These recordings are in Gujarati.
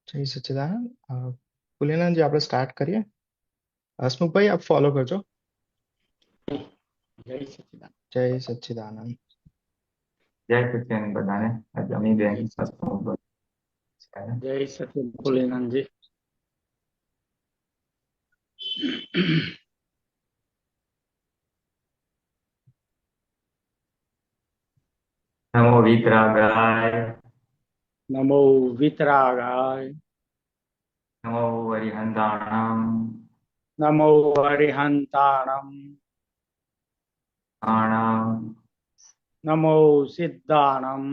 જય સચ્ચિદાનંદ. પુલિનાજી આપણે સ્ટાર્ટ કરીએ. હસમુખભાઈ આપ ફોલો કરજો. જય સચિદાન. જય સચ્ચિદાનંદ. જય સચિદાનંદ બધાને. જમી બેન સત્સંગ જય સચિન ભોલેનાથજી. નમો વિતરાગાય નમો વિતરાગાય. નમો હરિહંતાણમ નમો હરિહંતાણમ. આણમ નમો સિદ્ધાણમ.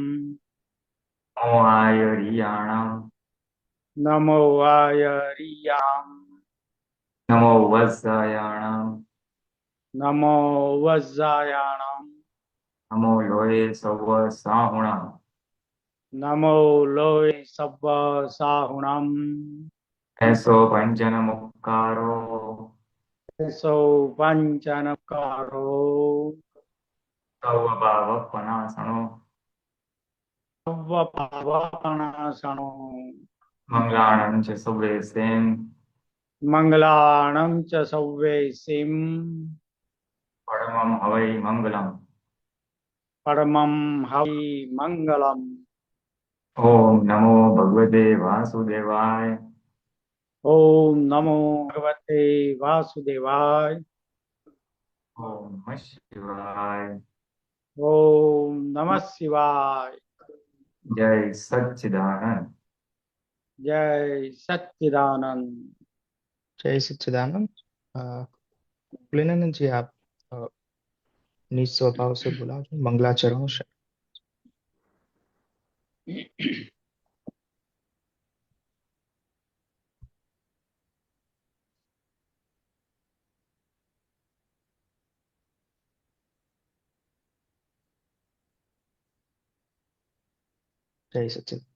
નમો આયરિયાણમ નમો આયરિયામ. નમો વત્સયાણમ નમો વજ્જાયાણમ. નમો લોહે સવ સાહુણમ નમો લોય સબ્બ સાહુણમ. એસો પંચન મુક્કારો સો પંચનકારો. સૌ ભાવ પનાસણો સર્વ પાવનાશણો. મંગલાણં ચ સવે સેમ મંગલાણં ચ સૌવેસીમ. પરમં હવૈ મંગલમ. પરમં હવિ મંગલમ. ઓમ નમો ભગવતે વાસુદેવાય. ઓમ નમો ભગવતે વાસુદેવાય. ઓમ નમઃ શિવાય. ઓમ નમઃ શિવાય. જય સચ્ચિદાનંદ. જય સચ્ચિદાનંદ. જય સચ્ચિदानंद. पुलिनानंद जी आप निज स्वभाव से बुलाओ, मंगलाचरणों से. जय सच्चिदानंद.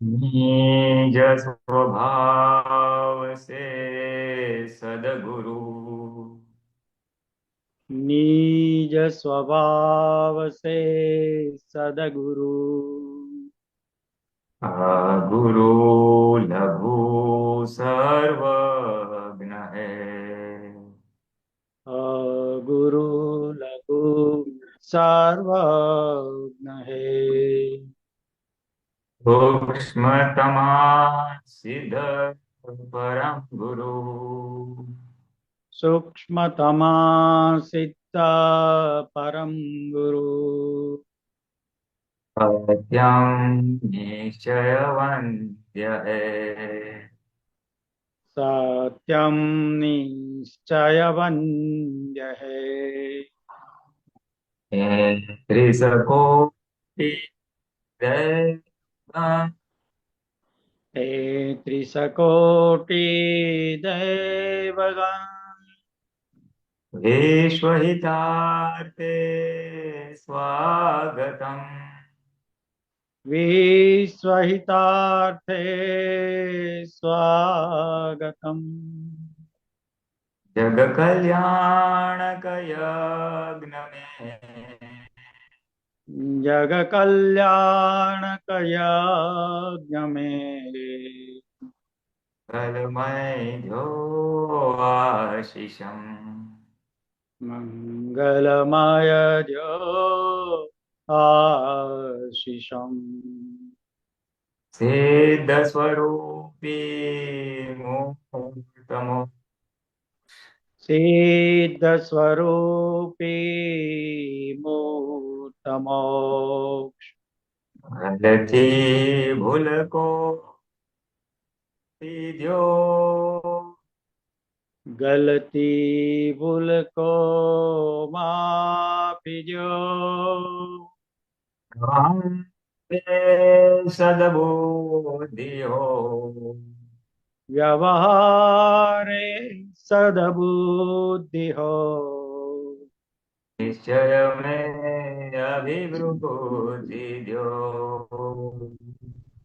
निज स्वभाव से सदगुरु निज स्वभाव से सदगुरु. गुरु लघु सर्वज्ञ है. गुरु लघु सर्वज्ञ है. सूक्ष्मतमा सिद्ध परम गुरु सूक्ष्मतमा सिद्ध परम गुरु. सत्यम निश्चयवन्त्य है. सत्यम निश्चय वन्द्य है. त्रिसकोटि दैव त्रिशकोटि दैवगण. विश्वहितार्थे स्वागतम्. विश्वहितार्थे स्वागतम्. जग कल्याणक यज्ञ में जग कल्याणक यज्ञ में. कलमय जो आशीषम्. मंगलमय जो आशीषम्. सिद्ध स्वरूपी मूर्तमो सिद्ध स्वरूपी मूर्तमोक्ष. गलती भूल को सीध्यो गलती भूल को माफी जो. सदबुद्धि हो व्यवहारे सद्बुद्धि हो. निश्चय में अभिवृद्धि दो.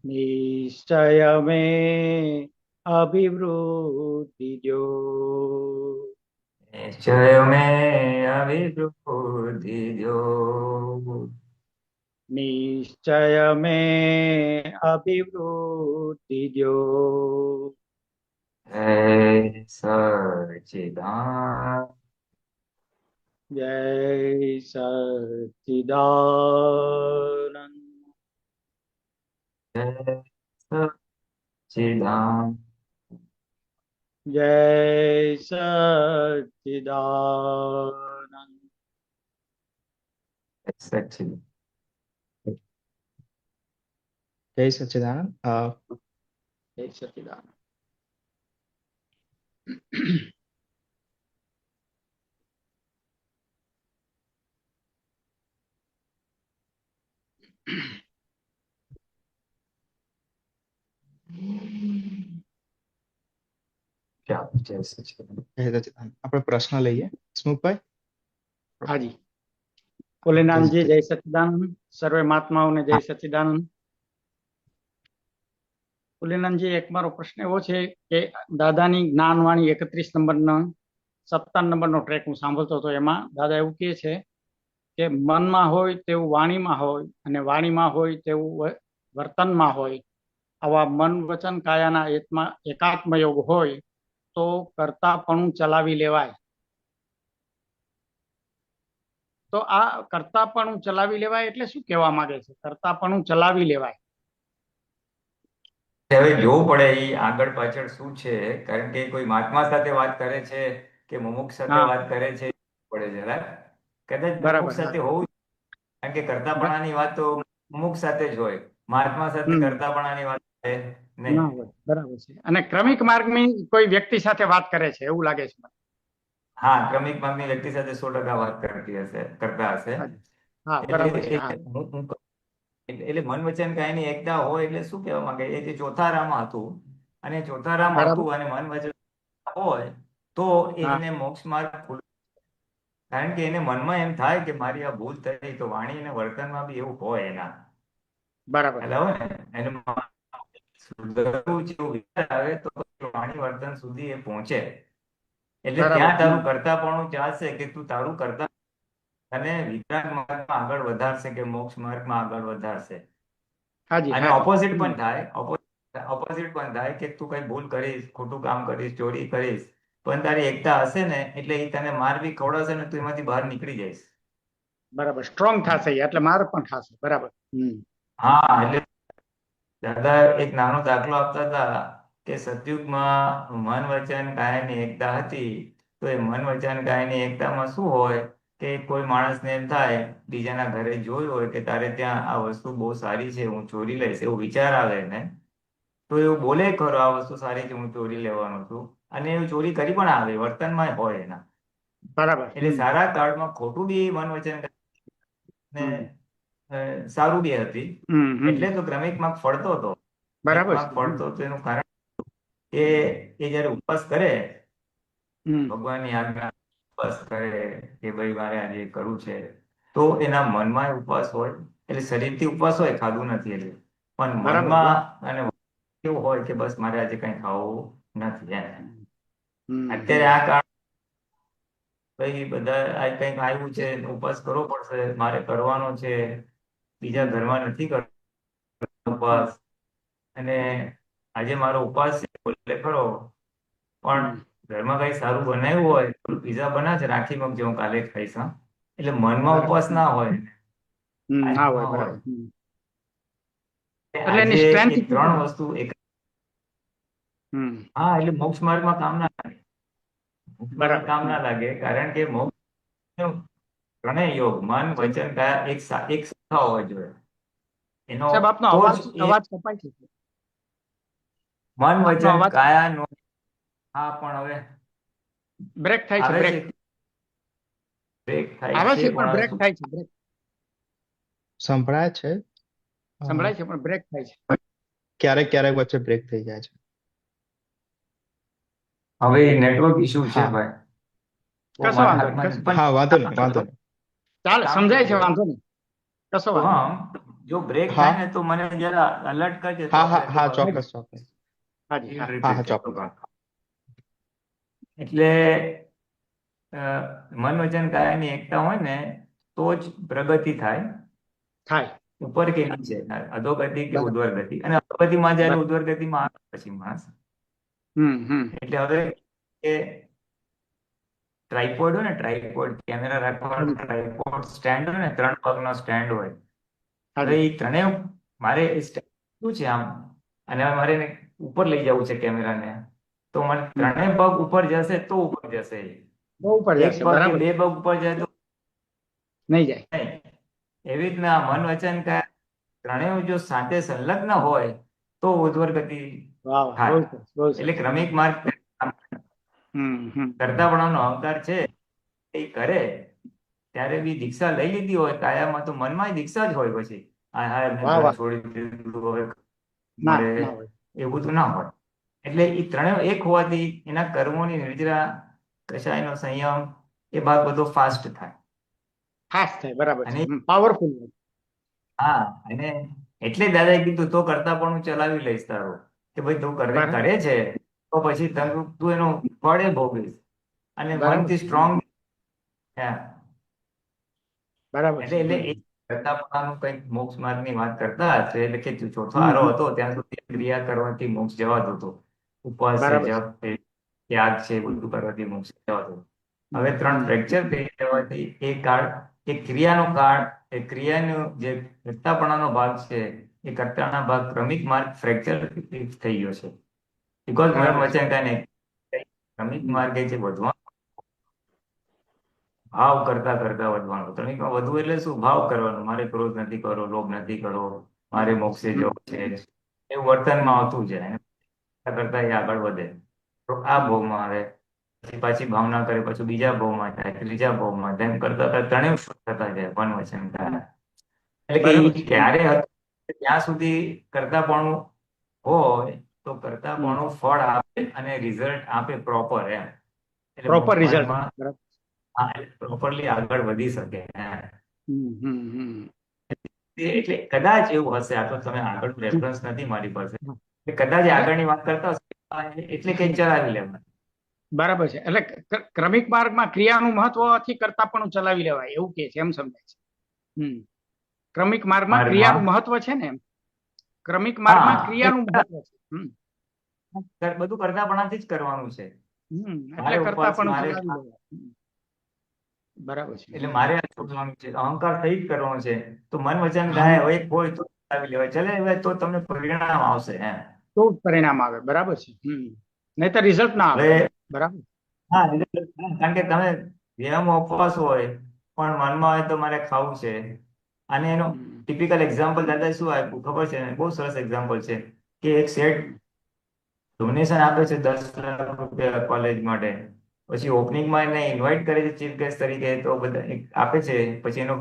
निश्चय में अभिवृद्धि जो. निश्चय में अभिवृद्धि दो. નિશ્ચય મેં અભિવૃદ્ધિ દ્યો. જય સચ્ચિદાનંદ. જય સચ્ચિદાનંદ. જય સચ્ચિદાનંદ. જય સચ્ચિદાનંદ. સચ્ચિદાનંદ. જય સચ્ચિદાનંદ. જય સચ્ચિદાનંદ. ચાલો, જય સચ્ચિદાનંદ. જય સચ્ચિદાનંદ. આપણે પ્રશ્ન લઈએ હસમુખભાઈ. હાજી. ભોલેનાથજી જય જય સચ્ચિદાનંદ. સર્વે મહાત્માઓને જય સચ્ચિદાનંદ. ભોલેનાથજી, એક મારો પ્રશ્ન એવો છે કે દાદાની જ્ઞાનવાણી 31 નંબરનો 57 નંબરનો ટ્રેક હું સાંભળતો હતો. એમાં દાદા એવું કહે છે કે મનમાં હોય તેવું વાણીમાં હોય અને વાણીમાં હોય તેવું વર્તનમાં હોય. આવા મન વચન કાયાના એકાત્મ યોગ હોય તો કર્તાપણું ચલાવી લેવાય. તો આ કર્તાપણું ચલાવી લેવાય એટલે શું કહેવા માંગે છે? કર્તાપણું ચલાવી લેવાય. હવે જોવું પડે એ આગળ પાછળ શું છે, કારણ કે કોઈ મહાત્મા સાથે વાત કરે છે કે મુમુક્ષ સાથે હા, વાત કરે છે, પડે જરા કદાચ મુમુક્ષ બરાબર. હા. સાથે હોવું, કારણ કે કરતાપણાની વાત તો મુમુક્ષ સાથે જ હોય, મહાત્મા સાથે હમ કરતાપણાની વાત થાય ના નહીં. હોય, બરાબર છે. અને ક્રમિક માર્ગની કોઈ વ્યક્તિ સાથે વાત કરે છે એવું લાગે છે મને. હા, ક્રમિક માર્ગની વ્યક્તિ સાથે 100% વાત કરતા હશે. હાજી. હા, એટલે બરાબર છે. હા, એટલે મન વચન કાયની એકતા હોય એટલે શું કહેવા માંગે, એ જે ચોથા રામ હતું અને ચોથા રામ બરાબર. હતું અને મન વચન હોય તો હા, એને મોક્ષ માર્ગ કારણ કે એને મનમાં એમ થાય કે મારી આ ભૂલ થઈ, તો વાણી અને વર્તનમાં બી એવું હોય એના બરાબર. ખ્યાલ આવે ને, એને સુધરવું છે એવું વિચાર આવે તો પછી વાણી વર્તન સુધી એ પહોંચે, એટલે બરાબર. ત્યાં તારું કરતાપણું ચાલશે કે તું તારું કરતા અને વિતરાગ માર્ગમાં આગળ વધારશે કે મોક્ષ માર્ગમાં આગળ વધારશે. હાજી, અને હાજી. ઓપોઝિટ પણ થાય, ઓપોઝિટ પણ થાય કે તું કઈ ભૂલ કરીશ, ખોટું કામ કરીશ, ચોરી કરીશ, પણ તારી એકતા હશે ને એટલે એ તને માર બી ખવડાવશે ને તું એમાંથી બહાર નીકળી જઈશ. બરાબર. સ્ટ્રોંગ થશે એટલે માર પણ થશે. બરાબર. હા, એટલે દાદા એક નાનો દાખલો આપતા હતા કે સતયુગમાં મન વચન કાયાની એકતા હતી, તો એ મન વચન કાયાની એકતામાં શું હોય કે કોઈ માણસને એમ થાય, બીજાના ઘરે જોયું હોય કે તારે ત્યાં આ વસ્તુ બહુ સારી છે, હું ચોરી લઈશ, એવો વિચાર આવે ને તો એવું બોલે ખરો આ વસ્તુ સારી છે, હું ચોરી લેવાનો છું, અને એવું ચોરી કરી પણ આવે, વર્તનમાં હોય એના. બરાબર. એટલે સારા કાળમાં ખોટું બી મન વચન ને સારું બી હતી, એટલે તો ક્રમિક માર્ગ ફળતો હતો. ક્રમિક બરાબર માર્ગ છે. ફળતો હતો એનું કારણ કે એ જયારે ઉપવાસ કરે, હમ ભગવાનની આજ્ઞા ઉપવાસ કરે કે ભાઈ મારે આજે કરવું છે, તો એના મનમાં ઉપવાસ હોય, એટલે શરીરથી ઉપવાસ હોય, ખાધું નથી એટલે, પણ બરાબર. મનમાં અને એવું હોય કે બસ મારે આજે કઈ ખાવું નથી એમ. અત્યારે આ કાળ ભાઈ બધા આ કંઈક આવ્યું છે, ઉપવાસ કરવો પડશે, મારે કરવાનો છે, બીજા ઘરમાં નથી કરવાનો ઉપવાસ, અને આજે મારો ઉપવાસ છે બોલે ખરો, પણ ઘરમાં કઈ સારું બનાવ્યું હોય, પીઝા બના છે રાખી મૂકજે હું કાલે ખાઈશ હા, એટલે મનમાં બરાબર. ઉપવાસ ના હોય, ના હોય. આત્મા હોય. બરાબર. એટલે એની આજે સ્ટ્રેન્થ એ કેટલી 3 હોય? વસ્તુ એક, હા, એટલે મોક્ષ માર્ગમાં કામ ના લાગે, મોક્ષ માર્ગમાં બરાબર. કામ ના લાગે, કારણ કે મોક્ષ ત્રણેય યોગ મન વચન કાયા એક સરખા હોવા જોઈએ, એનો સાહેબ, આપનો તો અવાજ જ એ અવાજ કપાય છે. મન આપનો વચન અવાજ કાયાનો. હા, પણ હવે બ્રેક થાય છે. આવે બ્રેક છે, બ્રેક થાય આવે છે, છે પણ પણ હવે બ્રેક શું થાય છે. બ્રેક સંભળાય છે. અ, સંભળાય છે પણ બ્રેક થાય છે. ક્યારેક ક્યારેક વચ્ચે બ્રેક થઈ જાય છે. હવે નેટવર્ક ઇશ્યુ છે હા ભાઈ, તો કશો મારા વાંધો નહીં. હાથમાં કશો નથી. પણ હા, વાંધો નહીં, વાંધો નહીં. ચાલે, કામ સમજાય છે. કરજો, વાંધો નહીં. કશો તો વાંધો હા, જો બ્રેક હા, થાય ને તો મને જરા અલર્ટ કરજે, તો હા, હા, આપણે હા, થોડું નહીં. ચોક્કસ, ચોક્કસ. હાજી, હા. હા, રિપીટ હા, કરતો ચોક્કસ. કામ. એટલે મન વચન કાયાની એકતા હોય ને તો જ પ્રગતિ થાય. થાય. ઉપર કે નીચે, અધોગતિ કે બરાબર. ઉર્ધ્વગતિ. અને અધોગતિમાં જાય બરાબર. એટલે ઉર્ધ્વગતિમાં આવે પછી માણસ. હમ. એટલે હવે એ ટ્રાયપોડ હોય ને, ટ્રાયપોડ કેમેરા રાખવાનો હાજી. ટ્રાયપોડ સ્ટેન્ડ હોય ને, 3 પગનો સ્ટેન્ડ હોય. હવે હાજી. એ ત્રણેય મારે શું છે આમ, અને હવે મારે એને ઉપર લઈ જવું છે કેમેરાને, તો મને હમ. ત્રણેય પગ ઉપર જશે તો ઉપર જશે. બહુ ઉપર એક જશે, પગ કે બરાબર. બે પગ ઉપર જાય તો નહીં જાય. નહીં. એવી રીતના મન વચન કાયા ત્રણેય જો સાથે સંલગ્ન હોય તો ઉર્ધ્વગતિ વાહ વાહ, બહુ થાય. સરસ, બહુ એટલે સરસ. ક્રમિક માર્ગ હમ. કરતાપણાનો અહંકાર છે એ કરે ત્યારે બી દીક્ષા લઈ લીધી હોય કાયામાં, તો મનમાં દીક્ષા જ હોય પછી. હા હા, મેં વાહ ઘર વાહ. છોડી દીધું, હવે ના મારે ના હોય. એવું તો ના હોય. એટલે એ ત્રણેય એક હોવાથી એના કર્મોની નિર્જરા, કશાયનો સંયમ, એ ભાગ બધો ફાસ્ટ થાય. ખાસ થાય, બરાબર છે. અને પાવરફુલ. હા, અને એટલે દાદાએ કીધું તો કરતા પણ હું ચલાવી લઈશ તારો, કે ભાઈ તું બરાબર. કરે છે તો પછી તું એનો ફળ એ ભોગવીશ. અને બરાબર મનથી છે. સ્ટ્રોંગ. બરાબર એટલે છે. એટલે એ કરતા પોતાનું કંઈક મોક્ષ માર્ગની વાત કરતા હશે, એટલે કે ચોથો આરો હમ. હતો ત્યાં સુધી ક્રિયા કરવાથી મોક્ષ જવાતો હતો. ઉપવાસ છે, બરાબર છે. જપ છે, ત્યાગ છે, બધું કરવાથી મોક્ષ જવાતો. હવે 3 હમ. ફ્રેક્ચર થઈ જવાથી એ કાળ, એ ક્રિયાનો કાળ, એ ક્રિયાનો જે કરતાપણાનો ભાગ છે, એ કરતાના ભાગ ક્રમિક માર્ગ ફ્રેક્ચર થઈ ગયો છે. બીકોઝ મન બરાબર છે. વચન કાને ક્રમિક હમ. માર્ગે જે વધવાનું, ભાવ કરતા કરતા વધવાનું. ક્રમિકમાં વધવું એટલે શું? ભાવ કરવાનું, મારે ક્રોધ નથી કરવો, લોભ નથી કરવો, મારે બરાબર છે. મોક્ષે જવું છે, એવું વર્તનમાં હમ. આવતું જાય. અને કરતા કરતા એ આગળ વધે. તો આ હમ. ભાવમાં આવે, પછી પાછી ભાવના કરે, પછી બીજા ભાવમાં થાય, ત્રીજા ભાવમાં થાય, એમ કરતા કરતા ત્રણેય શુદ્ધ થતા જાય મન વચન કાયા. એટલે કે બરાબર એ છે. ક્યારે હતું ત્યાં સુધી કરતાપણું હોય તો કરતાપણું ફળ આપે અને રિઝલ્ટ આપે પ્રોપર, એમ. એટલે પ્રોપર રિઝલ્ટ. મનમાં બરાબર. પ્રોપરલી આગળ વધી શકે. હમ. એટલે કદાચ એવું હશે, આ તો તમે આગળ રેફરન્સ નથી મારી પાસે, કે કદાચ એટલે આગળની વાત કરતા હશે એટલે કઈ ચલાવી લેવા. બરાબર છે. એટલે ક્રમિક માર્ગમાં ક્રિયાનું મહત્વથી કરતા પણ ચલાવી લેવાય એવું કે છે, એમ સમજાય છે. ક્રમિક માર્ગમાં માર્ગમાં ક્રિયાનું મહત્વ છે ને, એમ. ક્રમિક માર્ગમાં હા, ક્રિયાનું મહત્વ છે. બધું કરતાપણાથી જ કરવાનું છે. એટલે મારે કરતા ઉપવાસ, પણ મારે ચલાવી લેવાય. બરાબર છે. એટલે મારે આ છોડવાનું છે, અહંકાર સહિત કરવાનું છે. તો મન વચન હા, ગાય હોય હોય તો ચલાવી લેવાય, ચલે હવે તો તમને પરિણામ આવશે, એમ. તો જ પરિણામ આવે. બરાબર છે. નહીં તો રિઝલ્ટ ના આવે. હવે બરાબર. હા, કારણ કે તમે દેહમાં ઉપવાસ હોય પણ મનમાં હોય તો મારે ખાવું છે. અને એનો હમ. ટિપિકલ એક્ઝામ્પલ દાદા શું આપ્યું ખબર છે? બહુ સરસ એક્ઝામ્પલ છે કે એક શેઠ ડોનેશન આપે છે 10 લાખ રૂપિયા કોલેજ માટે. પછી ઓપનિંગમાં એને ઇન્વાઇટ કરે છે ચીફ ગેસ્ટ તરીકે, તો બધા આપે છે. પછી એનો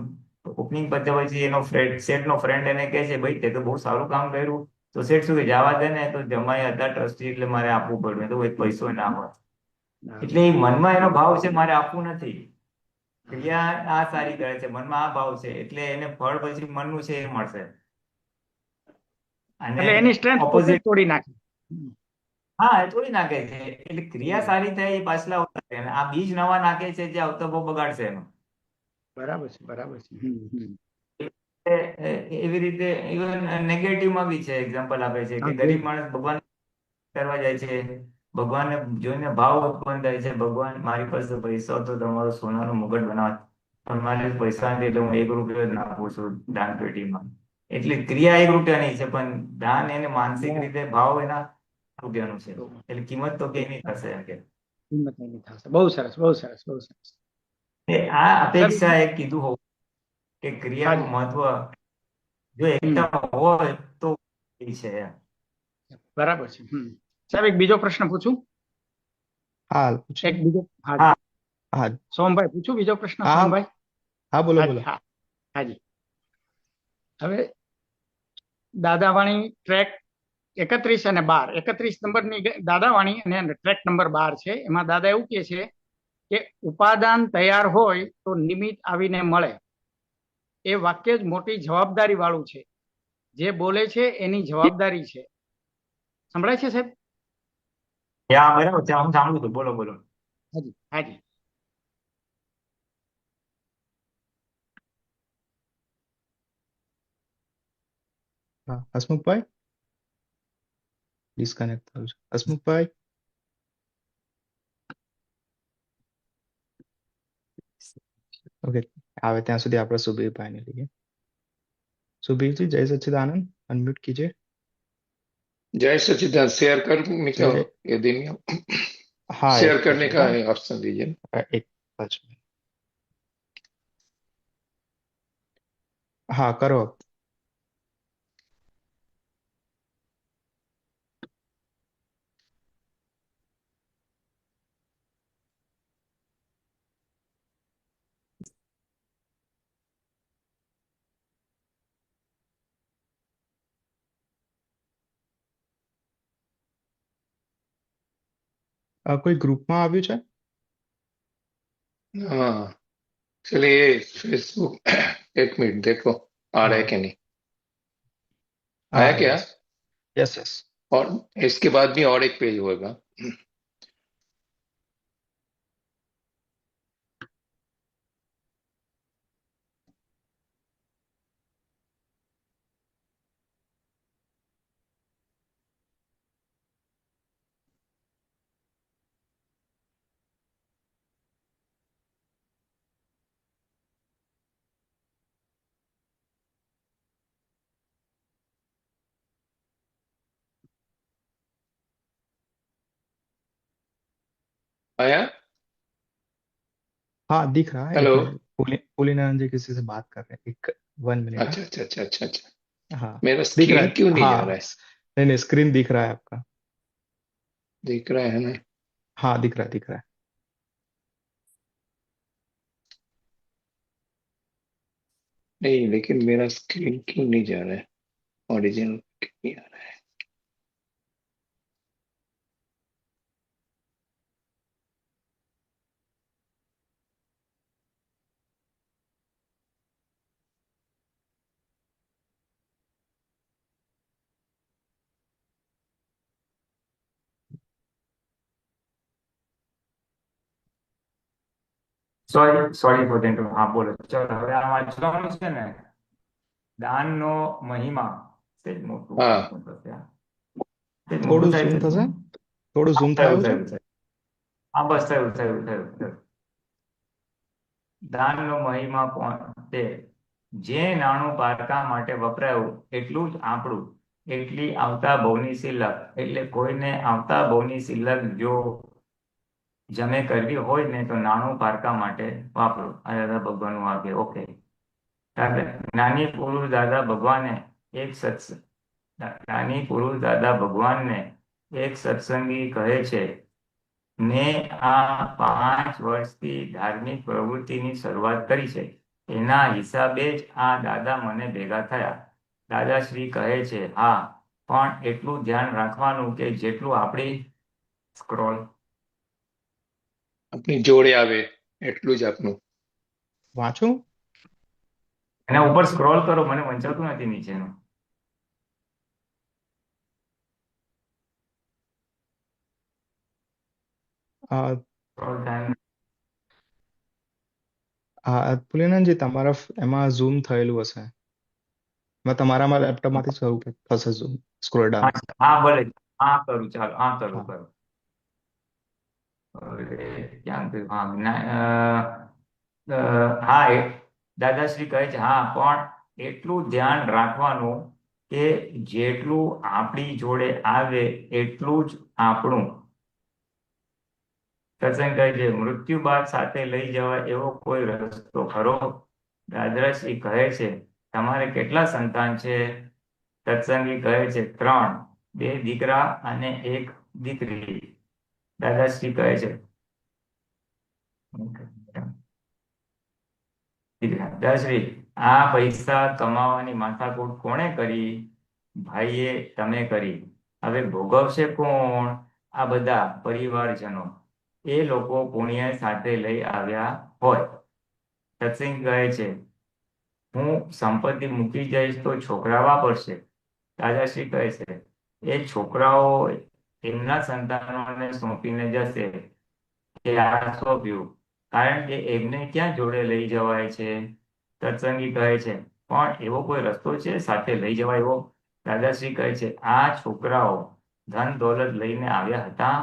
ઓપનિંગ પત્યા પછી એનો શેઠનો ફ્રેન્ડ એને કહે છે, ભાઈ તે તો બહુ સારું કામ કર્યું. તો શેઠ શું કે, જવા દે ને, તો જમાઈ હતા ટ્રસ્ટી એટલે મારે આપવું પડ્યું, તો એક પૈસો ના હોય. એટલે એ મનમાં એનો ભાવ છે મારે આપવું નથી, ક્રિયા આ સારી કરે છે, મનમાં આ ભાવ છે, એટલે એને ફળ પછી મનનું છે એ મળશે. અને એટલે એની સ્ટ્રેન્થ પોતે જ ઓપોઝિટ, તોડી નાખે. હા, એ તોડી નાખે છે. એટલે ક્રિયા હમ. સારી થાય એ પાછલા ઉતારે, અને આ બીજ નવા નાખે છે જે આવતો બહુ બગાડશે એનો. બરાબર છે. બરાબર છે. એવી રીતે ઇવન નેગેટિવમાં બી છે. એક્ઝામ્પલ આપે છે કે હા, ગરીબ માણસ ભગવાન કરવા જાય છે, ભગવાનને જોઈને ભાવ ઉત્પન્ન થાય છે, ભગવાન મારી પાસે પૈસા તો તમારો સોનાનો મુગટ બનાવ, પણ મારી પાસે પૈસા નથી એટલે હું 1 રૂપિયો જ નાખું છું દાન પેટીમાં. એટલે ક્રિયા 1 રૂપિયાની છે, પણ દાન એને માનસિક બરાબર. રીતે ભાવ એના રૂપિયાનું છે. તો એટલે કિંમત તો કેની થશે એમ કે. કિંમત એની થશે. બહુ સરસ, બહુ સરસ, બહુ સરસ. આ સાહેબ. અપેક્ષા એ કીધું હોવું કે ક્રિયાનું હાજી. મહત્વ જો હમ. એકતા હોય તો એ છે એમ. બરાબર છે. સાહેબ, એક બીજો પ્રશ્ન પૂછું? હા, પૂછો. એક બીજો. હાજી. હા, હા સોમભાઈ, પૂછું બીજો પ્રશ્ન? હા સોમભાઈ. હા, બોલો હાજી. બોલો. હા. હાજી. હવે દાદાવાણી ટ્રેક 31 અને 12, 31 નંબરની દાદાવાણી અને ટ્રેક નંબર 12 છે. એમાં દાદા એવું કહે છે કે ઉપાદાન તૈયાર હોય તો નિમિત્ત આવીને મળે. એ વાક્ય જ મોટી જવાબદારી વાળું છે. જે બોલે છે એની જવાબદારી છે. સંભળાય છે સાહેબ? ત્યાં બરાબર છે, હું સાંભળું છું, બોલો બોલો. હાજી. હાજી. હા, હસમુખભાઈ ડિસ્કનેક્ટ થયું છે. હસમુખભાઈ, ઓકે, આવે ત્યાં સુધી આપણે સુબીરભાઈને લઈએ. सुबीर जी, जय सच्चिदानंद, अनम्यूट कीजिए. जय सच्चिदानंद। शेयर कर का जय. ये दिन हाँ, शेयर एक करने मिनट का हाँ. ऑप्शन दीजिए। एक 5 मिनट. हाँ, करो अब. કોઈ ગ્રુપમાં આવ્યું છે? हाँ, चलिए ये फेसबुक एक मिनट देखो आ रहा है हाँ. कि नहीं। हाँ, आया आ क्या? गया. Yes yes. और इसके बाद भी और एक पेज होगा। आया? हाँ, दिख रहा है. एक हेलो। मिनट. पुलिनानंद जी किसी से बात कर रहे हैं. एक 1 मिनट. हाँ. अच्छा अच्छा अच्छा अच्छा अच्छा। हाँ, मेरा दिख रहा स्क्रीन है. क्यों नहीं जा रहा हाँ, है? नहीं नहीं, स्क्रीन दिख रहा है आपका. दिख रहा है ना? हाँ, दिख रहा है, दिख रहा है. नहीं, लेकिन मेरा स्क्रीन क्यों नहीं जा रहा है? ओरिजिनल क्यों नहीं आ रहा है? સોરી ફોર ધ હા બોલો. ચલો હવે આ વાંચવાનું છે ને, દાનનો મહિમા. સેજ મોટું हाँ મૂકવું પડશે આ. સેજ મોટું થોડું થાય ઝૂમ છે. થશે? થોડું ઝૂમ થયું થયું છે? થયું થયું. હા બસ થયું થયું થયું થયું. દાનનો મહિમા તે જે નાણું પારકા માટે વપરાયું એટલું જ આપણું, એટલી આવતા ભવની સિલક. એટલે કોઈને આવતા ભવની સિલક જો જમે કરવી હોય ને તો નાણું પારકા માટે વાપરો. આ દાદા ભગવાનનું વાક્ય. ઓકે. જ્ઞાની પુરુષ દાદા ભગવાને એક સત્સંગ જ્ઞાની પુરુષ દાદા ભગવાનને એક સત્સંગી કહે છે, મેં આ 5 વર્ષથી ધાર્મિક પ્રવૃત્તિની શરૂઆત કરી છે. એના હિસાબે જ આ દાદા મને ભેગા થયા. દાદાશ્રી કહે છે, હા, પણ એટલું ધ્યાન રાખવાનું કે જેટલું આપણી સ્ક્રોલ अपनी जोड़े आवे એટલું જ આપનું। વાંચું? એના ઉપર સ્ક્રોલ કરો, મને વંચાતું નથી નીચેનું. આ સ્ક્રોલ થાય. પુલિનાનંદજી, તમારા એમાં ઝૂમ થયેલું હશે. તમારામાં લેપટોપમાંથી શરૂ થશે ઝૂમ, સ્ક્રોલ ડાઉન. હા ભલે, હા કરું, ચાલો હા કરું હા. કરું. હવે ક્યાં ગયું? હા હા દાદાશ્રી કહે છે, હા, પણ એટલું ધ્યાન રાખવાનું કે જેટલું આપણી જોડે આવે એટલું જ આપણું. સત્સંગ કહે છે, મૃત્યુ બાદ સાથે લઈ જવાય એવો કોઈ રસ્તો ખરો? દાદાશ્રી કહે છે, તમારે કેટલા સંતાન છે? સત્સંગી કહે છે, 3, 2 દીકરા અને 1 દીકરી. દાદાશ્રી કહે છે, દાદાશ્રી, આ પૈસા કમાવાની માથાકૂટ કોણે કરી? ભાઈએ તમે કરી. હવે ભોગવશે કોણ? આ બધા પરિવારજનો. એ લોકો પુણ્ય સાથે લઈ આવ્યા હોય. સત્સંગ કહે છે, હું સંપત્તિ મૂકી જઈશ તો છોકરા વાપરશે. દાદાશ્રી કહે છે, એ છોકરાઓ એમના સંતાનોને સોંપીને જશે. કે આ સોંપ્યું, કારણ કે એમને ક્યાં જોડે લઈ જવાય છે? સત્સંગી કહે છે, પણ એવો કોઈ રસ્તો છે સાથે લઈ જવાય એવો? દાદાશ્રી કહે છે આ છોકરાઓ ધન દોલત લઈને આવ્યા હતા,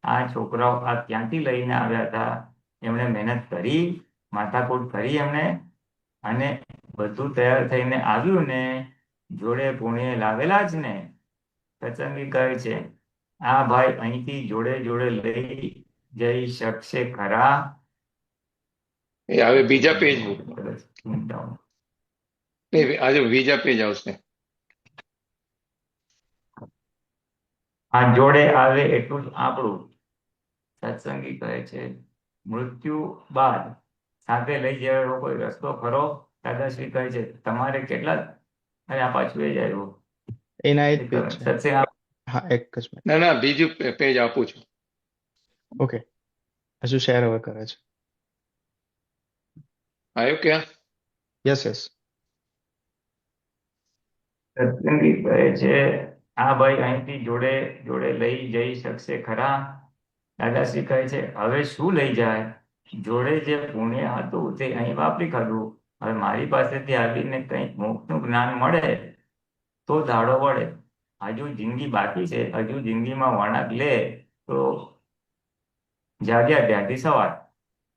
આ છોકરાઓ આ ક્યાંથી લઈને આવ્યા હતા? એમણે મહેનત કરી, માથાકૂટ કરી એમણે, અને બધું તૈયાર થઈને આવ્યું ને, જોડે પુણ્ય લાવેલા જ ને. સત્સંગી કહે છે આ ભાઈ અહીંથી જોડે જોડે લઈ જઈ શકશે ખરા? એ હવે બીજા પેજ ચિંતાઓ. આજે બીજા પેજ આવશે. આ જોડે આવે એટલું જ આપણું. સત્સંગી કહે છે મૃત્યુ બાદ સાથે લઈ જવાનો કોઈ રસ્તો ખરો? દાદાશ્રી કહે છે તમારે કેટલા, અરે આ પાછું એ જ આવ્યું. એના એ જ પેજ છે. સત્સંગ હા, એક જ મિનિટ. ના ના, બીજું પેજ આપું છું. ઓકે, હજુ શેર હવે કરે છે. આવ્યો ક્યાં? Yes yes. સત્સંગી કહે છે આ ભાઈ અહીંથી જોડે જોડે લઈ જઈ શકશે ખરા? દાદાશ્રી કહે છે હવે શું લઈ જાય? જોડે જે પુણ્ય હતું તે અહીં વાપરી કાઢું. હવે મારી પાસેથી આવીને કંઈક મોક્ષનું જ્ઞાન મળે તો દાડો વળે. હજુ જિંદગી બાકી છે, હજુ જિંદગીમાં વળાંક લે તો જાગ્યા ત્યાંથી સવાર.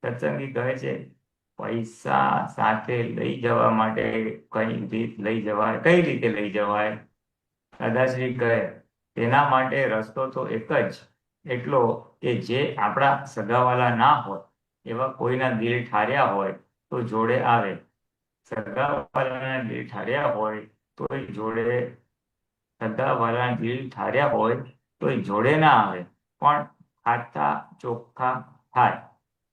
સત્સંગી કહે છે પૈસા સાથે લઈ જવા માટે કઈ રીત લઈ જવાય, કઈ રીતે લઈ જવાય? દાદાશ્રી કહે તેના માટે રસ્તો તો એક જ, એટલો કે જે આપણા સગાવાલા ના હોય એવા કોઈના દિલ ઠાર્યા હોય તો જોડે આવે. સગાવાલાના દિલ ઠાર્યા હોય તો જોડે, સગાવાલાના દિલ ઠાર્યા હોય તો જોડે ના આવે, પણ ખાતા ચોખ્ખા થાય.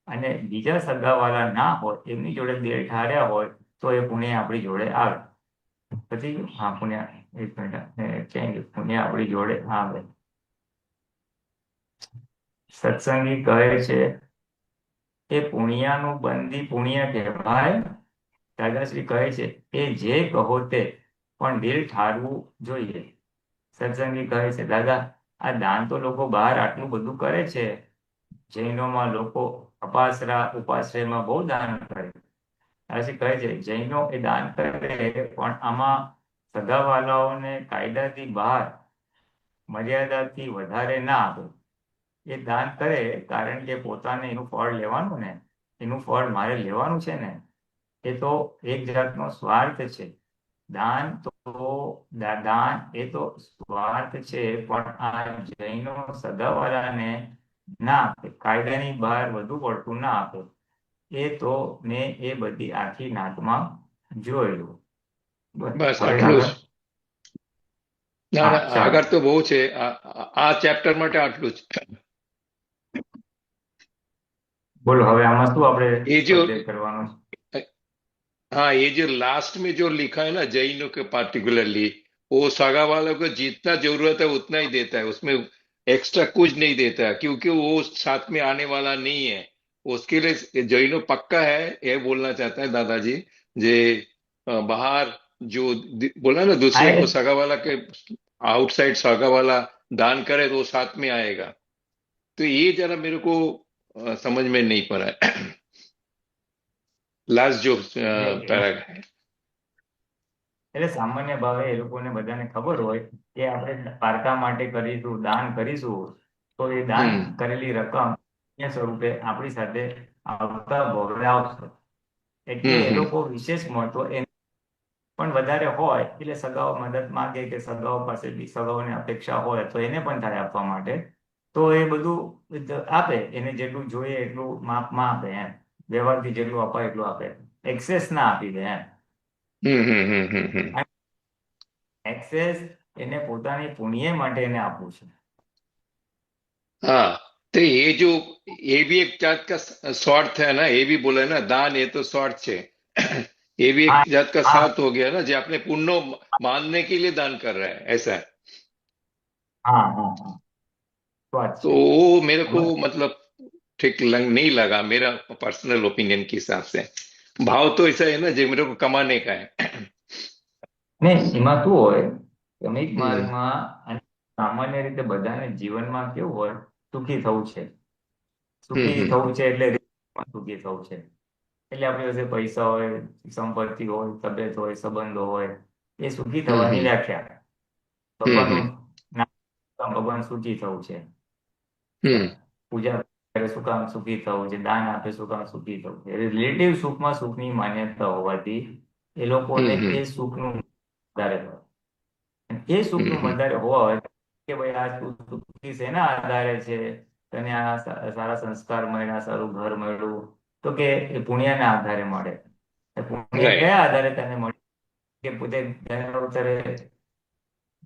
અને બીજા સગાવાલા ના હોય એમની જોડે દિલ ઠાર્યા હોય તો એ પુણ્ય આપણી જોડે આવે. પછી હા પુણ્ય, એક મિનિટ ચેન્જ, પુણ્ય આપણી જોડે આવે. સત્સંગી કહે છે એ પુણ્યનું બંદી પુણ્ય કહેવાય. દાદાશ્રી કહે છે એ જે કહો તે, પણ દિલ ઠારવું જોઈએ. સત્સંગી કહે છે દાદા આ દાન તો લોકો બહાર આટલું બધું કરે છે, જૈનોમાં લોકો અપાસરા ઉપાશ્રયમાં બહુ દાન કરે. દાદાશ્રી કહે છે જૈનો એ દાન કરે, પણ આમાં સગાવાલાઓને કાયદાથી બહાર મર્યાદાથી વધારે ના આપે. એ દાન કરે કારણ કે પોતાને એનું ફળ લેવાનું ને, એનું ફળ મારે લેવાનું છે ને, એ તો એક જાતનો સ્વાર્થ છે. દાન તો દાન એ તો સ્વાર્થ છે, પણ આ જૈનો સગાવાલાને ના આપે, કાયદાની બહાર વધુ પડતું ના આપે. એ તો મેં એ બધી આખી નાટમાં જોયેલું. બસ હવે આટલું જ. આગળ. ના હા ના, ચાલો. આગળ તો બહુ છે. આ ચેપ્ટર માટે આટલું જ. બોલો હવે આમાં શું આપણે ये जो સ્વાધ્યાય કરવાનો છે? हाँ, ये जो लास्ट में जो लिखा है ना जैनों के पार्टिकुलरली, वो सागा वालों को जितना जरूरत है उतना ही देता है, उसमें एक्स्ट्रा कुछ नहीं देता है, क्योंकि वो साथ में आने वाला नहीं है। उसके लिए जैनो पक्का है, ये बोलना चाहता है दादाजी। जे बाहर जो बोला ना दूसरे આ को सगा वाला के आउटसाइड सगा वाला दान करे तो वो साथ में आएगा। तो ये जरा मेरे को समझ में नहीं पड़ा है। लास्ट जो એટલે पैरा है। એટલે સામાન્ય ભાવે એ લોકોને બધાને ખબર હોય કે આપણે પારકા માટે કરીશું, દાન કરીશું, તો એ દાન हम्म કરેલી રકમ પુણ્ય સ્વરૂપે આપણી સાથે આવતા ભોગવે આવશે. એટલે એ हम्म। લોકો વિશેષ મહત્વ પણ વધારે હોય એટલે સગાઓ મદદ માંગે કે સગાઓ પાસેથી સગાઓને અપેક્ષા હોય તો એને પણ થાય આપવા માટે, તો એ બધું આપે. એને જેટલું જોઈએ એટલું માપમાં આપે એમ. વ્યવહારથી જેટલું અપાય એટલું આપે, એક્સેસ ના આપી દે એમ. એક્સેસ એને પોતાની પુણ્ય માટે એને આપવું છે. हाँ, तो ये जो ये भी एक जात का स्वार्थ है ना, ये भी बोला है ना, दान ये तो स्वार्थ है। ये भी एक હા जात का હા स्वार्थ हो गया ना, जो अपने पुण्य मानने के लिए दान कर रहा है, ऐसा है। હા હા હા, વાત तो છે. वो मेरे को मतलब ठीक नहीं लगा, मेरा पर्सनल ओपिनियन के हिसाब से। भाव तो ऐसा है ना जो मेरे को कमाने का है। ને એમાં શું હોય, ક્રમિક हम्म માર્ગમાં અને સામાન્ય રીતે બધાને જીવનમાં કેવું હોય, સુખી થવું છે. સુખી हम्म થવું છે એટલે રીતમાં સુખી થવું છે. એટલે આપણી પાસે પૈસા હોય, સંપત્તિ હોય, તબિયત હોય, સંબંધો હોય, એ સુખી हम्म થવાની हम्म વ્યાખ્યા. ભગવાનનું નામ ભગવાન સુખી થવું છે, હમ પૂજા કરે શું કામ સુખી થવું છે, દાન આપે શું કામ સુખી થવું છે. રિલેટિવ સુખમાં સુખની માન્યતા હોવાથી એ લોકોને હમ એ સુખનું વધારે હોય. અને એ સુખનું હમ વધારે હોવા હોય કે ભાઈ આ તું સુખી શેના આધારે છે, તને આ સારા સંસ્કાર મળ્યા, સારું ઘર મળ્યું, તો કે એ પુણ્યના આધારે મળે. પુણ્ય રાઈટ કયા આધારે તને મળે? કે પોતે જન્મોત્તરે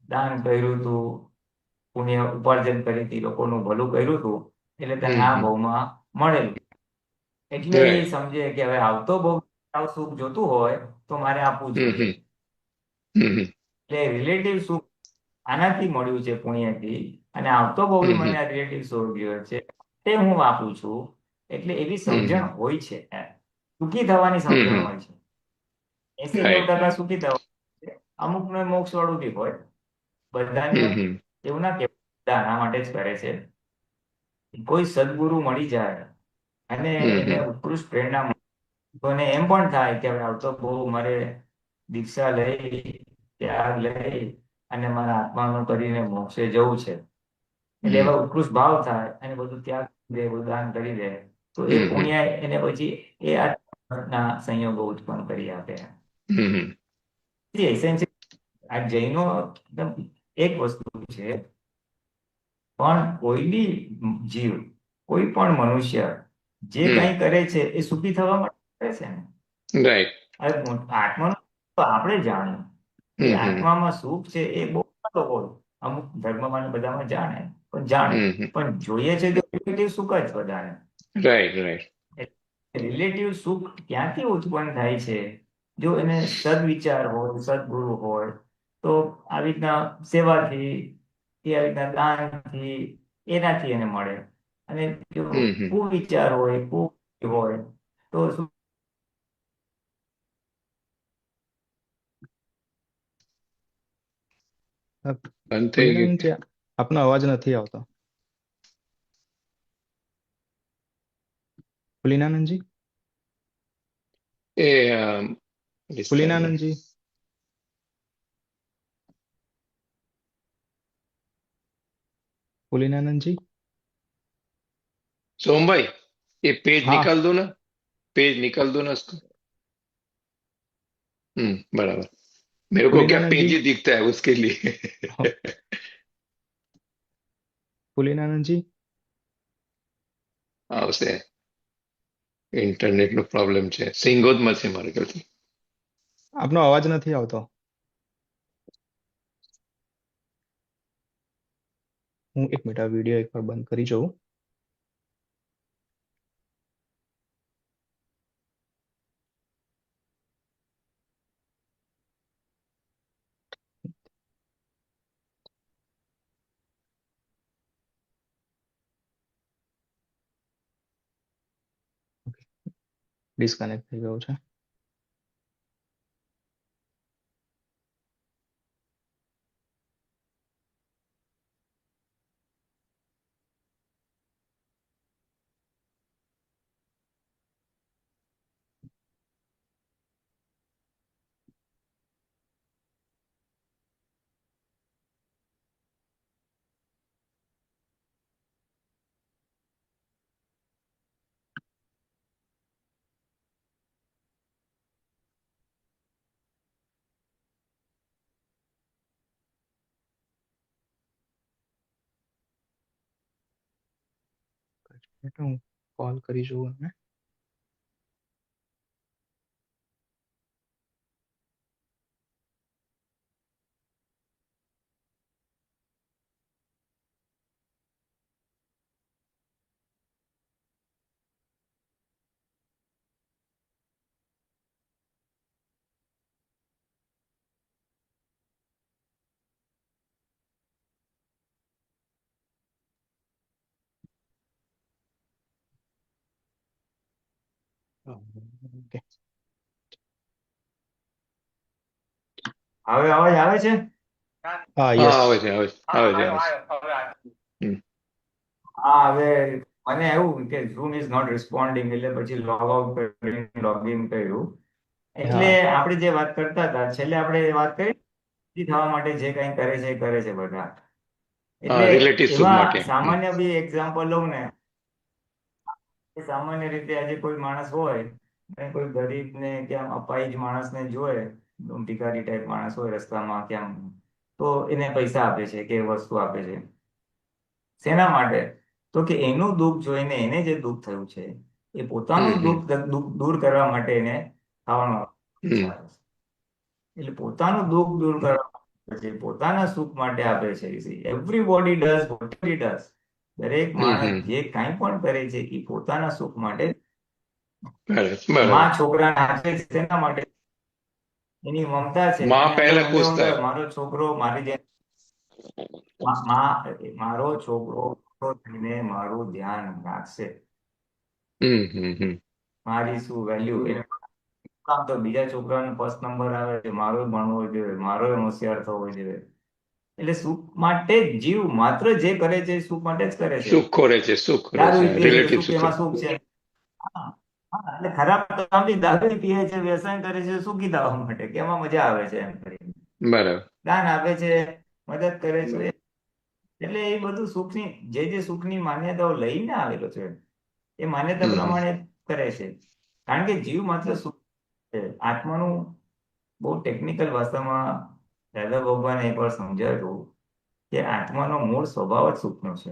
દાન કર્યું હતું, પુણ્ય ઉપાર્જન કરી હતી, લોકોનું ભલું કર્યું હતું, એટલે તને આ હમ ભાવમાં મળેલું. એટલે એ રાઈટ સમજે કે હવે આવતો ભાવ સુખ જોતું હોય તો મારે આપવું જોઈએ. હમ હમ એટલે રિલેટિવ સુખ આનાથી મળ્યું છે પુણ્યથી, અને આવતો ભાવી હમ મને આ રિલેટિવ સુખ ગયો છે તે હું વાપરું છું. એટલે એવી સમજણ હમ હોય છે, સુખી થવાની સમજણ હમ હોય છે. 80-90% રાઈટ સુખી થવા, અમુકને મોક્ષ વાળું બી હોય. બધાને હમ એવું ના કે બધા આના માટે જ કરે છે. કોઈ સદગુરુ મળી જાય અને એને હમ ઉત્કૃષ્ટ પ્રેરણા મળે તો એને એમ પણ થાય કે હવે આવતો બહુ મારે દીક્ષા લઈ, ત્યાગ લઈ અને મારા આત્માનું કરીને મોક્ષે જવું છે. એટલે હમ એવા ઉત્કૃષ્ટ ભાવ થાય અને બધું ત્યાગ દે, બધું દાન કરી દે, તો એ હમ પુણ્ય એને પછી એ આત્મના સંયોગો ઉત્પન્ન કરી આપે. હમ એસેન્શિયલ આ જૈનો એકદમ એક વસ્તુ છે, પણ કોઈ બી જીવ, કોઈ પણ મનુષ્ય જે હમ કંઈ કરે છે એ સુખી થવા માટે કરે છે ને. રાઈટ આત્માનું તો આપણે જાણ્યું કે હમ આત્મામાં સુખ છે એ બહુ લોકો અમુક ધર્મમાં ને બધામાં જાણે, પણ જાણે હમ પણ જોઈએ છે તો રિલેટિવ સુખ જ વધારે. રાઈટ રાઈટ રિલેટિવ સુખ ક્યાંથી ઉત્પન્ન થાય છે? જો એને સદવિચાર હોય, સદગુરુ હોય, તો આવી રીતના સેવાથી, કે આવી રીતના દાનથી, એનાથી એને મળે. અને જો હમ કુવિચાર હોય, હોય તો શું બંધ થઈ ગયું કે ફુલીનાનંદજી, આપનો અવાજ નથી આવતો. ફુલીનાનંદજી, એ ડિસ્કનેક્ટ ફુલીનાનંદજી, फुलीनानंद जी। सोम भाई ये पेज हाँ। निकाल दो ना, पेज निकाल दो ना उसको। बराबर। मेरे को क्या फुलीनानंद जी। पेज ही दिखता है उसके लिए। फुलीनानंद जी। આવશે, ઇન્ટરનેટ નો પ્રોબ્લેમ છે, સિંગોદમાં છે મારે ખ્યાલથી. આપનો અવાજ નથી આવતો. હું એક મિનિટ આ વિડીયો એકવાર બંધ કરી જોઉં. ડિસ્કનેક્ટ થઈ ગયું છે. હું કોલ કરી જોઉં એમને. ઓકે. હવે અવાજ આવે છે? હા, હા યસ. આવે છે આવે છે આવે છે આવે છે. હા, હવે મને એવું કે ઝૂમ ઇઝ નોટ રિસ્પોન્ડિંગ, એટલે પછી લોગ આઉટ કરીને લોગ ઇન કર્યું. એટલે હા. આપણે જે વાત કરતા હતા, છેલ્લે આપણે વાત કરી થવા માટે જે કંઈ કરે છે એ કરે છે બધા. હા, એટલે રિલેટિવ સુખ એમાં માટે. સામાન્ય બી એક્ઝામ્પલ લઉં ને, કે સામાન્ય રીતે આજે કોઈ માણસ હોય અને કોઈ ગરીબ ને ક્યાં અપાહિજ માણસને જોવે, ભિખારી ટાઈપ માણસ હોય રસ્તામાં ક્યાં, તો એને પૈસા આપે છે કે વસ્તુ આપે છે. શેના માટે? તો કે એનું દુઃખ જોઈને એને જે દુઃખ થયું છે એ પોતાનું હમ. દુઃખ દૂર કરવા માટે એને ખાવાનું હમ. આપે છે. એટલે પોતાનું દુઃખ દૂર કરવા માટે છે, પોતાના સુખ માટે આપે છે. Everybody does what he does. દરેક હમ. માણસ હમ. જે કાંઈ પણ કરે છે એ પોતાના સુખ માટે. બરાબર. માં છોકરાને આપે છે તેના માટે, એની મમતા છે, માં એને અંદર પહેલા ઊંડે ખુશ ઊંડે થાય. મારો છોકરો મારી જેમ, મારો છોકરો મોટો થઈને મારું ધ્યાન રાખશે, હમ. હમ. હમ. મારી શું વેલ્યુ. કામ તો બીજા છોકરાને ફર્સ્ટ નંબર આવે છે, મારો ભણવો જોઈએ, મારો હોશિયાર થવો જોઈએ. એટલે સુખ માટે જ જીવ માત્ર જે કરે છે એ સુખ માટે જ કરે છે. સુખ ખોરે છે, સુખ ખોરે છે, દારૂ પીએ છે તો રિલેટિવ સુખ, સુખ. એમાં સુખ છે. હા, હા, એટલે ખરાબ કામથી દારૂ પીએ છે, વ્યસન કરે છે સુખી થવા માટે, કે એમાં મજા આવે છે એમ કરીને. બરાબર. દાન આપે છે, મદદ કરે છે, એટલે એ બધું સુખની જે સુખની માન્યતાઓ લઈને આવેલો છે એ માન્યતા હમ. પ્રમાણે કરે છે. કારણ કે જીવ માત્ર સુખ છે. આત્માનું બહુ ટેકનિકલ ભાષામાં દાદા ભગવાને એકવાર સમજાવ્યું કે આત્માનો મૂળ સ્વભાવ જ સુખનો છે.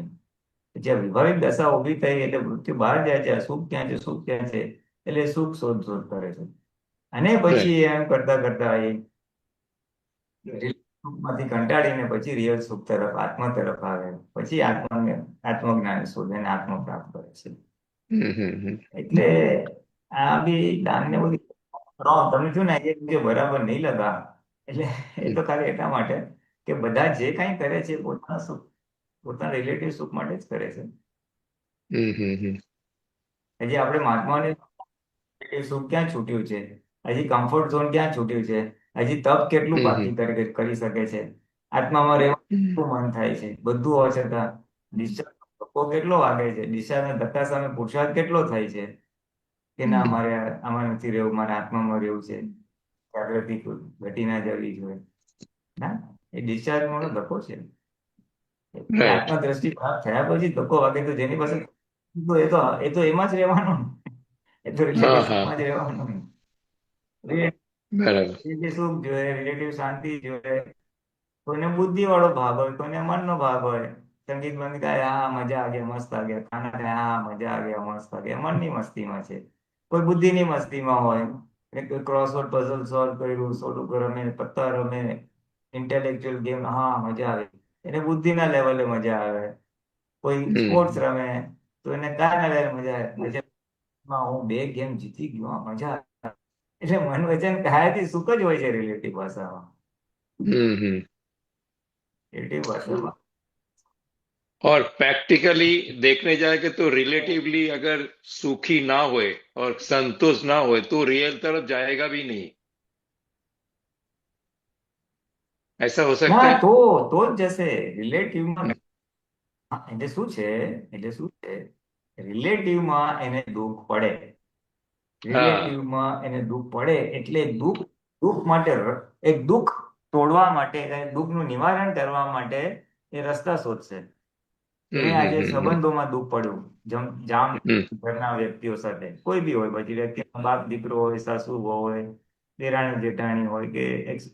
જ્યાં વિભાવિક દશા ઊભી થઈ એટલે મૃત્યુ બહાર જાય છે, સુખ ક્યાં છે, સુખ ક્યાં છે, એટલે સુખ શોધ શોધ કરે છે. અને રાઈટ. પછી એમ કરતા કરતા એ સુખમાંથી કંટાળીને પછી રિયલ સુખ તરફ, આત્મા તરફ આવે, પછી આત્મજ્ઞાન શોધે અને આત્મ પ્રાપ્ત કરે છે. હમ. હમ. હમ. એટલે આ બી દાન ને બધી તમે થયું ને એ બરાબર નહીં લગા, એટલે એ તો ખાલી એટલા માટે કે બધા જે કાંઈ કરે છે પોતાના સુખ, પોતાના રિલેટિવ સુખ માટે જ કરે છે. હમ. હમ. હમ. હજી આપણે મહાત્માને એ સુખ ક્યાં છૂટ્યું છે, હજી કમ્ફર્ટ ઝોન ક્યાં છૂટ્યું છે, હજી તપ કેટલું હમ. બાકી કરી શકે છે, આત્મામાં હમ. રહેવાનું મન થાય છે, બધું હોવા છતાં ડિસ્ચાર્જ ધક્કો કેટલો વાગે છે, ડિસ્ચાર્જ ધક્કા સામે પુરુષાર્થ કેટલો થાય છે કે ના હમ. મારે આમાં નથી રહેવું, મારે આત્મામાં રહેવું છે, જાગૃતિ ઘટી ના જવી જોઈએ. ના, એ ડિસ્ચાર્જ નો ધક્કો છે. કોઈ રાઈટ. આત્મા દ્રષ્ટિ ખરાબ થયા પછી ધક્કો વાગે તો જેની પાસે એ તો એમાં જ રહેવાનું ને. એ તો રિલેટિવ હા, હા. સુખમાં જ રહેવાનું ને. બરાબર. રિલેટિવ સુખ જોઈએ, રિલેટિવ શાંતિ જોઈએ. કોઈને બુદ્ધિ વાળો ભાગ હોય, કોઈને મનનો ભાગ હોય. સંગીત બંધ ગાય, હા મજા આ ગયા, મસ્ત આ ગયા, ખાના ખાયા, હા મજા આ ગયા, મસ્ત આ ગયા, મનની મસ્તીમાં છે. કોઈ બુદ્ધિની મસ્તીમાં હોય, ક્રોસવર્ડ પઝલ સોલ્વ કર્યું, સોડુકો રમે, પત્તા રમે, ઇન્ટેલેક્ચ્યુઅલ ગેમ, હા મજા આવે, એને બુદ્ધિના લેવલે મજા આવે. કોઈ સ્પોર્ટ્સ હમ. રમે તો એને કારના લેવલે મજા આવે. હું 2 ગેમ જીતી ગયો, હા, મજા આવે. એટલે મન વચન કાયાથી સુખ જ હોય છે રિલેટિવ ભાષામાં. हम्म. हम्म. રિલેટિવ ભાષામાં और प्रैक्टिकली देखने जाएंगे तो रिलेटिवली अगर सुखी ना होए और संतोष ना होए तो रियल तरफ जाएगा भी नहीं। ऐसा हो सकता ના, है। તો જ જશે રિલેટિવમાં. એટલે શું છે, રિલેટિવમાં એને દુઃખ પડે, हाँ। રિલેટિવમાં એને દુઃખ પડે એટલે દુઃખ દુઃખ માટે એક દુઃખ તોડવા માટે, દુઃખનું નિવારણ કરવા માટે એ રસ્તા શોધશે. એને हम्म. આજે हम्म. हम्म. સંબંધોમાં દુઃખ પડ્યું, જામ हम्म. ઘરના વ્યક્તિઓ સાથે, કોઈ બી હોય, પછી વ્યક્તિનો બાપ દીકરો હોય, સાસુ વહુ હોય, દેરાણી જેઠાણી હોય, કે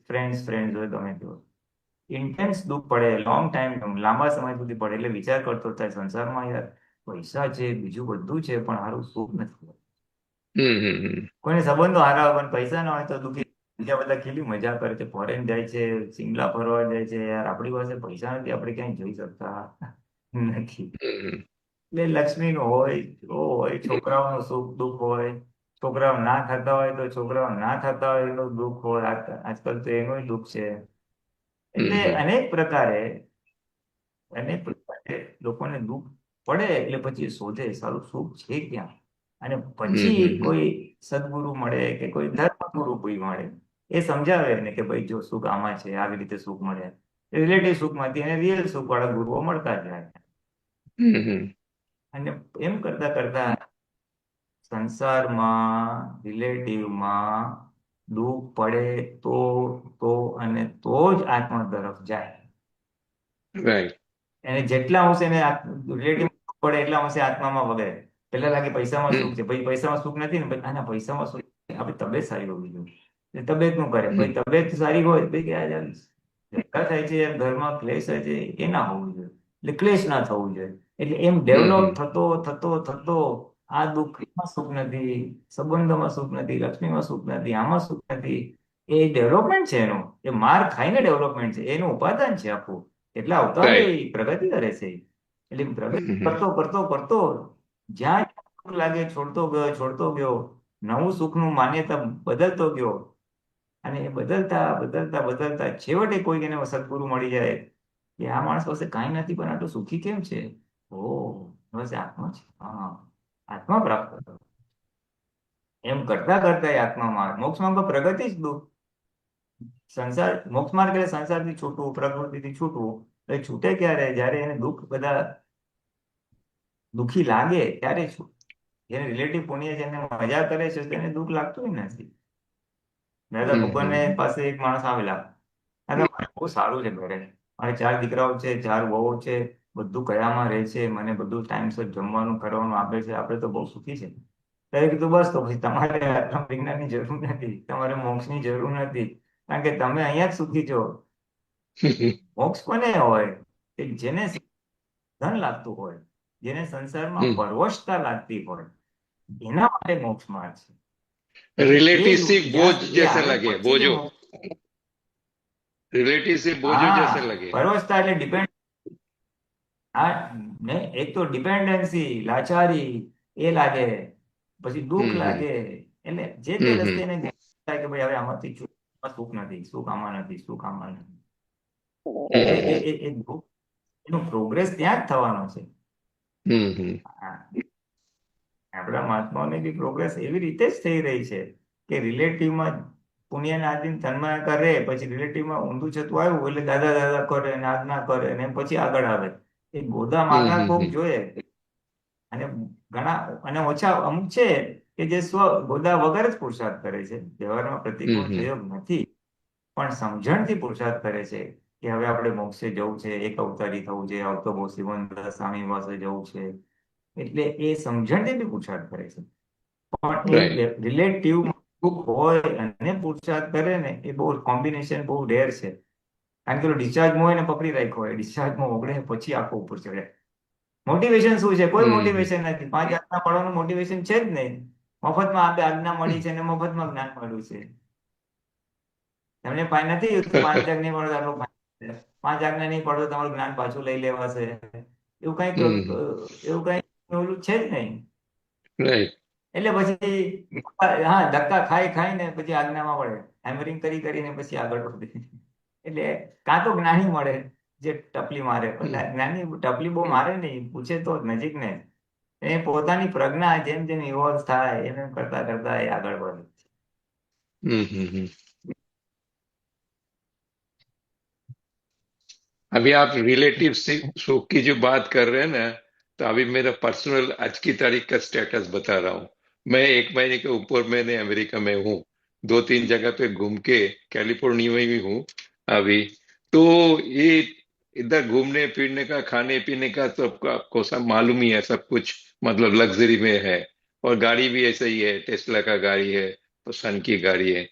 ફ્રેન્ડ હોય, ગમે તે હોય. ઇન્ટેન્સ દુઃખ પડે, લોંગ ટાઈમ, લાંબા સમય સુધી પડે, એટલે વિચાર કરતો થાય સંસારમાં યાર પૈસા છે, બીજું બધું છે, પણ હારું સુખ નથી. हम्म. हम्म. કોઈને સંબંધો હારા હોય પણ પૈસા ના હોય તો દુઃખી. બીજા બધા કેટલી મજા કરે છે, ફોરેન જાય છે, સિમલા ફરવા જાય છે, યાર આપણી પાસે પૈસા નથી, આપણે ક્યાંય જઈ શકતા નથી. हम्म. એટલે લક્ષ્મીનું હોય, હોય, છોકરાઓનું સુખ દુઃખ હોય, છોકરાઓ ના થતા હોય તો છોકરાઓ ના થતા હોય એનું દુઃખ હોય, આજકાલ તો એનું દુઃખ છે. એટલે हम्म. અનેક પ્રકારે લોકોને દુઃખ પડે એટલે પછી શોધે સારું સુખ છે ક્યાં. અને પછી हम्म. કોઈ સદગુરુ મળે કે કોઈ ધર્મગુરુ કોઈ મળે, એ સમજાવે એને કે ભાઈ જો સુખ આમાં છે, આવી રીતે સુખ મળે. રિલેટિવ સુખમાંથી એને રિયલ સુખ વાળા ગુરુઓ મળતા જાય. हम्म. અને એમ કરતા કરતા સંસારમાં, રિલેટિવમાં દુઃખ પડે તો અને તો જ આત્મા તરફ જાય. રાઈટ. એને જેટલા અંશે એને રિલેટિવ પડે એટલા અંશે આત્મામાં વગેરે. પેલા લાગે પૈસામાં સુખ છે, પછી પૈસામાં સુખ નથી ને, પછી આના પૈસામાં સુખ આપણી તબિયત સારી હોવી જોઈએ. એટલે તબિયત નું કરે, પછી તબિયત સારી હોય પછી કે ઝઘડા થાય છે, ઘરમાં ક્લેશ થાય છે, એ ના હોવું જોઈએ. એટલે ક્લેશ ના થવું જોઈએ. એટલે એમ ડેવલપ થતો થતો થતો આ દુઃખમાં સુખ નથી, સંબંધોમાં સુખ નથી, લક્ષ્મીમાં સુખ નથી, આમાં સુખ નથી. એ ડેવલપમેન્ટ છે એનું, એ માર ખાઈને ડેવલપમેન્ટ છે, એનું ઉપાદાન છે આખું. એટલા અવતારે રાઈટ. પ્રગતિ કરે છે. એટલે પ્રગતિ કરતો કરતો કરતો જ્યાં સુખ લાગે છોડતો ગયો, નવું સુખનું માન્યતા બદલતો ગયો. અને એ બદલતા બદલતા બદલતા છેવટે કોઈક એને સદગુરુ મળી જાય કે આ માણસ પાસે કાંઈ નથી પણ આટલું સુખી કેમ છે? બસ આત્મા છે. હા, આત્મા પ્રાપ્ત કરો. એમ કરતા કરતા એ આત્મામાં મોક્ષમાં તો પ્રગતિ જ દુઃખ. સંસાર મોક્ષ માર્ગ એટલે સંસારથી છૂટવું, પ્રકૃતિથી છૂટવું. એ છૂટે ક્યારે? જ્યારે એને દુઃખ બધા દુઃખી લાગે ત્યારે છૂટે. જેને રિલેટિવ પુણ્ય જેને મજા કરે છે તેને દુઃખ લાગતું નથી. દાદા ભગવાન પાસે એક માણસ આવેલા, દાદા મારે બહુ સારું છે ઘરે, મારે 4 દીકરાઓ છે, 4 વહુઓ છે, બધું કયામાં રહે છે, મને બધું ટાઈમસર જમવાનું કરવાનું આપે છે, આપણે તો બહુ સુખી છે. ત્યારે કીધું બસ તો પછી તમારે આત્મ વિજ્ઞાનની જરૂર નથી, તમારે મોક્ષની જરૂર નથી, કારણ કે તમે અહીંયા જ સુખી છો. મોક્ષ કોને હોય? કે જેને ધન લાગતું હોય, જેને સંસારમાં પરવશતા લાગતી હોય, એના માટે મોક્ષ માર્ગ છે. એટલે रिलेटिव से बोझ એ जैसा આવે लगे, પછી જ बोझो, મોક્ષ. रिलेटिव से बोझो जैसा હા, लगे. પરવશતા એટલે ડિપેન્ડ. હા, ને એક તો ડિપેન્ડન્સી, લાચારી એ લાગે, પછી દુઃખ લાગે. એટલે જે તે રસ્તે એને થાય કે ભાઈ હવે આમાંથી સુખ નથી, સુખ આમાં નથી, સુખ આમાં નથી. એ દુઃખ, એનું પ્રોગ્રેસ ત્યાં જ થવાનો છે. હા, આપણા મહાત્માઓની બી પ્રોગ્રેસ એવી રીતે જ થઈ રહી છે કે રિલેટિવમાં પુણ્યના આધીન તન્મય કરે, પછી રિલેટિવમાં ઊંધું જતું આવ્યું એટલે દાદા દાદા કરે ને આજ્ઞા કરે ને પછી આગળ આવે. એ ગોદા મારનાર કોક જોઈએ. અને ઘણા અને ઓછા અમુક છે કે જે સ્વ ગોદા વગર જ પુરુષાર્થ કરે છે, વ્યવહારમાં પ્રતિકૂળ સહયોગ નથી, પણ સમજણથી પુરુષાર્થ કરે છે કે હવે આપણે મોક્ષે જવું છે, એક અવતારી થવું છે, આવતો બહુ સિવંત સ્વામી પાસે જવું છે. એટલે એ સમજણથી બી પુરુષાર્થ કરે છે. પણ राइट. એ રિલેટિવ હોય અને પુરુષાર્થ કરે ને, એ બહુ કોમ્બિનેશન બહુ રેર છે. કારણ કે ડિસ્ચાર્જમાં હોય ને પકડી રાખ્યો હોય, ડિસ્ચાર્જમાં ઓગળે પછી આખો ઉપર ચડે. મોટિવેશન શું છે? કોઈ મોટિવેશન નથી. 5 આજ્ઞા પાળવાનું મોટિવેશન છે જ નહીં. મફતમાં આપણે આજ્ઞા મળી છે ને મફતમાં જ્ઞાન મળ્યું છે. તમને નથી 5 આજ્ઞા નહીં પડો તો 5 આજ્ઞા નહીં પડો તમારું જ્ઞાન પાછું લઈ લેવાશે, એવું કઈ ઓલું છે જ નહીં. राइट. એટલે પછી હા, ધક્કા ખાઈને પછી આજ્ઞામાં પડે, હેમરિંગ કરીને પછી આગળ વધે. એટલે કાં તો જ્ઞાની મળે જે ટપલી મારે, એટલે જ્ઞાની ટપલી બહુ મારે નહીં, પૂછે તો નજીક ને. એ પોતાની પ્રજ્ઞા જેમ જેમ ઇવોલ્વ થાય એમ કરતા કરતા એ આગળ વધે. अभी आप रिलेटिव सुख की जो बात कर रहे हैं ना, तो अभी मेरा पर्सनल आज की तारीख का स्टेटस बता रहा हूँ. मैं 1 महीने के ऊपर मैंने अमेरिका में हूँ, 2-3 जगह पे घूम के कैलिफोर्निया में भी हूँ अभी. तो ये इधर घूमने फिरने का, खाने पीने का तो आपको सब मालूम ही है, सब कुछ मतलब लग्जरी में है. और गाड़ी भी ऐसा ही है, टेस्ला का गाड़ी है, तो सन की गाड़ी है.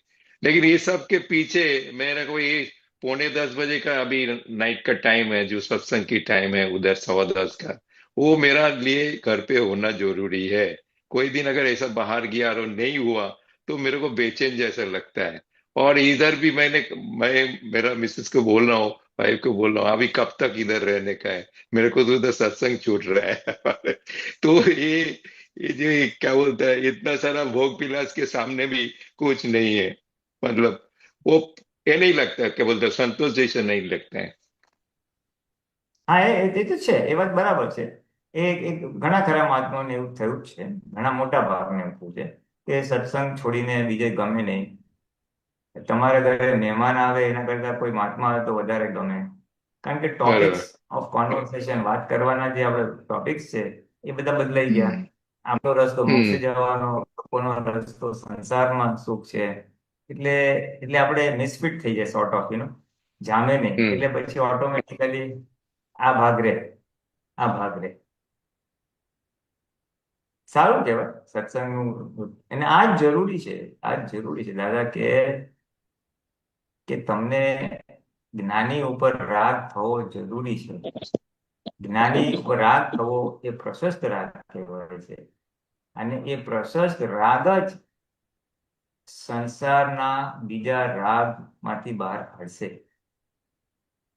लेकिन ये सब के पीछे मेरे को ये 9:45 का अभी नाइट का टाइम है, जो सत्संग की टाइम है उधर 10:15 का, वो मेरा लिए घर पे होना जरूरी है. कोई दिन अगर ऐसा बाहर गया और नहीं हुआ तो मेरे को बेचैन जैसा लगता है. और इधर भी मैं मेरा मिसेस को बोल रहा हूँ, वाइफ को बोल रहा हूँ, अभी कब तक इधर रहने का है, मेरे को तो उधर सत्संग छूट रहा है. तो ये जो क्या बोलता है, इतना सारा भोग विलास के सामने भी कुछ नहीं है. मतलब वो ये नहीं लगता, क्या बोलते हैं, संतोष जैसा नहीं लगता है. હા, એ તો છે, એ વાત બરાબર છે. એક ઘણા ખરા મહાત્માઓને એવું થયું જ છે, ઘણા મોટા ભાગને એવું થયું છે કે સત્સંગ છોડીને બીજે ગમે નહીં. તમારા ઘરે મહેમાન આવે એના કરતા કોઈ મહાત્મા આવે તો વધારે ગમે. કારણ કે ટોપિક્સ બરાબર. ઓફ કોન્વર્સેશન, વાત કરવાના જે આપણે ટોપિક્સ છે એ બધા બદલાઈ ગયા. આપણો રસ્તો મોક્ષે જવાનો, લોકોનો રસ્તો સંસારમાં સુખ છે. એટલે એટલે આપણે મિસફિટ થઈ જાય સોર્ટ ઓફ જામે નહીં, હમ એટલે પછી ઓટોમેટિકલી આ ભાગ રે, આ ભાગ રે. સારું કહેવાય સત્સંગનું. અને આ જ જરૂરી છે, આ જ જરૂરી છે. દાદા કે તમને જ્ઞાની ઉપર રાગ થવો જરૂરી છે. જ્ઞાની ઉપર રાગ થવો એ પ્રશસ્ત રાગ કહેવાય છે. અને એ પ્રશસ્ત રાગ જ સંસારના બીજા રાગમાંથી બહાર કાઢશે.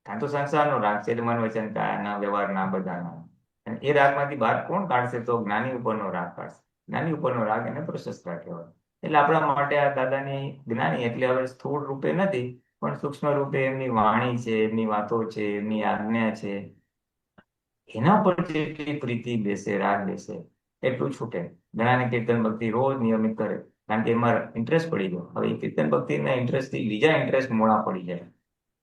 કાં તો સંસારનો રાગ છે, એટલે મન વચન કાયાના વ્યવહારના બધાના. અને એ રાગમાંથી બહાર કોણ કાઢશે? તો જ્ઞાની ઉપરનો રાગ કાઢશે. જ્ઞાની ઉપરનો રાગ એને પ્રશસ્ત રાગ કહેવાય. એટલે આપણા માટે આ દાદાની જ્ઞાની એટલે હવે સ્થૂળ રૂપે નથી, પણ સૂક્ષ્મ રૂપે એમની વાણી છે, એમની વાતો છે, એમની આજ્ઞા છે, એના પર જેટલી પ્રીતિ બેસે, રાગ બેસે, એટલું છૂટે. ઘણાને કીર્તન ભક્તિ રોજ નિયમિત કરે, કારણ કે એમાં ઇન્ટરેસ્ટ પડી ગયો. હવે એ કીર્તન ભક્તિના ઇન્ટરેસ્ટથી બીજા ઇન્ટરેસ્ટ મોડા પડી જાય.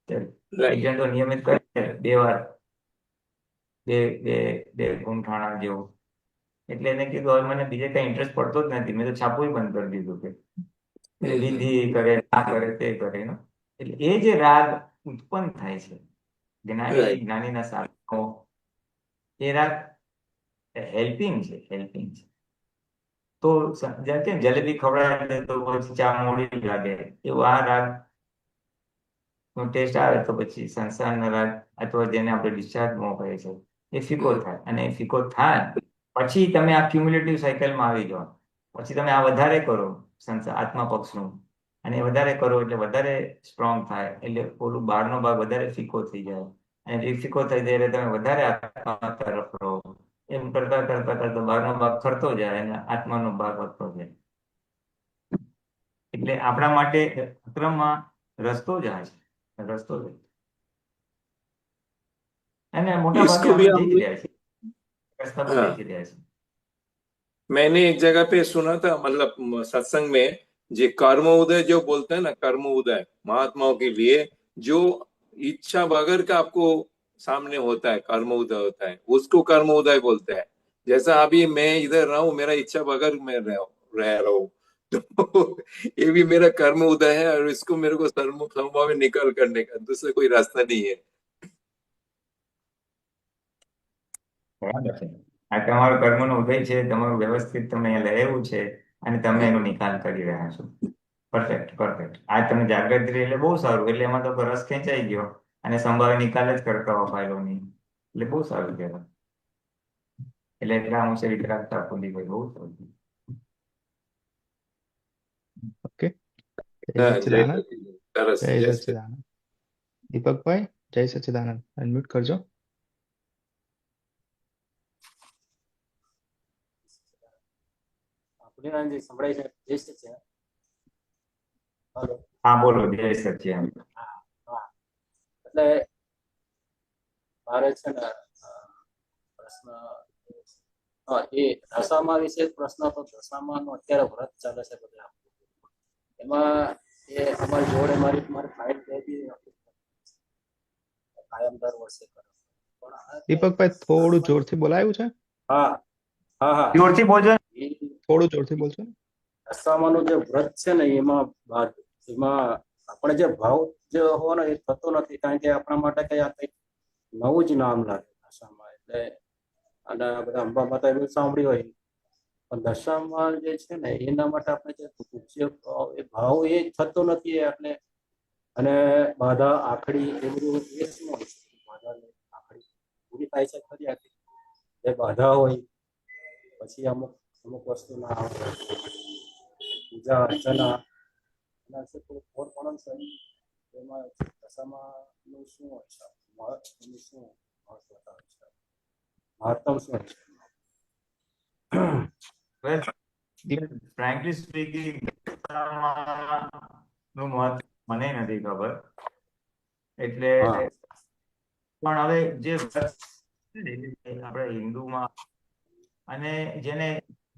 એક જણ તો નિયમિત કરે 2 વાર, બે બે બે ગુંઠાણા જેવું. એટલે એને કીધું હવે મને બીજે કઈ ઇન્ટરેસ્ટ પડતો જ નથી, મેં તો છાપવું બંધ કરી દીધું. કે વિધિ કરે, આ કરે, તે કરે. એટલે એ જે રાગ ઉત્પન્ન થાય છે જ્ઞાનીના સાધનો, એ રાગ હેલ્પિંગ છે, હેલ્પિંગ છે. તો જેમ કે જલેબી ખવડાવે તો પછી ચા મોડી લાગે, એવું આ રાગ નો ટેસ્ટ આવે તો પછી સંસારના રાગ અથવા જેને આપણે ડિસ્ચાર્જ મોહ કહે છે, એ ફીકો થાય. અને એ ફીકો થાય પછી તમે આ ક્યુમ્યુલેટિવ સાયકલમાં આવી જાઓ. પછી તમે આ વધારે કરો સંસાર આત્મા પક્ષનું, અને એ વધારે કરો એટલે વધારે સ્ટ્રોંગ થાય, એટલે ઓલું બહારનો ભાગ વધારે ફીકો થઈ જાય. અને એ ફીકો થઈ જાય એટલે તમે વધારે આત્મા તરફ રહો. એમ કરતા કરતા કરતા બહારનો ભાગ ખરતો જાય અને આત્માનો ભાગ વધતો જાય. એટલે આપણા માટે અક્રમમાં રસ્તો જ આ છે, રસ્તો જ. અને મોટા ભાગે इसको भी આપણે हम જઈ જ રહ્યા છીએ, રસ્તા પર જઈ हाँ, જ રહ્યા છીએ. मैंने एक जगह पे सुना था, मतलब सत्संग में, जे कर्म उदय जो बोलते हैं ना, कर्म उदय महात्माओं के लिए जो इच्छा बगैर का आपको सामने होता है, कर्म उदय होता है, उसको कर्म उदय बोलते हैं. जैसा अभी मैं इधर रहा हूँ, मेरा इच्छा बगैर मैं रह रहा हूँ, तो ये भी मेरा कर्म उदय है, और इसको मेरे को समभाव में निकाल करने का दूसरा कोई रास्ता नहीं है. બરાબર છે. આ તમારો કર્મનો ઉદય છે, તમારું વ્યવસ્થિત તમને અહીંયા રહેવું છે, અને તમે એનો નિકાલ કરી રહ્યા છો. Perfect, perfect. આ તમે જાગૃતિ રહી એટલે બહુ સારું. એટલે એમાં તો રસ ખેંચાઈ ગયો અને સંભાવે નિકાલ જ કરતા હો ફાઇલોની, એટલે બહુ સારું કહેવાય. એટલે એટલા અંશે વિતરાગતા ખુલી ગઈ, બહુ સારું. ઓકે. જય हाँ, जय સચ્ચિદાનંદ. सच्चिदानंद. सरस, જય जय સચ્ચિદાનંદ. દીપકભાઈ, જય સચ્ચિદાનંદ. અનમ્યુટ કરજો. પુણ્યવાનજી સંભળાય છે? જય સચ્ચિદાનંદ. હલો. હા બોલો, જય સચ્ચિદાનંદ. હા, એટલે મારે છે ને પ્રશ્ન, એ દશામા વિશે પ્રશ્ન હતો. દશામાનો અત્યારે વ્રત ચાલે છે બધા, એમાં એ અમારી જોડે મારી ફાઇલ કાયમ દર વર્ષે કરે. પણ દીપકભાઈ, થોડું જોરથી બોલાયું છે? હા હા હા, જોરથી બોલજો. થોડું જોરથી બોલશો ને? દશામાનું જે વ્રત છે ને, એમાં આપણે જે ભાવ જે હોવાનો એ થતો નથી, કારણ કે આપણા માટે કઈ આ કંઈક નવું જ નામ લાગે દશામાં. એટલે અને બધા અંબા માતા એવું સાંભળ્યું હોય, પણ દશામાં જે છે ને એના માટે આપણે જે પૂજ્ય ભાવ, એ ભાવ એ થતો નથી. એટલે અને બાધા આખડી એ બધું એ શું હોય છે? બાધા આખડી પૂરી થાય છે ખરી? આખી જે બાધા હોય પછી અમુક અમુક વસ્તુ ના આવે, પૂજા અર્ચના એના વિશે થોડું ખબર પડે છે. એમાં દશામાનું શું હોય છે? એનું શું મહત્વતા હોય છે? મહત્તમ શું હોય છે? Well, frankly speaking, નું મહત્વ મને નથી ખબર. એટલે હા પણ હવે જે વ્રત આપણે હિન્દુમાં, અને જેને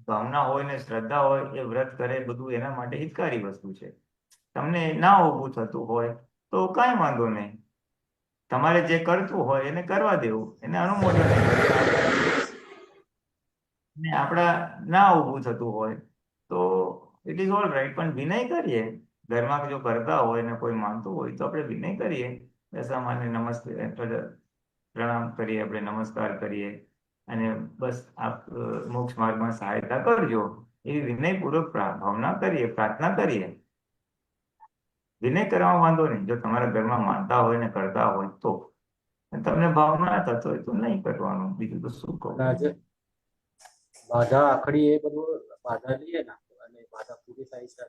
ભાવના હોય ને શ્રદ્ધા હોય, એ વ્રત કરે, બધું એના માટે હિતકારી વસ્તુ છે. તમને ના ઊભું થતું હોય તો કાંઈ વાંધો નહીં. તમારે જે કરતું હોય એને કરવા દેવું, એને અનુમોદન ને આપણા ના ઊભું થતું હોય તો ઇટ ઇઝ ઓલ રાઈટ. પણ વિનય કરીએ ઘરમાં જો કરતા હોય ને કોઈ માનતું હોય તો આપણે વિનય કરીએ, સામાન્ય નમસ્તે પ્રણામ કરીએ, આપણે નમસ્કાર કરીએ અને બસ આપ મોક્ષ માર્ગમાં સહાયતા કરજો એવી વિનયપૂર્વક ભાવના કરીએ, પ્રાર્થના કરીએ. વિનય કરવામાં વાંધો નહીં, જો તમારા ઘરમાં માનતા હોય ને કરતા હોય તો. તમને ભાવ ના થતો હોય તો નહીં કરવાનું, બીજું તો શું કહું. અને આજે બાધા આખડી એ બધું બાધા લઈએ ને અને બાધા પૂરી થાય છે,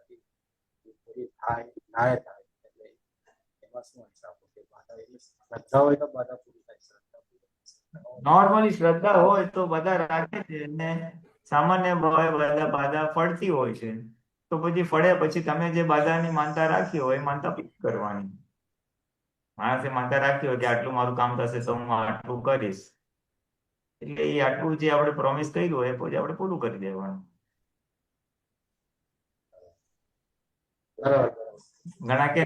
પૂરી થાય ના થાય એટલે એમાં શું હિસાબ કે બાધા એની શ્રદ્ધા હોય તો બાધા પૂરી થાય, શ્રદ્ધા નોર્મલી શ્રદ્ધા હોય તો બધા રાખે છે અને સામાન્ય ભાવે બધા બાધા ફળતી હોય છે, તો પછી ફળ્યા પછી તમે જે બાધાની માનતા રાખી હોય એ માનતા પૂરી કરવાની. માણસે માનતા રાખી હોય કે આટલું મારું કામ થશે તો હું આટલું કરીશ, એટલે એ આટલું જે આપણે પ્રોમિસ કર્યું હોય એ પછી આપણે પૂરું કરી દેવાનું. બરાબર. ઘણા કે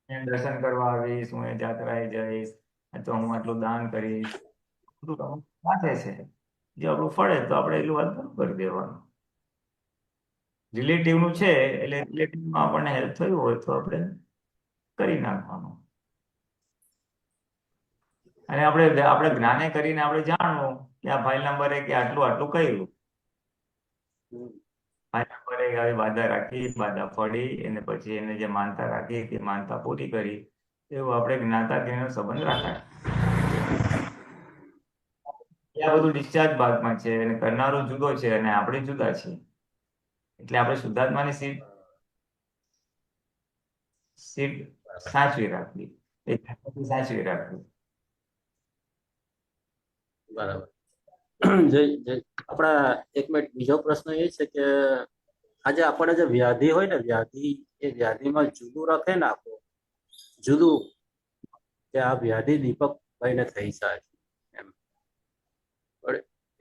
દર્શન કરવા આવીશ, હું એ જાત્રાએ જઈશ, તો હું આટલું દાન કરીશ, બધું રાખે છે. જે આપણું ફળે તો આપણે એટલું વાત પૂરું કરી દેવાનું. રિલેટિવ નું છે એટલે રિલેટિવમાં આપણને હેલ્પ થયું હોય તો આપણે કરી નાખવાનું. અને આપણે જ્ઞાને કરીને આપણે જાણવું કે આ ફાઇલ નંબરે કે આટલું આટલું કર્યું, ફાઇલ નંબરે આવી બાધા રાખી, બાધા ફળી અને પછી એને જે માનતા રાખી તે માનતા પૂરી કરી, એવું આપણે જ્ઞાતાનો સંબંધ રાખાય. આ બધું ડિસ્ચાર્જ ભાગમાં છે અને કરનારો જુદો છે અને આપણે જુદા છીએ, એટલે આપણે શુદ્ધાત્માની સીટ સાચવી રાખવી, સાચવી રાખવી. બરાબર. આપણા એક મિનિટ બીજો પ્રશ્ન એ છે કે આજે આપણે જે વ્યાધિ હોય ને વ્યાધિ, એ વ્યાધિમાં જુદું રાખે ને આપણું જુદું કે આ વ્યાધિ દીપકભાઈને થઈ જાય એમ,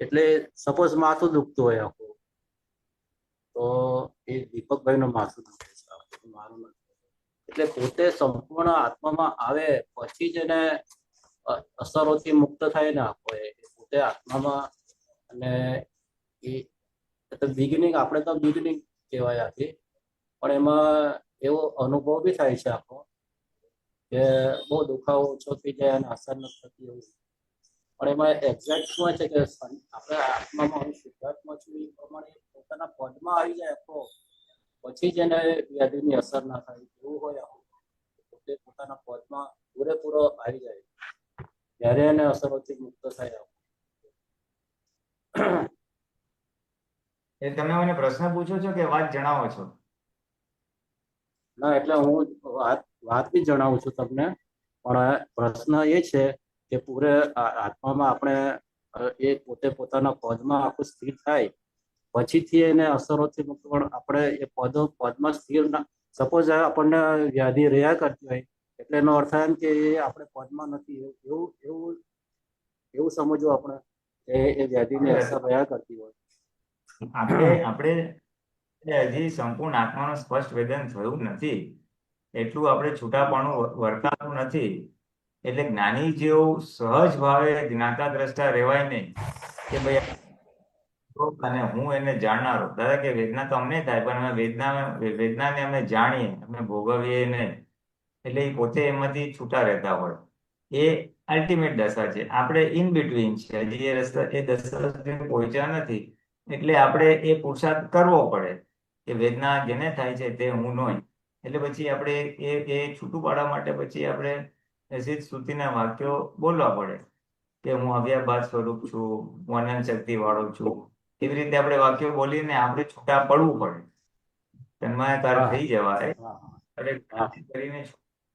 એટલે સપોઝ માથું દુખતું હોય આખું, તો એ દીપકભાઈનું માથું દુખે છે, મારું નથી. એટલે પોતે સંપૂર્ણ આત્મામાં આવે પછી જ એને અસરોથી મુક્ત થાય ને આખો એ પોતે આત્મામાં. અને એ બિગિનિંગ આપણે તો બિગિનિંગ કહેવાય આથી, પણ એમાં એવો અનુભવ બી થાય છે આખો કે બહુ દુખાવો ઓછો થઈ જાય અને અસર નથી થતી એવું. પણ એમાં એક્ઝેક્ટ શું છે કે આપણે આત્મામાં હું શુદ્ધાત્મા છું એ પ્રમાણે પોતાના પદમાં આવી જાય આખો, પછી જ એને વ્યાધિની અસર ના થાય એવું હોય આખું. પોતે પોતાના પદમાં પૂરેપૂરો આવી જાય ત્યારે એને અસરોથી મુક્ત થાય. એ તમે મને પ્રશ્ન પૂછો છો કે વાત જણાવો છો? ના, એટલે હું વાત બી જણાવું છું તમને, પણ પ્રશ્ન એ છે કે પૂરે આત્મામાં આપણે એ પોતે પોતાના પદમાં આખું સ્થિર થાય પછીથી એને અસરોથી મુક્ત. પણ આપણે એ પદમાં સ્થિર ના, સપોઝ આપણને વ્યાધિ રહ્યા કરતી હોય એટલે એનો અર્થ એમ કે એ આપણે પદમાં નથી, એવું સમજવું આપણે કે એ વ્યાધિની અસર રહ્યા કરતી હોય. આપણે હજી સંપૂર્ણ આત્માનું સ્પષ્ટ વેદન થયું નથી, એટલું આપણે છૂટાપણું વર્તાતું નથી. એટલે જ્ઞાની જેવું સહજ ભાવે જ્ઞાતા દ્રષ્ટા રહેવાય નહીં કે ભાઈ અને હું એને જાણનારો. દાદા કે વેદના તો અમને થાય પણ અમે વેદનાને અમે જાણીએ, અમે ભોગવીએ નહીં, એટલે એ પોતે એમાંથી છૂટા રહેતા હોય. એ અલ્ટિમેટ દશા છે. આપણે ઇન બિટવીન છે, હજી એ દશા સુધી પહોંચ્યા નથી. એટલે આપણે એ પુરુષાર્થ કરવો પડે કે વેદના જેને થાય છે તે હું નહીં. એટલે પછી આપણે એ છૂટું પાડવા માટે પછી આપણે સિદ્ધ શ્રુતિના વાક્યો બોલવા પડે કે હું અવ્યાભાસ સ્વરૂપ છું, હું અનંત શક્તિ વાળો છું. એવી રીતે આપણે વાક્યો બોલીને આપણે છૂટા પડવું પડે, તન્માયાકાર થઈ જવાય કરીને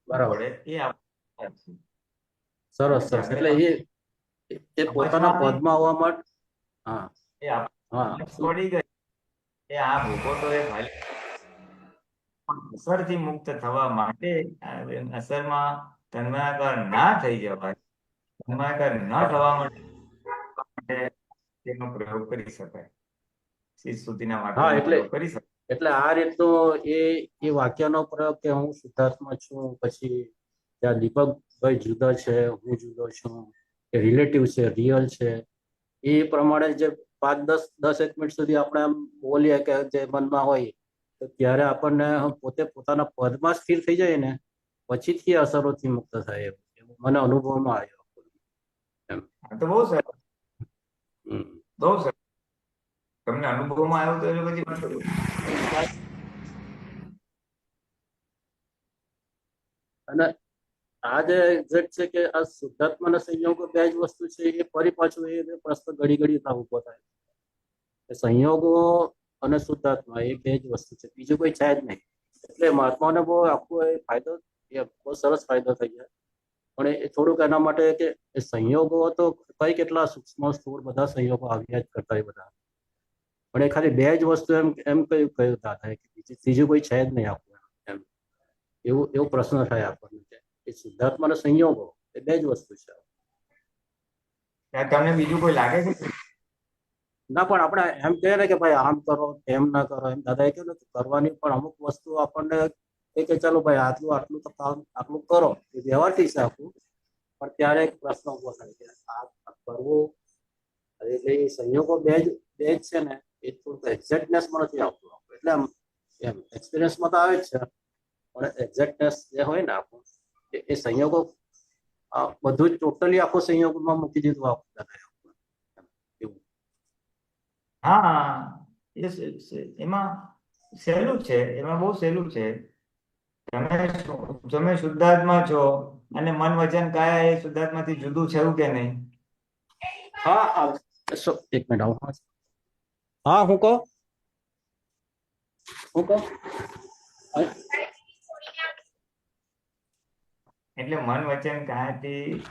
બરાબર. પડે. એ આપણે સરસ સરસ. એટલે એ પોતાના પદમાં આવવા માટે છોડી ગઈ એ આ ભૂખોટો એ અસરથી મુક્ત થવા માટે અસરમાં તન્માયાકાર ના થઈ જવાય, તન્માયાકાર ન થવા માટે તેનો પ્રયોગ કરી શકાય. શીશ સુધીના વાક્યનો પ્રયોગ કરી શકાય. એટલે આ રીતનો એ વાક્યનો પ્રયોગ કે હું શુદ્ધાત્મા છું, પછી ત્યાં દીપકભાઈ જુદા છે, હું જુદો છું, કે રિલેટિવ છે, રિયલ છે, એ પ્રમાણે જે 5-10 મિનિટ સુધી આપણે આમ બોલીએ કે જે મનમાં હોય તો ત્યારે આપણને પોતે પોતાના પદમાં સ્થિર થઈ જાય ને પછીથી અસરોથી મુક્ત થાય એવું મને અનુભવમાં આવ્યો એમ. આ તો બહુ સરસ, હમ. બહુ સરસ. તમને અનુભવમાં આવ્યું તો એટલે પછી વાંધો નહીં. અને આ જે એક્ઝેક્ટ છે કે આ શુદ્ધાત્મા અને સંયોગો બે જ વસ્તુ છે એ ફરી પાછું એ પ્રશ્ન ઘડી ઘડી ઉભો થાય કે સંયોગો અને શુદ્ધાત્મા એ બે જ વસ્તુ છે, બીજું કોઈ છે જ નહીં. એટલે મહાત્માઓને બહુ આખો એ ફાયદો, એ બહુ સરસ ફાયદો થઈ ગયા. પણ એ થોડુંક એના માટે કે એ સંયોગો તો કઈ કેટલા સૂક્ષ્મ સ્થૂળ બધા સંયોગો આવ્યા જ કરતા એ બધા, પણ એ ખાલી બે જ વસ્તુ એમ એમ કહ્યું દાદાએ કે ત્રીજું કોઈ છે જ નહીં આખું એમ. એવો પ્રશ્ન થાય આપણને કે એ શુદ્ધાત્મા અને સંયોગો એ બે જ વસ્તુ છે. ત્યાં તમને બીજું કોઈ લાગે છે? ના, પણ આપણે એમ કહીએ ને કે ભાઈ આમ કરો એમ ના કરો, એમ દાદાએ કહ્યું ને કરવાની, પણ અમુક વસ્તુ આપણને કે ચાલો ભાઈ આટલું આટલું તો કામ આટલું કરો, એ વ્યવહારથી છે આખું. પણ ત્યારે એક પ્રશ્ન ઉભો થાય કે આ કરવું, એટલે એ સંયોગો બે જ છે ને, એ થોડુંક એક્ઝેક્ટનેસમાં નથી આવતું. એટલે એમ એક્સપિરિયન્સમાં તો આવે જ છે, પણ એક્ઝેક્ટનેસ જે હોય ને આપણું એ સંયોગો બધું જ ટોટલી આખો સંયોગમાં મૂકી દીધું આખું દાદાએ. એવું. હા, એમાં સહેલું છે, એમાં બહુ સહેલું છે. તમે શુદ્ધાત્મા છો અને મન વચન કાયા એ શુદ્ધાત્માથી જુદું છે, એવું કે નહીં? હા, એક મિનિટ આવો. હા, હું કહું. એટલે મન વચન કાયાથી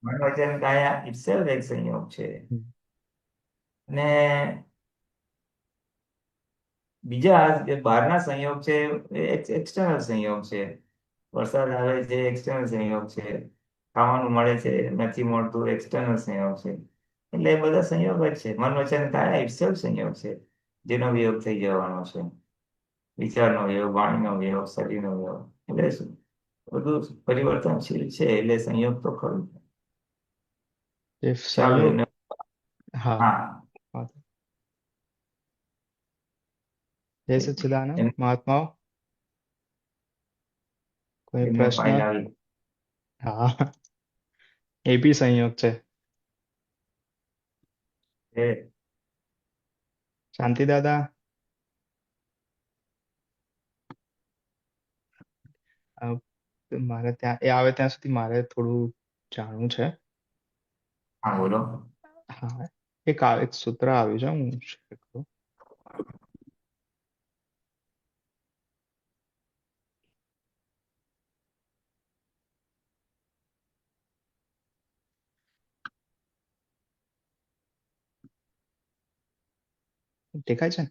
મન વચન કાયા ઇટસેલ્ફ એક સંયોગ છે. અને બીજા જે બહારના સંયોગ છે એ એક્સટર્નલ સંયોગ છે. વરસાદ આવે છે એક્સટર્નલ સંયોગ છે, ખાવાનું મળે છે નથી મળતું એક્સટર્નલ સંયોગ છે. એટલે એ બધા સંયોગ જ છે. મન વચન કાયા ઇટસેલ્ફ સંયોગ છે, જેનો વિયોગ થઈ જવાનો છે. વિચારનો વિયોગ, વાણીનો વિયોગ, શરીરનો વિયોગ, એટલે શું બધું પરિવર્તનશીલ છે, એટલે સંયોગ તો ખરું. એ ચાલો સંયોગ. એને હા, હા, જય સચ્ચિદાનંદ. એમ- મહાત્માઓ, કોઈ એમને પ્રશ્ન? ફાઇલ આવી. હા, એ બી સંયોગ છે. છે. શાંતિ દાદા. અ, મારે ત્યાં એ આવે ત્યાં સુધી મારે થોડું જાણવું છે. હા, બોલો. હા, એક સૂત્ર આવ્યું છે, હું શેર કરું. દેખાય છે ને?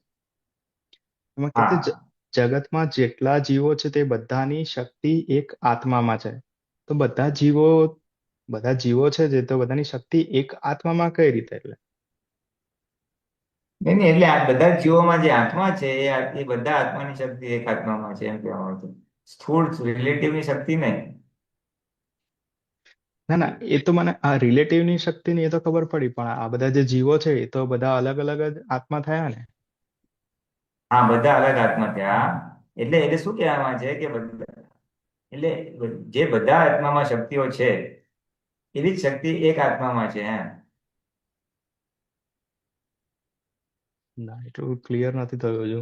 એમાં કે છે હા, જગતમાં જેટલા જીવો છે તે બધાની શક્તિ એક આત્મામાં છે. તો બધા જીવો છે જે, તો બધાની શક્તિ એક આત્મામાં કઈ રીતે? એટલે નહીં નહીં, એટલે આ બધા જીવોમાં જે આત્મા છે એ બધા આત્માની શક્તિ એક આત્મામાં છે, એમ કહેવા માંગુ છું. સ્થૂળ રિલેટિવની શક્તિ નહીં. ના ના, એ તો મને આ રિલેટિવની શક્તિની એ તો ખબર પડી, પણ આ બધા જે જીવો છે એ તો બધા અલગ અલગ જ આત્મા થયા ને. હા, બધા અલગ આત્મા થયા. એટલે શું કહેવામાં છે કે બધા, એટલે જે બધા આત્મામાં શક્તિઓ છે એવી જ શક્તિ એક આત્મામાં છે એમ. ના, એટલું ક્લિયર નથી થયું હજુ.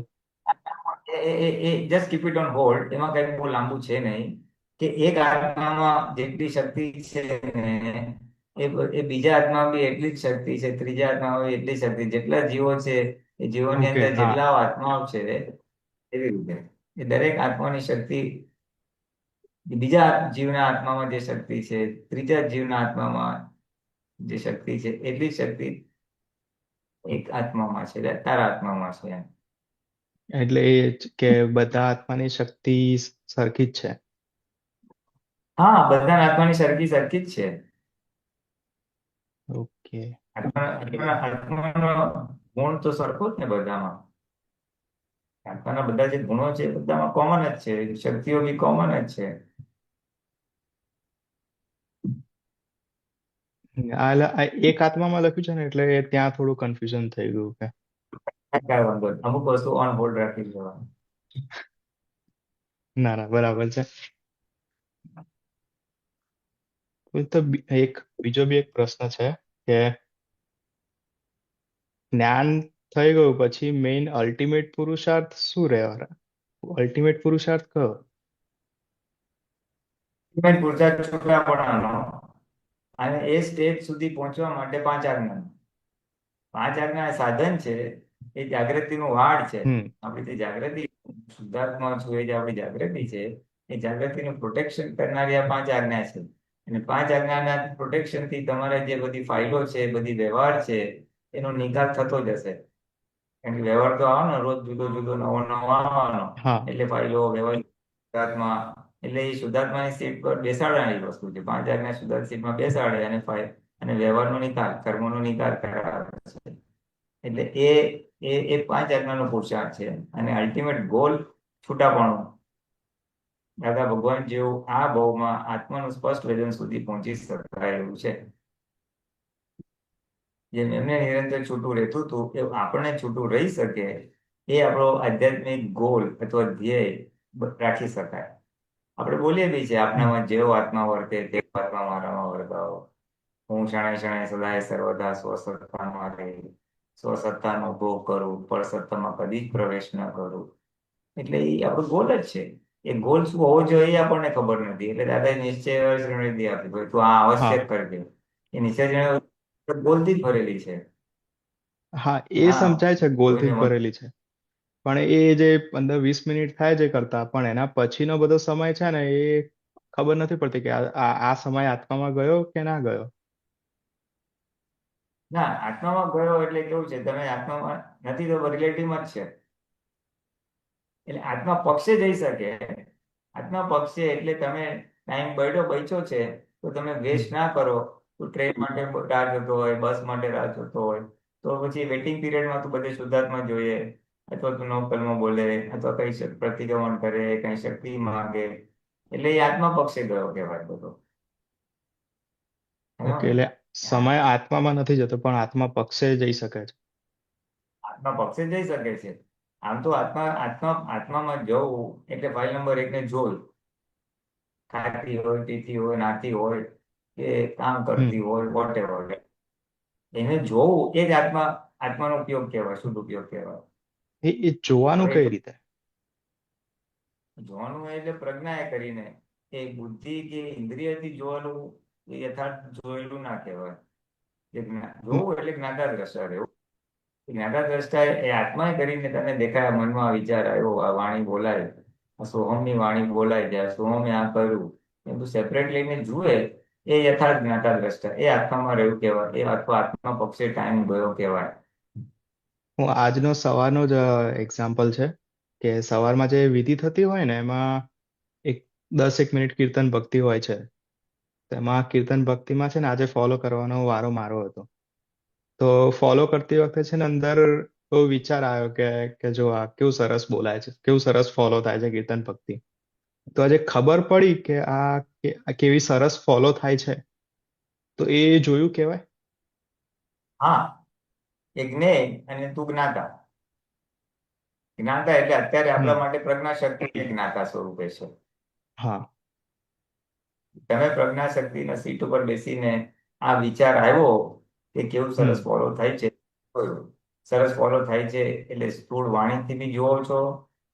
Just keep it on hold, એમાં કઈ બહુ લાંબુ છે નહીં. કે એક આત્મામાં જેટલી શક્તિ છે ને એ બીજા આત્મામાં બી એટલી જ શક્તિ છે, ત્રીજા આત્મામાં બી એટલી શક્તિ. જેટલા જીવો છે એ જીવોની ઓકે, અંદર હા. જેટલા આત્માઓ છે એવી રીતે એ દરેક આત્માની શક્તિ બીજા જીવના આત્મામાં જે શક્તિ છે, ત્રીજા જીવના આત્મામાં જે શક્તિ છે એટલી શક્તિ એક આત્મામાં છે, તારા આત્મામાં છે એમ. એટલે એ જ કે બધા આત્માની શક્તિ સરખી જ છે. હા, બધા આત્માની સરખી સરખી જ છે. ઓકે. આત્માનો ગુણ તો સરખો જ ને બધામાં. આત્માના બધા જે ગુણો છે એ બધામાં કોમન જ છે, શક્તિઓ બી કોમન જ છે. આ એક આત્મામાં લખ્યું છે ને, એટલે ત્યાં થોડું કન્ફ્યુઝન થઈ ગયું કે કાંઈ વાંધો નહીં. અમુક વસ્તુ ઓન હોલ્ડ રાખી લેવાનું. ના ના બરાબર છે. તો બીજો બી એક પ્રશ્ન છે કે જ્ઞાન થઈ ગયું પછી મેઇન અલ્ટિમેટ પુરુષાર્થ શું રહેવાના? અલ્ટિમેટ પુરુષાર્થ કયો? પુરુષાર્થ છૂટાપણાનો. અને એ સ્ટેજ સુધી પહોંચવા માટે પાંચ આજ્ઞા. પાંચ આજ્ઞા સાધન છે, એ જાગૃતિનું વાડ છે. હમ આપણી જે જાગૃતિ શુદ્ધાત્મા છું, એ જે આપણી જાગૃતિ છે, એ જાગૃતિનું પ્રોટેક્શન કરનારી આ પાંચ આજ્ઞા છે. અને પાંચ આજ્ઞાના પ્રોટેક્શન થી તમારે જે બધી ફાઇલો છે, બધી વ્યવહાર છે, એનો નિકાલ થતો જશે. કારણ કે વ્યવહાર તો આવવાનો રોજ જુદો જુદો નવો નવો આવવાનો. હા એટલે ફાઇલો વ્યવહાર શુદ્ધાત્મા, એટલે એ શુદ્ધાત્માની સીટ પર બેસાડવાની વસ્તુ છે. પાંચ આજ્ઞા શુદ્ધાત્મા સીટમાં બેસાડે અને અને વ્યવહારનો નિકાલ, કર્મનો નિકાલ કરાવે છે. એટલે એ પાંચ આજ્ઞાનો પુરુષાર્થ છે. અને અલ્ટિમેટ ગોલ છૂટાપણું. દાદા ભગવાન જેવું આ ભાવમાં આત્માનું સ્પષ્ટ વેદન સુધી પહોંચી શકાય એવું છે. જેમ એમને નિરંતર છૂટું રહેતું હતું, એવું આપણે છૂટું રહી શકે, એ આપણો આધ્યાત્મિક ગોલ અથવા ધ્યેય રાખી શકાય. આપણે બોલીએ બી છે, આપનામાં જેવો આત્મા વર્તે તેવો આત્મા મારામાં વર્તાવો. હું શરણાઈ શરણાઈ સદાય સર્વદા સ્વસત્તામાં રહી, સ્વસત્તાનો ભોગ કરું, પરસત્તામાં કદી જ પ્રવેશ ન કરું. એટલે એ આપણો ગોલ જ છે. એ ગોલ શું હોવો જોઈએ એ આપણને ખબર નથી. એટલે દાદાએ નિશ્ચય શ્રેણી આપી, ભાઈ તું આ હા આવશ્યક કરજે. એ નિશ્ચય ગોલથી જ ભરેલી છે. હા એ હા, સમજાય છે ગોલથી કોઈને જ ભરેલી છે. પણ એ જે 15-20 મિનિટ થાય છે કરતા, પણ એના પછીનો બધો સમય છે ને, એ ખબર નથી પડતી કે આ સમય આત્મામાં ગયો કે ના ગયો. ના, આત્મામાં ગયો એટલે કેવું છે, તમે આત્મામાં નથી તો રિલેટિવમાં જ છે. એટલે આત્મા પક્ષે જઈ શકે. આત્મા પક્ષે એટલે તમે ટાઈમ બચ્યો છે, તો તમે વેસ્ટ ના કરો. તો ટ્રેન માટે રાહ જોતો હોય, બસ માટે રાહ જોતો હોય, તો પછી વેટિંગ પીરિયડમાં તો બધે શુદ્ધાત્મા જોઈએ. અથવા તો નવકલમાં બોલે, અથવા કઈ પ્રતિક્રમણ કરે, કઈ શક્તિ માંગે. એટલે એ આત્મા પક્ષે ગયો કહેવાય બધો. ઓકે, બરાબર ને? એટલે સમય આત્મામાં નથી જતો, પણ આત્મા પક્ષે જઈ શકે છે. આત્મા પક્ષે જઈ શકે છે. આમ તો આત્મામાં જવું એટલે ફાઇલ નંબર 1 ને જોયું. ખાતી હોય, પીતી હોય, નાતી હોય, કે કામ હમ કરતી હોય, વોટેવર, એને જોવું એ જ આત્માનો ઉપયોગ કહેવાય, શુદ્ધ ઉપયોગ કહેવાય. એ જોવાનું હવે કઈ રીતે? જોવાનું એટલે પ્રજ્ઞાએ કરીને. એ બુદ્ધિ કે ઇન્દ્રિયથી જોવાનું એ યથાર્થ જોયેલું ના કહેવાય. મ- જોવું એટલે જ્ઞાતા દ્રષ્ટા રહેવું. જ્ઞાતા દ્રષ્ટા એ આત્માએ કરીને તને દેખાય, મનમાં વિચાર આવ્યો, આ વાણી બોલાય, આ સોહમની વાણી બોલાય છે, આ સોહમે આ કર્યું, એ તું સેપરેટ લઈને જુએ, એ યથાર્થ જ્ઞાતા દ્રષ્ટા. એ આત્મામાં રહ્યું કહેવાય. એ અથવા આત્મા પક્ષે ટાઈમ ગયો કહેવાય. હું આજનો સવારનો જ એક્ઝામ્પલ છે કે સવારમાં જે વિધિ થતી હોય ને, એમાં એક 10-1 મિનિટ કીર્તન ભક્તિ હોય છે. તેમાં કીર્તન ભક્તિમાં છે ને, આજે ફોલો કરવાનો વારો મારો હતો. તો ફોલો કરતી વખતે છે ને, અંદર એવો વિચાર આવ્યો કે જો આ કેવું સરસ બોલાય છે, કેવું સરસ ફોલો થાય છે કીર્તન ભક્તિ. તો આજે ખબર પડી કે આ કેવી સરસ ફોલો થાય છે, તો એ જોયું કહેવાય. હા, એ જ્ઞેય અને તું જ્ઞાતા. જ્ઞાતા એટલે અત્યારે આપણા હમ માટે પ્રજ્ઞા શક્તિ એ જ્ઞાતા સ્વરૂપે છે. હા તમે પ્રજ્ઞા શક્તિના સીટ ઉપર બેસીને આ વિચાર આવ્યો કે કેવું સરસ હમ ફોલો થાય છે. સરસ ફોલો થાય છે એટલે સ્થૂળ વાણીથી બી જુઓ છો,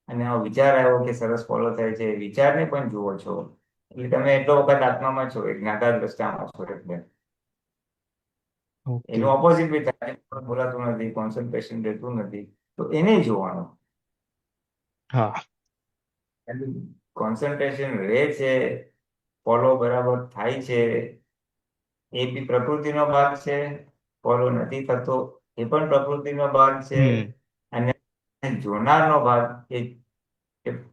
અને આ વિચાર આવ્યો કે સરસ ફોલો થાય છે, વિચારને પણ જુઓ છો. એટલે તમે એટલો વખત આત્મામાં છો, એક જ્ઞાતા દ્રષ્ટામાં છો. એટલે ઓકે. એનું ઓપોઝિટ બી થાય, બોલાતું નથી, કોન્સન્ટ્રેશન રહેતું નથી, તો એને જોવાનું. હા કોન્સન્ટ્રેશન રહે છે, ફોલો બરાબર થાય છે, એ બી પ્રકૃતિનો ભાગ છે. ફોલો નથી થતો એ પણ પ્રકૃતિનો ભાગ છે. હમ અને જોનારનો ભાગ એ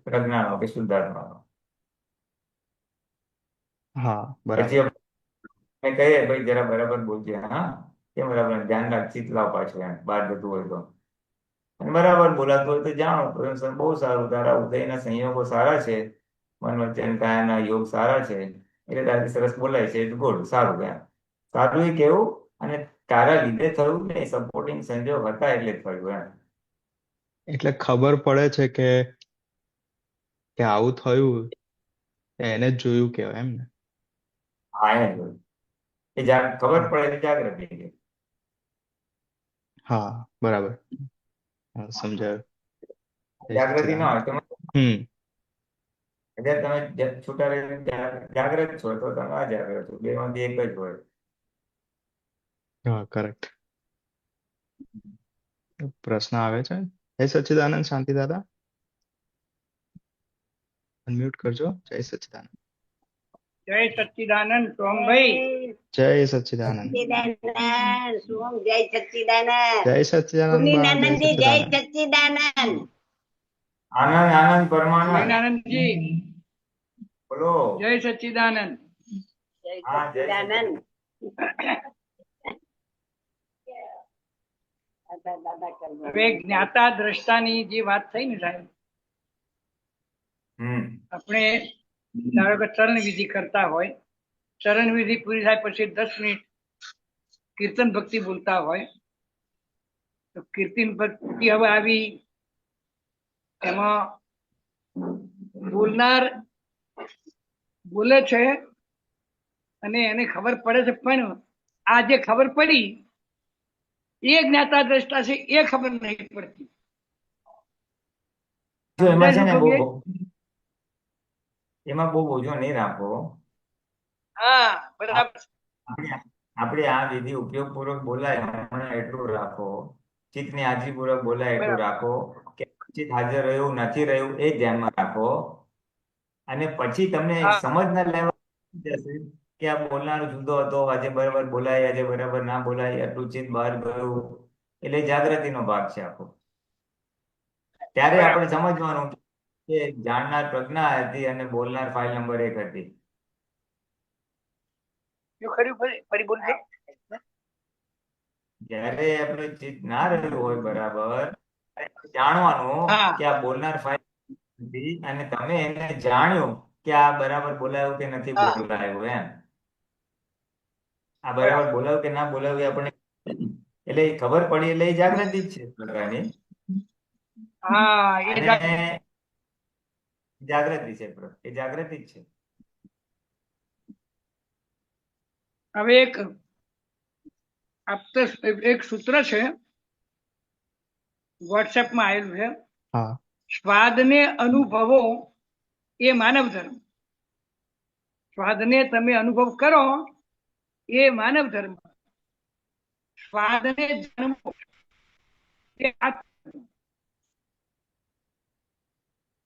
પ્રજ્ઞાનો કે શુદ્ધાત્માનો. હા પછી બરાબર. અમે કહીએ, ભાઈ જરા બરાબર બોલજે, હા કેમ બરાબર, ધ્યાન રાખ, ચિત લાવ પાછું, એમ બહાર જતું હોય તો. અને બરાબર બોલાતું હોય તો જાણો બહુ સારું, તારા ઉદયના સંયોગો સારા છે, મન વચન કાયાના યોગ સારા છે, એટલે તારાથી સરસ બોલાય છે, ગુડ, સારું. એમ સારું એ કેવું, અને તારા લીધે થયું ને, સપોર્ટિંગ સંજોગ હતા એટલે જ થયું. એમ એટલે ખબર પડે છે કે આવું થયું, એને જ જોયું કહેવાય એમ ને. હા એને જોયું. ખબર પડે એટલે જાગૃતિ કહેવાય. હા, બરાબર. હા, સમજાયું. જય જાગૃતિ ના સચ્ચિદાનંદ. હોય તમે હમ. અગર તમે છૂટા રહીને જાગ્રત છો તો તમે અજાગ્રત છો, બેમાંથી એક જ હોય. હા, કરેક્ટ. પ્રશ્ન આવે છે? જય સચ્ચિદાનંદ શાંતિ દાદા, અનમ્યુટ કરજો. જય સચ્ચિદાનંદ. જય સચ્ચિદાનંદ સોમભાઈ. જય સચ્ચિદાનંદ. સચ્ચિદાનંદ સોમ, જય સચ્ચિદાનંદ જય સચ્ચિદાનંદ બા. જય પુનિનાનંદજી, જય સચ્ચિદાનંદ. સચ્ચિદાનંદ. આનંદ આનંદ પરમાનંદ. જૈનાનંદજી, બોલો. જય સચ્ચિદાનંદ. જય હા, જય સચ્ચિદાનંદ. સચ્ચિદાનંદ. દાદા કરવા. હવે જ્ઞાતા દ્રષ્ટાની જે વાત થઈ ને સાહેબ, આપણે ધારો કે ચરણ વિધિ કરતા હોય, ચરણ વિધિ પૂરી થાય પછી 10 મિનિટ કીર્તન ભક્તિ બોલતા હોય, તો કીર્તન ભક્તિ હવે આવી, એમાં બોલનાર બોલે છે અને એને ખબર પડે છે, પણ આ જે ખબર પડી એ જ્ઞાતા દ્રષ્ટા છે એ ખબર નહીં પડતી. જો એમાં છે ને સમજાય છે? એમાં બહુ બોજો નહીં રાખો. હા, બરાબર. આપણે આ વિધિ ઉપયોગપૂર્વક બોલાય હમણાં એટલું રાખો, ચિત્તની હાજરીપૂર્વક બોલાય એટલું બરાબર. રાખો, કે ચિત્ત હાજર રહ્યું નથી રહ્યું એ ધ્યાનમાં રાખો. અને પછી તમને હા, સમજના લેવલ જશે કે આ બોલનાર જુદો હતો, આજે બરાબર બોલાય, આજે બરાબર ના બોલાય, આટલું ચિત્ત બહાર ગયું, એટલે જાગૃતિનો ભાગ છે આખો. ત્યારે આપણે બરાબર. સમજવાનું કે જાણનાર પ્રજ્ઞા હતી અને બોલનાર ફાઇલ નંબર 1 હતી. જો ખરી ફરી બોલજો. જ્યારે આપણું ચિત્ત ના રહ્યું હોય બરાબર, જાણવાનું હા, કે આ બોલનાર ફાઇલ હતી અને તમે એને જાણ્યું કે આ બરાબર બોલાયું કે નથી હા, બોલાયું એમ. આ બરાબર બરાબર. બોલાવું કે ના બોલાવું એ આપણે એટલે એ ખબર પડી એટલે એ જાગૃતિ જ છે એક પ્રકારની. હા, એ અને જાગૃતિ છે, એ જાગૃતિ જ છે. હવે એક સૂત્ર છે વોટ્સએપમાં આવેલું છે, હા. સ્વાદને અનુભવો એ માનવ ધર્મ. સ્વાદને તમે અનુભવ કરો એ માનવ ધર્મ. સ્વાદને જાણવો એ આત્મ.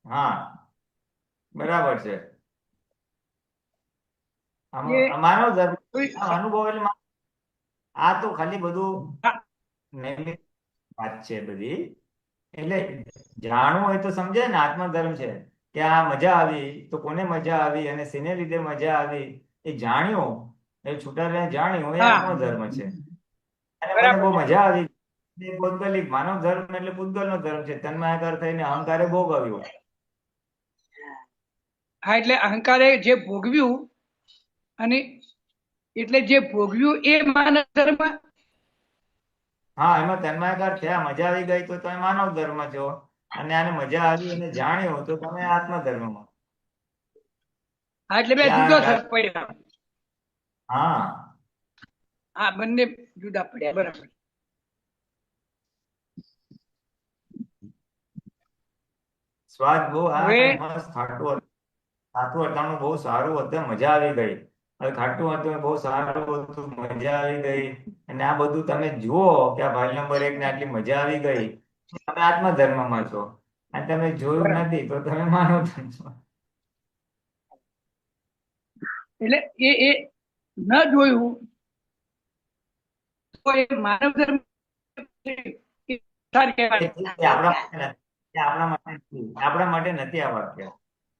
હા, બરાબર છે. એ માનવ ધર્મ કોઈ- અનુભવ એટલે આ તો ખાલી બધું હા, નિમિત્ત વાત છે બધી. એટલે જાણવું હોય તો સમજે ને આત્મધર્મ છે કે આ મજા આવી તો કોને મજા આવી અને શેને લીધે મજા આવી એ જાણ્યું, એ છૂટા રહીને જાણ્યું એ હા, આત્મધર્મ છે. અને મને બરાબર બહુ છે. મજા આવી એ પૌદ્ગલિક માનવ ધર્મ એટલે પૂતગલનો ધર્મ છે. તન્માયાકાર થઈને અહંકારે ભોગવ્યું. હા, એટલે અહંકારે જે ભોગવ્યું અને એટલે જે ભોગવ્યું એ માનવ ધર્મ. હા, એમાં તન્માયાકાર થયા, મજા આવી ગઈ તો તમે માનવ ધર્મ છો, અને આને મજા આવી અને જાણ્યું તો તમે આત્મધર્મમાં. હા, એટલે બે ત્યાં જુદો રા- થતો પડ્યા. હા, હા, બંને જુદા પડ્યા. બરાબર. સ્વાદ બહુ હવે મસ્ત ખાટું હતું. ખાટું અટાણું બહુ સારું હતું, મજા આવી ગઈ. હવે ખાટું હતું બહુ સારું હતું, મજા આવી ગઈ. અને આ બધું તમે જુઓ કે આ ફાઇલ નંબર 1 ને આટલી મજા આવી ગઈ, તમે આત્મધર્મમાં છો. અને તમે જોયું બરાબર. નથી તો તમે માનવ ધર્મ છો. એટલે એ ન જોયું તો એ માનવ ધર્મ એ સંસાર કહેવાય. એ આપણા માટે નથી. એ આપણા માટે નથી. આપણા માટે નથી આ વાક્ય.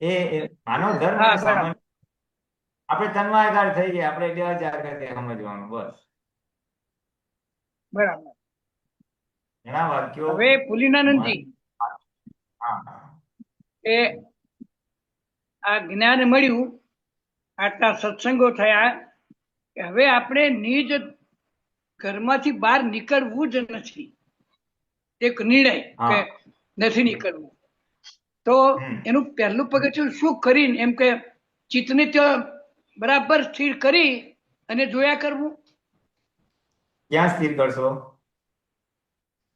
એ માનવ ધર્મ હા, એટલે બરાબર. સામાન્ય. આપણે તન્માયકાર થઈ ગયા, આપણે એટલી જાગૃતિ સમજવાનું બસ. બરાબર. ઘણા વાક્યો હવે પુલિનાનંદજી, હા, એ આ જ્ઞાન મળ્યું, આટલા સત્સંગો થયા, કે હવે આપણે નિજ ઘરમાંથી બહાર નીકળવું જ નથી. એક નિર્ણય કે હા, નથી નીકળવું. તો હમ. એનું પહેલું પગથિયું શું કરીને એમ કે ચિત્તને ત્યાં બરાબર સ્થિર કરી અને જોયા કરવું. ક્યાં સ્થિર કરશો?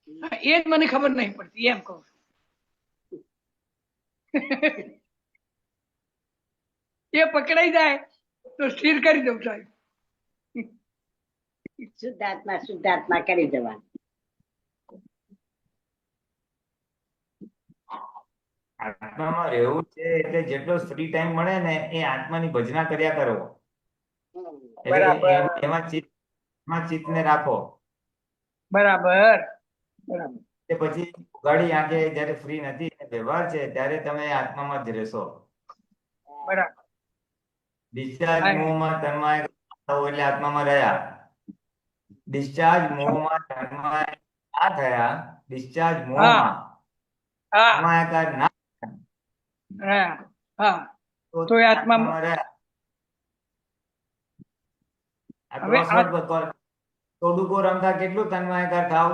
હા, એ જ મને ખબર નહીં પડતી એમ કહું છું. એ પકડાઈ જાય તો સ્થિર કરી દઉં સાહેબ. શુદ્ધાત્મા કરી જવાનું. આત્મામાં રહેવું છે એટલે જેટલો ફ્રી ટાઈમ મળે ને એ આત્માની ભજના કર્યા કરો. એટલે બરાબર. એમાં ચિત્તને રાખો. બરાબર બરાબર. તે પછી ઉઘાડી આંખે જયારે ફ્રી નથી વ્યવહાર છે ત્યારે તમે આત્મામાં જ રહેશો. બરાબર. ડિસ્ચાર્જ મોહમાં તન્માય થવો એટલે આત્મામાં રહ્યા. ડિસ્ચાર્જ મોહમાં તન્માય ના થયા, ડિસ્ચાર્જ મોહમાં હા તન્માયાકાર ના હા હા તો તો એ આત્મામાં આત્મામાં રહ્યા. આ હવે ક્રોસવર્ડ સોડુકો રમતા કેટલું તન્માયાકાર થાવ?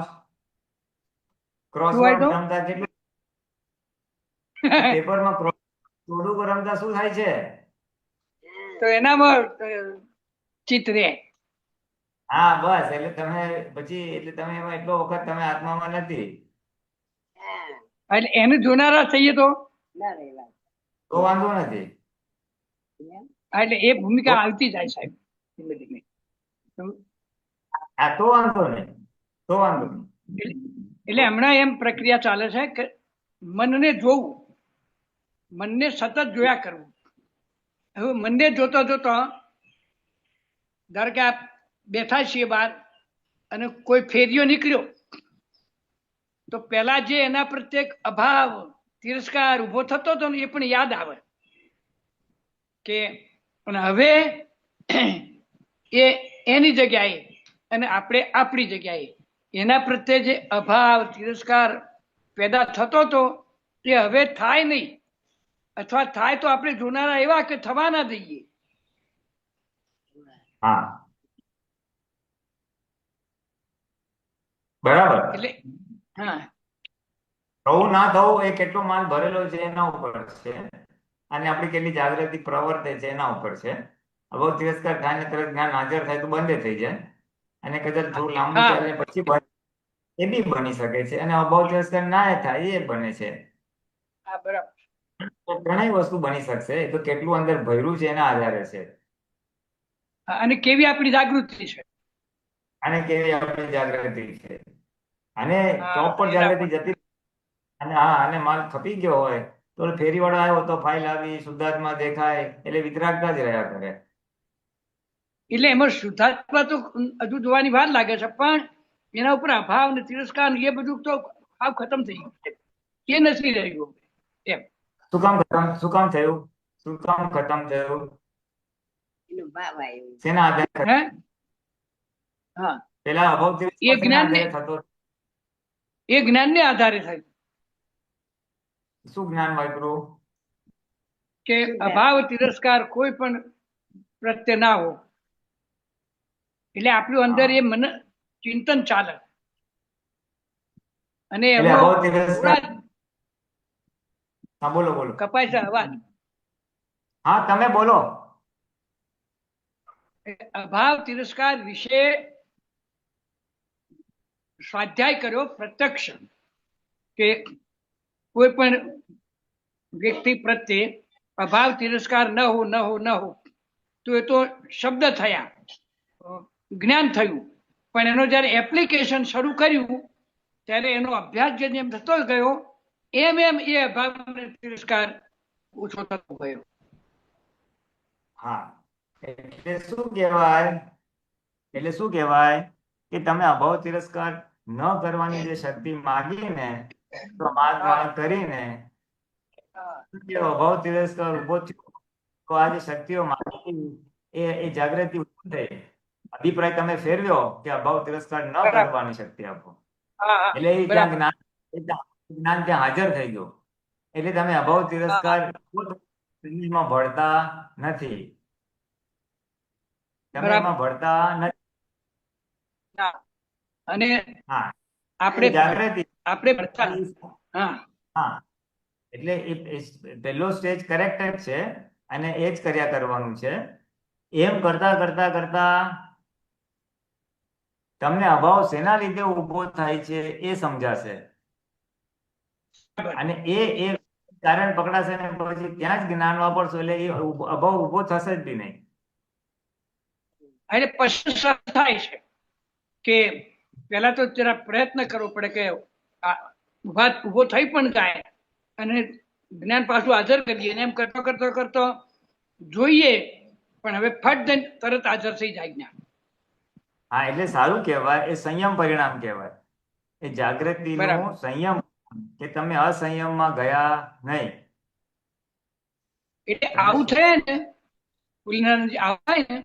શું હોય ક્રોસવર્ડ તો રમતા કેટલું પેપરમાં સોડુકો રમતા શું થાય છે? તો એનામાં ચિત્ત રહે. હા બસ એટલે તમે એમાં એટલો વખત તમે આત્મામાં નથી એટલે એને જોનારા થઈએ તો ના રહેવા. તો વાંધો નથી. એટલે એ ભૂમિકા આવતી જાય સાહેબ ધીમે ધીમે. હા તો વાંધો નહીં, તો વાંધો નહીં. એટલે હમણાં એમ પ્રક્રિયા ચાલે છે કે મનને જોવું, મનને સતત જોયા કરવું. હવે મનને જોતો જોતો ધારો કે આપ બેઠા છીએ બહાર અને કોઈ ફેરિયો નીકળ્યો તો પેલા જે એના પ્રત્યે અભાવ તિરસ્કાર ઉભો થતો હતો ને એ પણ યાદ આવે કે અને હવે એ એની જગ્યાએ અને આપણે આપણી જગ્યાએ એના પ્રત્યે જે અભાવ તિરસ્કાર પેદા થતો હતો એ હવે થાય નહીં, અથવા થાય તો આપણે જોનારા એવા કે થવા ના દઈએ. હા બરાબર. એટલે હા થવું ના થવું એ કેટલો માલ ભરેલો છે એના ઉપર છે, અને આપણી કેટલી જાગૃતિ પ્રવર્તે છે એના ઉપર છે. અભાવ તિરસ્કાર થાય ને તરત જ્ઞાન હાજર થાય તો બંધ થઈ જાય, અને કદાચ થોડું લાંબુ હા ચાલે પછી એ બી બની શકે છે, અને અભાવ તિરસ્કાર ના થાય એ બને છે. હા બરાબર. તો ઘણી વસ્તુ બની શકશે, એ તો કેટલું અંદર ભર્યું છે એના આધારે છે, અને કેવી આપણી જાગૃતિ છે. અને કેવી આપણી જાગૃતિ છે. અને હા ચોપર એના જાગૃતિ પર. જતી અને અને માલ ખપી ગયો હોય તો ફેરી વાળો આવ્યો તો ફાઇલ આવી શુદ્ધાત્મા દેખાય એટલે વિતરાગતા જ રહ્યા કરે. એટલે એમાં શુદ્ધાત્મા તો હજુ જોવાની વાર લાગે છે, પણ એના ઉપર અભાવ ને તિરસ્કાર એ બધું તો સાવ ખતમ થઈ ગયું છે, એ નથી રહ્યું એમ. શું કામ ખતમ થયું? શું કામ ખતમ થયું? એનો ભાવ આવ્યો. શેના આધારે? હે હા પેલા અભાવ એ તિરસ્કાર શેના જ્ઞાનને આધારે થતો? એ જ્ઞાનને આધારે થાય શું જ્ઞાન વાપરું? કે અભાવ તિરસ્કાર કોઈ પણ પ્રત્યે ના હો, એટલે આપણું અંદર એ મન ચિંતન ચાલે અને એટલે એમાં અભાવ તિરસ્કાર. હા બોલો બોલો. કપાય છે અવાજ. હા તમે બોલો. અભાવ તિરસ્કાર વિશે સ્વાધ્યાય કર્યો પ્રત્યક્ષ, કે કોઈ પણ વ્યક્તિ પ્રત્યે અભાવ તિરસ્કાર ન હો તો એ તો શબ્દ થયા, જ્ઞાન થયું, પણ એનો જ્યારે એપ્લિકેશન શરૂ કર્યું ત્યારે એનો અભ્યાસ જેમ થતો ગયો એમ એ અભાવ તિરસ્કાર ઓછો થતો ગયો. હા એટલે શું કહેવાય કે તમે અભાવ તિરસ્કાર ન કરવાની જે શક્તિ માગી ને તો માગ કરીને અભાવ તિરસ્કાર ઉભો થયો, તો આ જે શક્તિઓ માગી એ જાગૃતિ ઉભી થઈ, અભિપ્રાય તમે ફેરવ્યો કે અભાવ તિરસ્કાર ન કરવાની શક્તિ આપો, એટલે એ ત્યાં જ્ઞાન ત્યાં હાજર થઈ ગયું, એટલે તમે અભાવ તિરસ્કાર માં ભળતા નથી. તમે એમાં ભળતા નથી. અને હા આપણે જાગૃતિ. ભણતા. હા હા, એટલે પહેલો સ્ટેજ કરેક્ટ જ છે અને એ જ કર્યા કરવાનું છે. એમ કરતા કરતા કરતા તમને અભાવ શેના લીધે ઊભો થાય છે એ સમજાશે, અને એ કારણ પકડાશે ને પછી ત્યાં જ જ્ઞાન વાપરશો એટલે એ અભાવ ઊભો થશે જ બી નહીં. એટલે પશ્ચાતાપ થાય છે કે પહેલા તો જરા પ્રયત્ન કરવો પડે કે વાત ઉભો થઈ પણ જાય અને જ્ઞાન પાછું હાજર કરીએ, એમ કરતો કરતો કરતો જોઈએ પણ હવે ફટ દઈને તરત હાજર થઈ જાય જ્ઞાન. હા, એટલે સારું કહેવાય, એ સંયમ પરિણામ કહેવાય, એ જાગૃતિનું બરાબર. સંયમ, કે તમે અસંયમમાં ગયા નહીં. એટલે આવું થાય ને પુલનાનંદજી આવે ને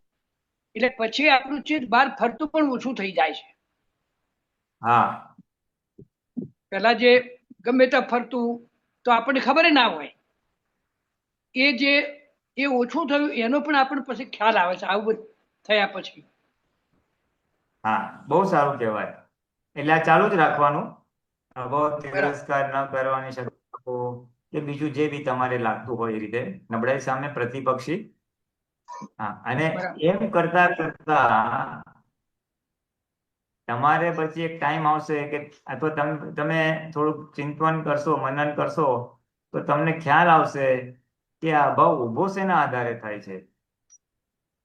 એટલે પછી આપણું ચિત્ત બહાર ફરતું પણ ઓછું થઈ જાય છે. હા, પેલા જે ગમે ત્યાં ફરતું તો આપણને ખબર ના હોય, એ જે એ ઓછું થયું એનો પણ આપણને પછી ખ્યાલ આવે છે આવું બધું થયા પછી. હા, બહુ સારું કહેવાય. એટલે આ ચાલુ જ રાખવાનું, અભાવ તિરસ્કાર ન કરવાની શક્તિ, કે બીજું જે બી તમારે લાગતું હોય એ રીતે નબળાઈ સામે પ્રતિપક્ષી. હા, અને બરાબર. એમ કરતા કરતા તમારે પછી એક ટાઈમ આવશે કે અથવા તમે થોડુંક ચિંતન કરશો, મનન કરશો, તો તમને ખ્યાલ આવશે કે આ અભાવ ઉભો શેના આધારે થાય છે.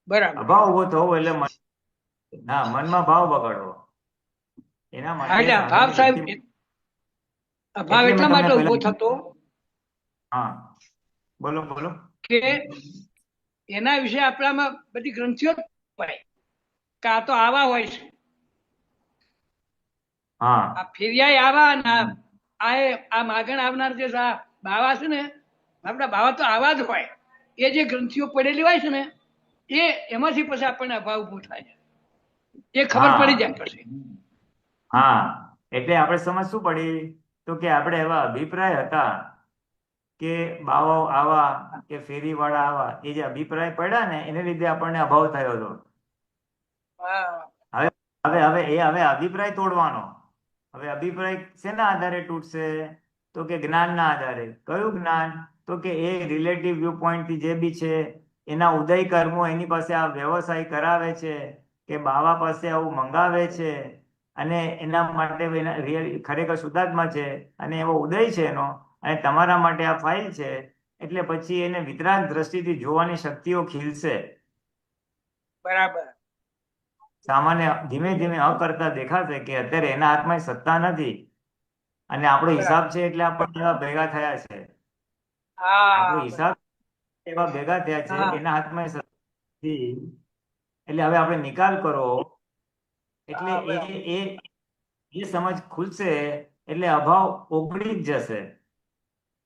બરાબર. અભાવ ઉભો થવો એટલે મનમાં ભાવ બગાડવો. એના માટે એટલે ભાવ સામેની સાહેબ વ્યક્તિ, ભાવ એટલે મેં એટલા તમને માટે ઉભો પહેલા, થતો હા બોલો બોલો. કે એના વિશે આપણામાં બધી ગ્રંથિઓ હોય કે આ તો આવા હોય છે, હા, આ ફેરિયા આવા અને આ માગણ આવનાર જે બાવા છે ને આપણા બાવા તો આવા જ હોય. એ જે ગ્રંથિઓ પડેલી હોય છે ને એમાંથી પછી આપણને અભાવ ઉભો થાય છે, એ ખબર પડી જાય પછી. હા, એટલે આપણે સમજ શું પડી, તો કે આપણે એવા અભિપ્રાય હતા કે બાવાઓ આવા કે ફેરીવાળા આવા, એ જે અભિપ્રાય પડ્યા ને એને લીધે આપણને અભાવ થયો હતો. હા, હવે અભિપ્રાય તોડવાનો. હવે અભિપ્રાય શેના આધારે તૂટશે, તો કે જ્ઞાનના આધારે. કયું જ્ઞાન, તો કે એ રિલેટિવ વ્યૂ પોઈન્ટ થી જે બી છે એના ઉદય કર્મો એની પાસે આ વ્યવસાય કરાવે છે, કે બાવા પાસે આવું મંગાવે છે, અને એના માટે ખરેખર શુદ્ધાત્મા છે અને એવો ઉદય છે એનો, અને તમારા માટે આ ફાઇલ છે, એટલે પછી એને વિતરાગ દ્રષ્ટિથી જોવાની શક્તિઓ ખીલશે. બરાબર. સામાન્ય ધીમે ધીમે અકર્તા દેખાશે કે અત્યારે એના હાથમાં સત્તા નથી, અને આપણો હિસાબ છે એટલે આપણને એવા ભેગા થયા છે. આપણો હા, હિસાબ એવા ભેગા થયા છે, હા, એના હાથમાં સત્તા નથી. એટલે હવે આપણે નિકાલ કરો, એટલે હા, બરાબર. એ સમજ ખુલશે એટલે અભાવ ઓગળી જ જશે.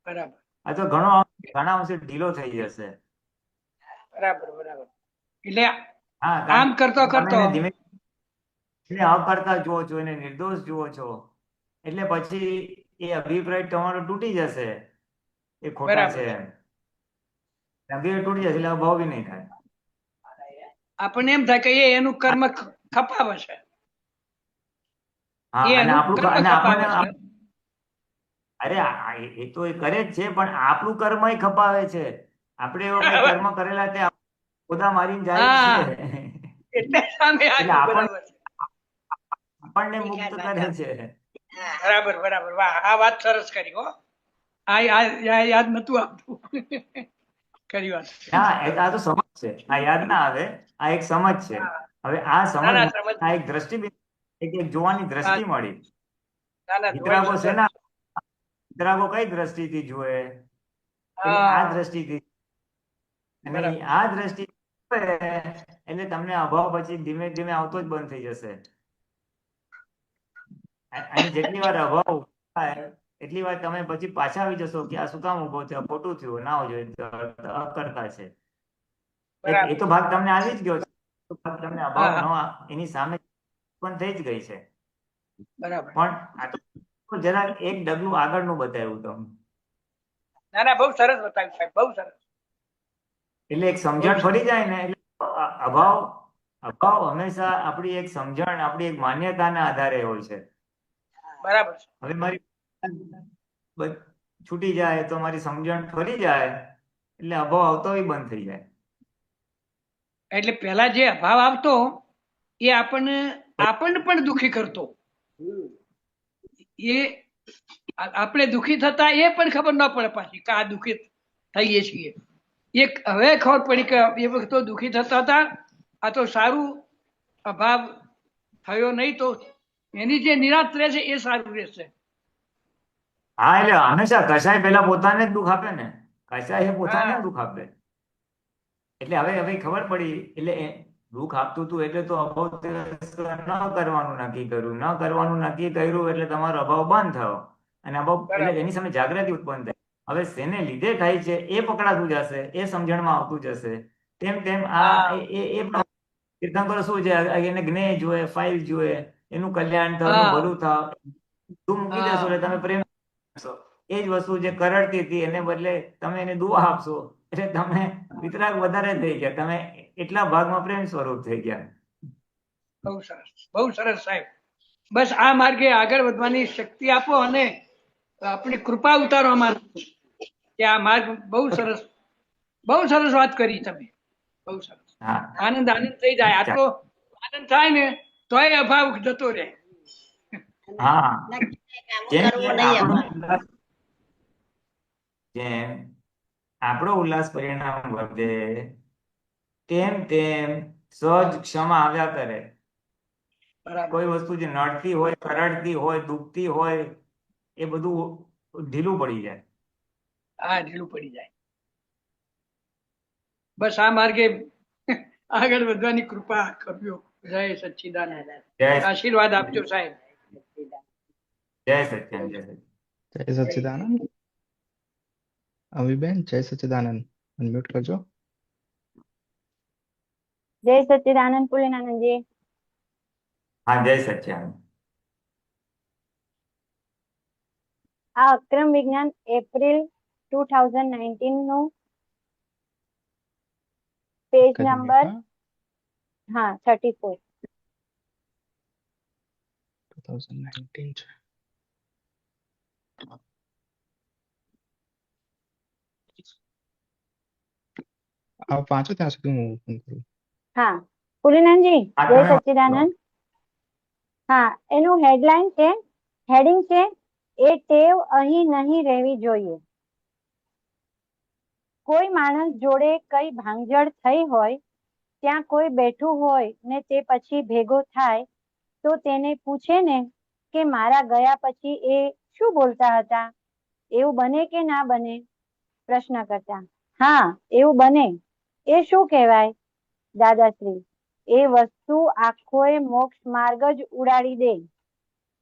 બરાબર. આ તો ઘણા અંશે ઢીલો થઈ જશે. બરાબર. બરાબર. એટલે હા, આમ કારણ કરતો કે તમે કરતો એને ધીમે ધીમે અકર્તા જુઓ છો, એને નિર્દોષ જુઓ છો, એટલે પછી એ અભિપ્રાય તમારો તૂટી જશે એ ખોટા બરાબર છે છે. એમ. અભિપ્રાય તૂટી જશે એટલે અભાવ બી નહીં થાય. આપણને એમ થાય કે એ એનું કર્મ ખપાવે છે, હા, એ અને એનું આપણું કર્મ અને ખપાવે આપણને છે. અરે એ તો એ કરે જ છે, પણ આપણું કર્મ ખપાવે છે. આપણે એવો કઈ કર્મ કરેલા તે ખોદા મારીને જાય જ હા, છે. એટલે સામે એટલે આવ્યું. બરાબર છે. આપણને મુક્ત કરે છે. બરાબર. બરાબર. વાહ, આ વાત સરસ કરી હો. યાદ નતું આવતું. ખરી વાત. ના, આ તો સમજ છે, આ યાદ ના આવે, આ એક સમજ છે. હા. હવે આ ના સમજ, ના સમજ આ એક દ્રષ્ટિબિંદુ, એક જોવાની હા, દ્રષ્ટિ મળી. ના ના જોવાની વિતરાગો સુંદર. શેના, વિતરાગો કઈ દ્રષ્ટિથી જુએ, એટલે આ હા, દ્રષ્ટિથી, અને બરાબર. આ દ્રષ્ટિ એટલે તમને અભાવ પછી ધીમે ધીમે આવતો જ બંધ થઈ જશે. અને જેટલી વાર અભાવ થાય એટલી વાર તમે પછી પાછા આવી જશો કે આ શું કામ ઉભો થયો, ખોટું થયું, ના હોવું જોઈએ, અકર્તા છે. એ બરાબર. તો ભાગ તમને આવી જ ગયો છે, તો ભાગ તમને હા, અભાવ હા, ન એની સામે પણ થઈ જ ગઈ છે. બરાબર. પણ આ તો જરાક એક ડગલું આગળનું બતાવ્યું તમને. ના ના બહુ સરસ બતાવ્યું સાહેબ, બહુ સરસ. એટલે એક બહુ સમજણ સરસ. પડી જાય ને એટલે અભાવ હંમેશા આપણી એક સમજણ, આપણી એક માન્યતાના આધારે હોય છે. બરાબર છે. હવે મારી છૂટી જાય તો મારી સમજણ ફરી જાય એટલે અભાવ આવતો બંધ થઈ જાય. એટલે પહેલા જે અભાવ આવતો એ આપણને પણ દુઃખી કરતો. એ આપણે દુઃખી થતા એ પણ ખબર ન પડે પાછી કે આ દુઃખી થઈએ છીએ. એક હવે ખબર પડી કે એ વખતે દુઃખી થતા હતા, આ તો સારું અભાવ થયો નહીં તો એની જે નિરાશ રહેશે એ સારું રહેશે. હા, એટલે હંમેશા કસાય પેલા પોતાને જ દુઃખ આપે ને, કસાય પોતાને હા. દુઃખ આપે. એટલે હવે ખબર પડી. એટલે દુઃખ આપતું હતું એટલે તો અભાવ ન કરવાનું નક્કી કર્યું, ન કરવાનું નક્કી કર્યું એટલે તમારો અભાવ બંધ થયો અને અભાવ એટલે એની સામે જાગૃતિ ઉત્પન્ન થઈ. હવે શેને લીધે થાય છે એ પકડાતું જશે, એ સમજણમાં આવતું જશે. તેમ આ એ તીર્થંકરો શું છે, એને જ્ઞેય જોઈએ, ફાઇલ જોઈએ, એનું કલ્યાણ થાય, એનું ભલું થાય. તું મૂકી દેશો એટલે તમે પ્રેમ આપશો. એ જ વસ્તુ જે કરડતી હતી એને બદલે તમે એને દુઆ આપશો એટલે તમે વિતરાગ વધારે થઈ ગયા, તમે એટલા ભાગમાં પ્રેમ સ્વરૂપ થઈ ગયા. બહુ સરસ સાહેબ. બસ આ માર્ગે આગળ વધવાની શક્તિ આપો અને આપણી કૃપા ઉતારો અમારા કે આ માર્ગ બહુ સરસ વાત કરી તમે. બહુ સરસ. આનંદ થઈ જાય. આટલો આનંદ થાય ને તોય અભાવ જતો રહે. હા, કામ કરવું નહીં અમારે. જેમ આપણો ઉલ્લાસ પરિણામ વધે તેમ સહજ ક્ષમા આવ્યા કરે. કોઈ વસ્તુ જે નડતી હોય, કરડતી હોય, દુખતી હોય એ બધું ઢીલું પડી જાય. હા, ઢીલું પડી જાય. બસ આ માર્ગે આગળ વધવાની કૃપા કરજો. જય સચ્ચિદાનંદ. આશીર્વાદ આપજો સાહેબ. જય સચ્ચિદાનંદ. જય સચ્ચિદાનંદ. અમીબેન, જય સચ્ચિદાનંદ. અનમ્યુટ કરજો. જય સચ્ચિદાનંદ પુલિનાનંદજી. હા, જય સચ્ચિદાનંદ. આ અક્રમ વિજ્ઞાન એપ્રિલ 2019 નું પેજ નંબર 34. 2019 છે. આપ વાંચો ત્યાં સુધી હું ઓપન કરું. હા, પુલિનાનંદજી, જય સચ્ચિદાનંદ. હા, એનું હેડિંગ છે એ ટેવ અહીં નહીં રહેવી જોઈએ. કોઈ માણસ જોડે કઈ ભાંગજળ થઈ હોય, ત્યાં કોઈ બેઠું હોય ને તે પછી ભેગો થાય તો તેને પૂછે ને કે મારા ગયા પછી એ શું બોલતા હતા, એવું બને કે ના બને? પ્રશ્ન કરતા. હા, એવું બને. એ શું કહેવાય? દાદાશ્રી, એ વસ્તુ આખોય મોક્ષ માર્ગ જ ઉડાડી દે.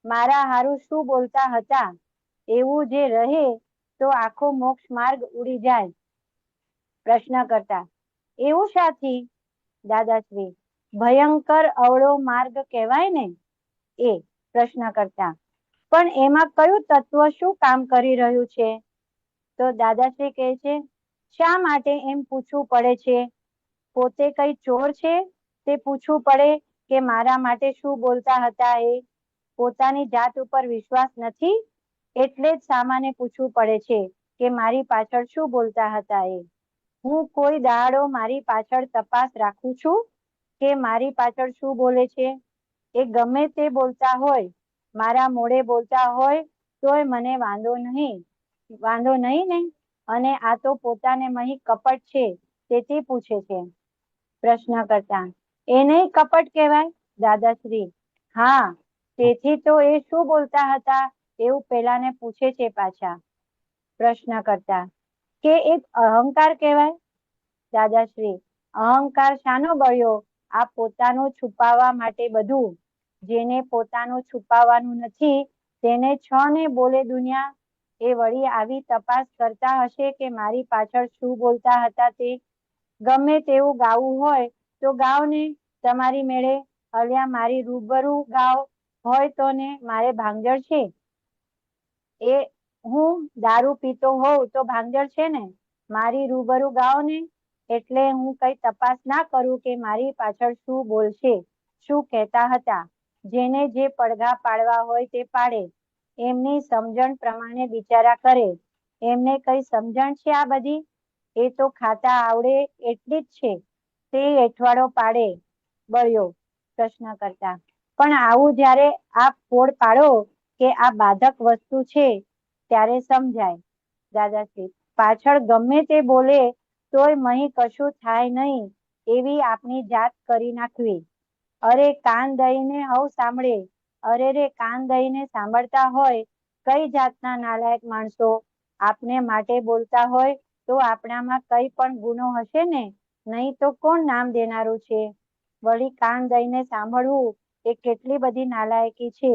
મારા હારું શું બોલતા હતા એવું જે રહે તો આખો મોક્ષ માર્ગ ઉડી જાય. પ્રશ્ન કરતા. એવું સાથી? દાદાશ્રી, ભયંકર અવળો માર્ગ કહેવાય ને એ. પ્રશ્ન કરતા. પણ એમાં કયું તત્વ શું કામ કરી રહ્યું છે? તો દાદાશ્રી કહે છે, શા માટે એમ પૂછવું પડે છે? પોતે કઈ ચોર છે તે પૂછવું પડે કે મારા માટે શું બોલતા હતા એ? પોતાની જાત ઉપર વિશ્વાસ નથી એટલે જ સામાન્ય પૂછવું પડે છે કે મારી પાછળ શું બોલતા હતા એ. હું કોઈ દાડો મારી પાછળ તપાસ રાખું છું કે મારી પાછળ શું બોલે છે? એ ગમે તે બોલતા હોય, મારા મોઢે બોલતા હોય તોય મને વાંધો નહીં ને? અને આ તો પોતાને મહી કપટ છે તેથી પૂછે છે. પ્રશ્ન કરતા. એ નહીં કપટ કહેવાય? દાદાશ્રી, હા, તેથી તો એ શું બોલતા હતા એવું પેલાને પૂછે છે પાછા. પ્રશ્ન કરતા. કે એક અહંકાર કહેવાય? દાદાશ્રી, અહંકાર શાનો બળ્યો? આ પોતાનું છુપાવવા માટે બધું. જેને પોતાનું છુપાવવાનું નથી તેને છ ને બોલે દુનિયા. એ વળી આવી તપાસ કરતા હશે કે મારી પાછળ શું બોલતા હતા તે. ગમે તેવું ગાવું હોય તો ગાવ ને તમારી મેળે, અલ્યા મારી રૂબરૂ ગાવ હોય તો ને મારે ભાંગજળ છે એ? હું દારૂ પીતો હોઉં તો ભાંગજળ છે ને? મારી રૂબરૂ ગાવ ને. એટલે હું કઈ તપાસ ના કરું કે મારી પાછળ શું બોલશે, શું કહેતા હતા. જેને જે પડઘા પાડવા હોય તે પાડે, એમની સમજણ પ્રમાણે બિચારા કરે. એમને કઈ સમજણ છે આ બધી? એ તો ખાતા આવડે એટલી જ છે, તે એઠવાડો પાડે બળ્યો પ્રશ્ન કરતા. પણ આવું જ્યારે આપ ફોડ પાડો કે આ બાધક વસ્તુ છે ત્યારે સમજાય. દાદાશ્રી: પાછળ ગમે તે બોલે તોય મહી કશું થાય નહીં એવી આપની જાત કરી નાખવી. અરે કાન દઈને હવ સાંભળે. અરે રે કાન દઈને સાંભળતા હોય કઈ જાતના નાલાયક માણસો! આપને માટે બોલતા હોય તો આપણામાં કઈ પણ ગુનો હશે ને, નહીં તો કોણ નામ દેનારું છે? વળી કાન દઈને સાંભળવું એ કેટલી બધી નાલાયકી છે.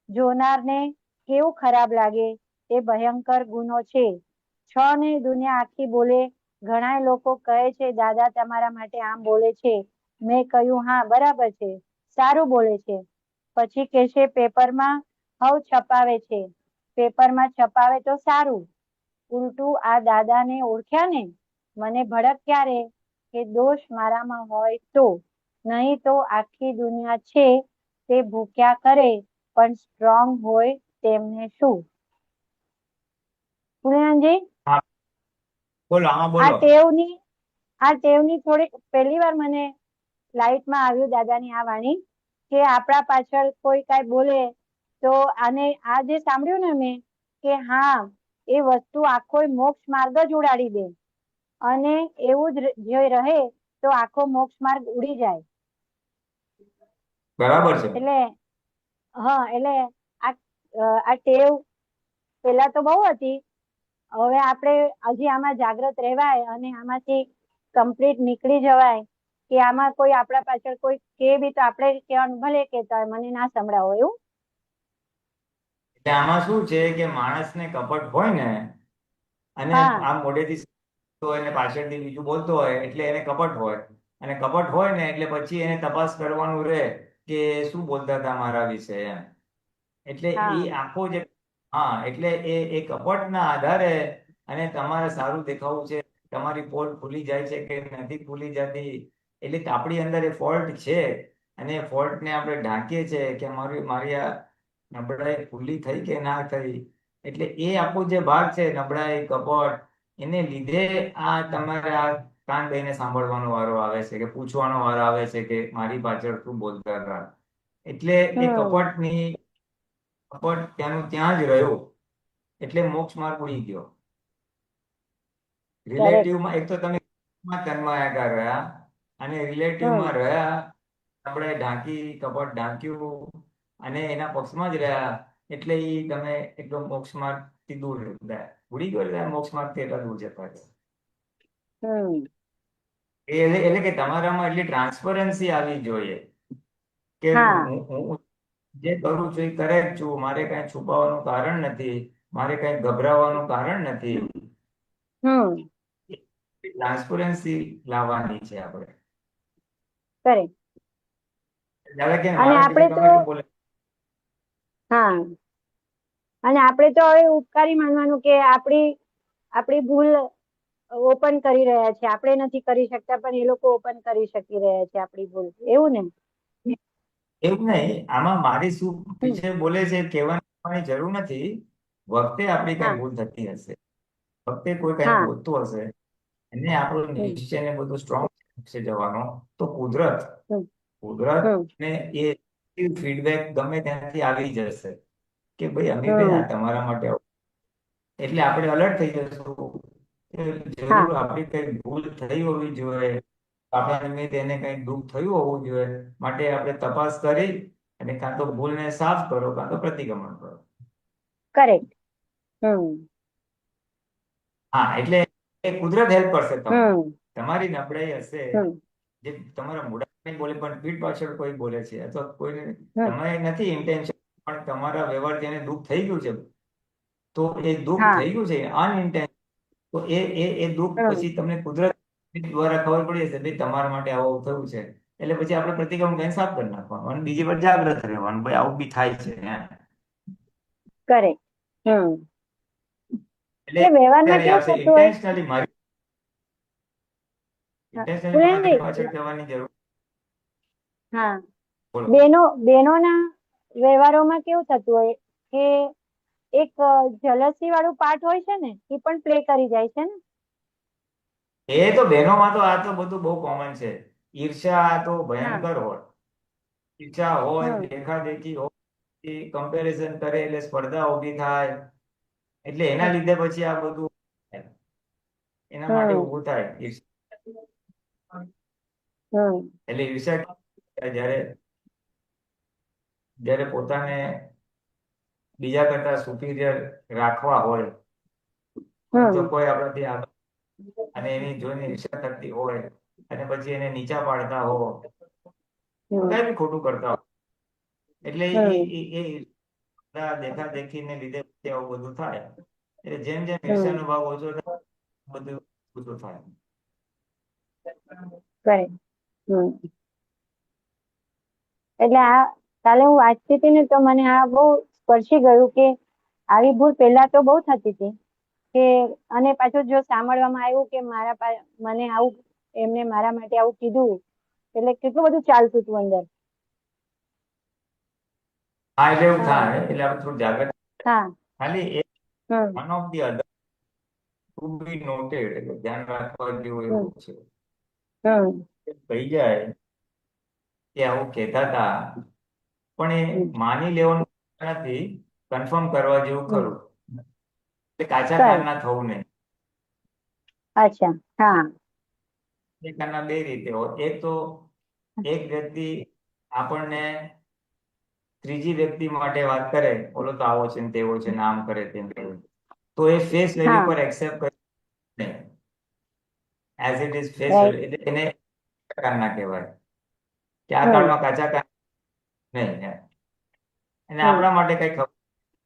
જોનારને કેવું ખરાબ લાગે, એ ભયંકર ગુનો છે. છ ને દુનિયા આખી બોલે. ઘણાય લોકો કહે છે દાદા તમારા માટે આમ બોલે છે. મેં કહ્યું હા બરાબર છે, સારું બોલે છે. પછી કહેશે પેપરમાં હવ છપાવે છે. પેપરમાં છપાવે તો સારું, ઉલટું આ દાદાને ઓળખ્યા ને? મને ભડક ક્યારે કે દોષ મારામાં હોય તો, નહીં તો આખી દુનિયા છે તે ભૂખ્યા કરે પણ સ્ટ્રોંગ હોય તેમને શું? પુણ્યાનજી, હા બોલો, હા આ બોલો. ટેવની થોડીક પહેલી વાર મને લાઈટમાં આવ્યું દાદાની આ વાણી, કે આપણા પાછળ કોઈ કાંઈ બોલે તો આને આ જે સાંભળ્યું ને મેં, કે હા એ વસ્તુ આખો મોક્ષ માર્ગ જ ઉડાડી દે, અને એવું જ જે રહે તો આખો મોક્ષ માર્ગ ઉડી જાય. બરાબર છે. એટલે એટલે આ ટેવ પેલા તો બહુ હતી. હવે આપણે હજી આમાં જાગ્રત રહેવાય અને આમાંથી કમ્પ્લીટ નીકળી જવાય, કે આમાં કોઈ આપણા પાછળ કોઈ કે બી તો આપણે કહેવાનું ભલે કહેતા હોય, મને ના સંભળાવો એવું. એટલે આમાં શું છે કે માણસને કપટ હોય ને, અને હા આ મોઢેથી હોય ને પાછળથી બીજું બોલતો હોય એટલે એને કપટ હોય, અને કપટ હોય ને એટલે પછી એને તપાસ કરવાનું રહે કે શું બોલતા હતા મારા વિશે એમ. એટલે હા એ આખો જે એટલે એ કપટના આધારે, અને તમારે સારું દેખાવું છે, તમારી પોલ ખુલી જાય છે કે નથી ખુલી જતી, એટલે આપણી અંદર એ ફોલ્ટ છે, અને એ ફોલ્ટને આપણે ઢાંકીએ છીએ કે મારી આ નબળાઈ ખુલ્લી થઈ કે ના થઈ. એટલે એ આખો જે ભાગ છે નબળાઈ, કપટ, એને લીધે આ તમારે આ કાન દઈને સાંભળવાનો વારો આવે છે, કે પૂછવાનો વારો આવે છે કે મારી પાછળ શું બોલતા હતા. એટલે એ કપટ ત્યાંનું ત્યાં જ રહ્યું, એટલે મોક્ષ માર્ગ ઉડી ગયો. રિલેટિવમાં એક તો તમે તન્માયાકાર રહ્યા, અને રિલેટિવમાં રહ્યા આપણે કપટ ઢાંક્યું અને એના પક્ષમાં જ રહ્યા, એટલે એ તમે એકદમ મોક્ષ માર્ગ થી દૂર ઉડી ગયો, એટલે મોક્ષ માર્ગ થી એટલા દૂર જતા રહ્યા. એટલે કે તમારામાં એટલી ટ્રાન્સપરન્સી આવી જોઈએ કે હું જે કરું છું એ કરેક્ટ છું, મારે કઈ છુપાવવાનું કારણ નથી, મારે કઈ ગભરાવાનું કારણ નથી. ટ્રાન્સપરન્સી લાવવાની છે આપણે. અને આપણે તો અને આપણે તો હવે ઉપકારી માનવાનું કે આપણી ભૂલ ઓપન કરી રહ્યા છે. આપણે નથી કરી શકતા પણ એ લોકો ઓપન કરી શકી રહ્યા છે આપણી ભૂલ, એવું ને? એવું નહીં, આમાં મારી શું પીછે બોલે છે કહેવાની જરૂર નથી. વખતે આપણી કઈ ભૂલ થતી હશે, વખતે કોઈ કઈ બોલતું હશે, એને આપણું નિશ્ચય ને બધું સ્ટ્રોંગ છે જવાનો, તો કુદરત ને એ ફીડબેક ગમે ત્યાંથી આવી જશે કે ભાઈ અમીબેન આ તમારા માટે, એટલે આપણે અલર્ટ થઈ જશું. જરૂર આપણી કઈ ભૂલ થઈ હોવી જોઈએ, આપણા નિમિત્તે એને કઈ દુઃખ થયું હોવું જોઈએ, માટે આપણે તપાસ કરી અને કાં તો ભૂલને સાફ કરો, કાં તો પ્રતિક્રમણ કરો. કરેક્ટ. હા, એટલે કુદરત હેલ્પ કરશે તમને. તમારી નબળાઈ હશે, જે તમારા મોઢા બોલે પણ પીઠ પાછળ કોઈ બોલે છે, અથવા કોઈને તમે નથી ઇન્ટેન્શન, પણ તમારા વ્યવહારથી એને દુઃખ થઈ ગયું છે, તો એ દુઃખ થઈ ગયું છે અનઇન્ટેન્શન, તો એ દુઃખ પછી તમને કુદરત દ્વારા ખબર પડી જશે ભાઈ તમારા માટે આવું થયું છે, એટલે પછી આપણે પ્રતિક્રમણ કરીને સાફ કરી નાખવાનું અને બીજી વાર જાગ્રત રહેવાનું, ભાઈ આવું બી થાય છે. કરેક્ટ. એટલે વ્યવહારમાં કેવું થતું હોય ઇન્ટેન્શનલી મારી પાછળ જવાની જરૂર. બેનોના વ્યવહારોમાં કેવું થતું હોય કે એક જલસી વાળું પાર્ટ હોય છે ને એ પણ પ્લે કરી જાય છે ને. એ તો બહેનોમાં તો આ તો બધું બહુ કોમન છે. ઈર્ષ્યા આ તો હા. ભયંકર હોય. ઈર્ષ્યા હોય, હમ દેખાદેખી હોય, કમ્પેરિઝન કરે એટલે સ્પર્ધા ઊભી થાય. એટલે એના હમ લીધે પછી આ બધું થાય. એના માટે હમ ઊભું થાય હમ એટલે ઈર્ષ્યા જ્યારે જ્યારે પોતાને બીજા કરતા સુપીરિયર રાખવા હોય તો હમ કોઈ આપણાથી આગળ અને એની જોઈને ઈર્ષ્યા થતી હોય અને પછી એને નીચા પાડતા હો હમ કઈ બી ખોટું કરતા હોય એટલે હમ દેખાદેખીને લીધે પછી આવું બધું થાય. એટલે જેમ જેમ હમ ઈર્ષ્યાનો ભાવ ઓછો થાય બધું ઓછું થાય. કરે. એટલે આ કાલે હું વાંચતી હતી ને તો મને આ બહુ સ્પર્શી ગયું કે આવી ભૂલ પહેલા તો બહુ થતી હતી કે અને પાછું જો સાંભળવામાં આવ્યું કે મને આવું એમને મારા માટે આવું કીધું એટલે કેટલું બધું ચાલતું હતું અંદર. હા એટલે એવું હા થાય એટલે આપણે થોડું જાગૃત હા ખાલી hmm one of the other to be noted એટલે ધ્યાન રાખવા જેવું હમ એવું છે. હમ કહી જાય કે આવું કહેતા હતા પણ એ હમ માની લેવાનું નથી, કન્ફર્મ કરવા જેવું હમ ખરું. એટલે કાચા કઈ કાનના થવું નહીં. અચ્છા હા કાચા કાનના બે રીતે હોય. એક તો એક વ્યક્તિ આપણને ત્રીજી વ્યક્તિ માટે વાત કરે, ઓલો તો આવો છે ને તેવો છે ને આમ કરે તેમ કરે, તો એ ફેસ વેલ્યુ હા પર એક્સેપ્ટ કરે નહીં. As it is face right value એટલે એને કાચા કાનના કહેવાય કે આ હમ કાળમાં કાચા કાન નહીં એમ. અને હમ આપણા માટે કઈ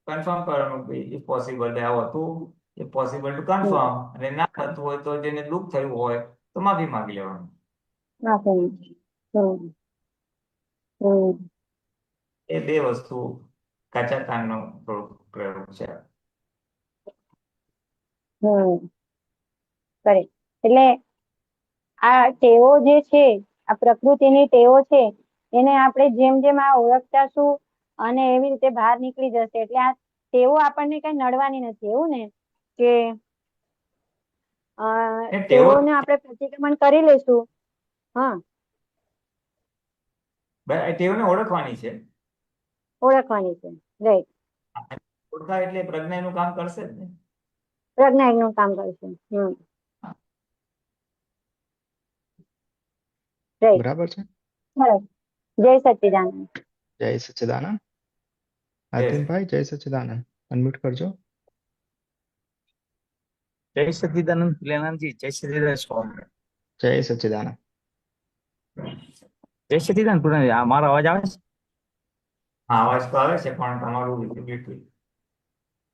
કન્ફર્મ કરવાનું કે ઇફ પોસિબલ આવું હતું, if possible to hmm confirm, અને ના થતું હોય તો જેને દુઃખ થયું હોય તો માફી માંગી લેવાનું. હમ હમ એ બે વસ્તુ કાચા કાનનો થોડોક પ્રયોગ છે. હમ કરે. એટલે આ ટેવો જે છે આ પ્રકૃતિની ટેવો છે એને આપણે જેમ જેમ આ ઓળખતાશું અને એવી રીતે બહાર નીકળી જશે એટલે આ ટેવો આપણને કઈ નડવાની નથી એવું ને કે એ ટેવો ટેવોને આપણે પ્રતિક્રમણ કરી લેશું. હા ટેવને ઓળખવાની છે. ઓળખવાની છે રાઈટ. ઓળખાય એટલે પ્રજ્ઞા એનું કામ કરશે જ ને. પ્રજ્ઞા નું કામ કરશે. રાઈટ. બરાબર છે. સરસ. જય સચ્ચિદાનંદ. જય સચ્ચિદાનંદ. આતિનભાઈ જય સચ્ચિદાનંદ, અનમ્યુટ કરજો. જય સચ્ચિદાનંદ પ્રિયાનંદજી, જય સચ્ચિદાનંદ સ્વામી. જય સચ્ચિદાનંદ. જય સચ્ચિદાનંદ પ્રિયાનંદજી, આ મારો અવાજ આવે છે? હા અવાજ તો આવે છે પણ તમારું વિઝિબિલિટી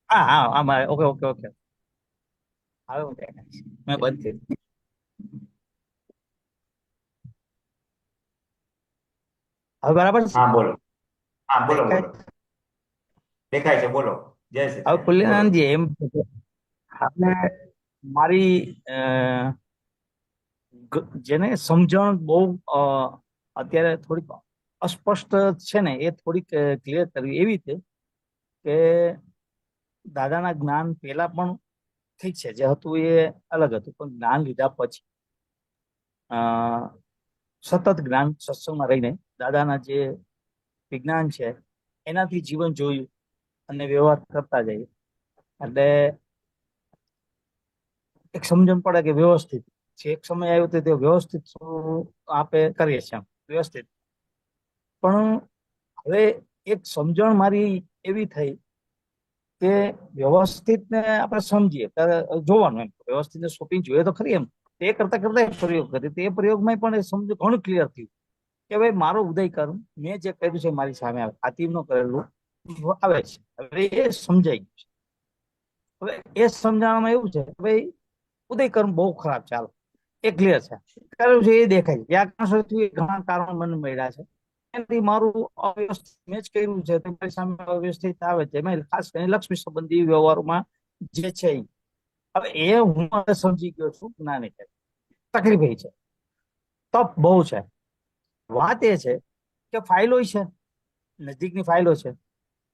હા હા હા ઓકે ઓકે ઓકે આવે મેં બંધ કરી. હવે બરાબર છે? હા બોલો. હા બોલો દેખાય? બોલો. દેખાય છે બોલો. જય હવે સચ્ચિદાનંદ બોલો. પ્રિયાનંદજી એમ આપણે મારી જેને સમજણ બહુ અત્યારે થોડીક અસ્પષ્ટ છે ને એ થોડીક ક્લિયર કરવી એવી રીતે કે દાદાના જ્ઞાન પહેલા પણ ઠીક છે જે હતું એ અલગ હતું, પણ જ્ઞાન લીધા પછી સતત જ્ઞાન સત્સંગમાં રહીને દાદાના જે વિજ્ઞાન છે એનાથી જીવન જોયું અને વ્યવહાર કરતા જઈએ એટલે એક સમજણ પડે કે વ્યવસ્થિત છે. એક સમય આવ્યો તો તે વ્યવસ્થિત આપે કરીએ છીએ વ્યવસ્થિત, પણ હવે એક સમજણ મારી એવી થઈ કે વ્યવસ્થિત ને આપણે સમજીએ ત્યારે જોવાનું એમ વ્યવસ્થિત શોપિંગ જોઈએ તો ખરી એમ તે કરતા કરતા એક પ્રયોગ કર્યો તે પ્રયોગમાં પણ સમજ ઘણું ક્લિયર થયું કે ભાઈ મારો ઉદય કર્મ મેં જે કર્યું છે મારી સામે આવે આતિમ નો કરેલું આવે છે. હવે એ સમજાઈ ગયું છે. હવે એ સમજાવવામાં એવું છે કે ભાઈ ઉદય કર્મ બહુ ખરાબ ચાલો એ ક્લિયર છે, કર્યું છે એ દેખાય છે. વ્યાકરણ ઘણા કારણો મને મળ્યા છે એનાથી મારું અવ્યવસ્થિત મેં જ કર્યું છે તો મારી સામે અવ્યવસ્થિત આવે છે. એમાં ખાસ કરીને લક્ષ્મી સંબંધી વ્યવહારોમાં જે છે હવે એ હું સમજી ગયો છું. જ્ઞાની છે તકલીફ એ છે, તપ બહુ છે. વાત એ છે કે ફાઇલો છે, નજીકની ફાઇલો છે,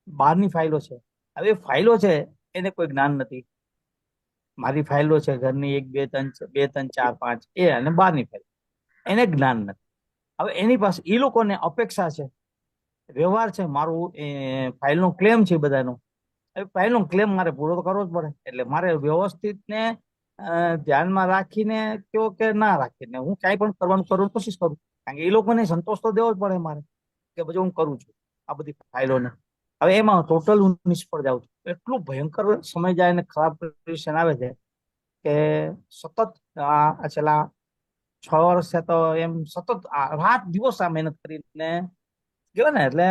બહારની ફાઇલો છે, હવે ફાઇલો છે એને કોઈ જ્ઞાન નથી. મારી ફાઇલો છે ઘરની 1 2 3 2 3 4 5 એ અને બહારની ફાઇલ, એને જ્ઞાન નથી. હવે એની પાસે એ લોકોને અપેક્ષા છે, વ્યવહાર છે, મારું ફાઇલનો ક્લેમ છે બધાનો. હવે ફાઇલનો ક્લેમ મારે પૂરો તો કરવો જ પડે. એટલે મારે વ્યવસ્થિત ને ધ્યાનમાં રાખીને કયો કે ના રાખીને હું ક્યાંય પણ કરવાનું કરું કોશિશ કરું, કારણ કે એ લોકોને સંતોષ તો દેવો જ પડે મારે કે બધું હું કરું છું આ બધી ફાઇલોને. હવે એમાં ટોટલ હું નિષ્ફળ જાઉં છું. એટલું ભયંકર સમય જાય ને ખરાબ પોઝિશન આવે છે કે સતત આ છેલ્લા 6 વર્ષ તો એમ સતત રાત દિવસ આ મહેનત કરીને ગયો ને. એટલે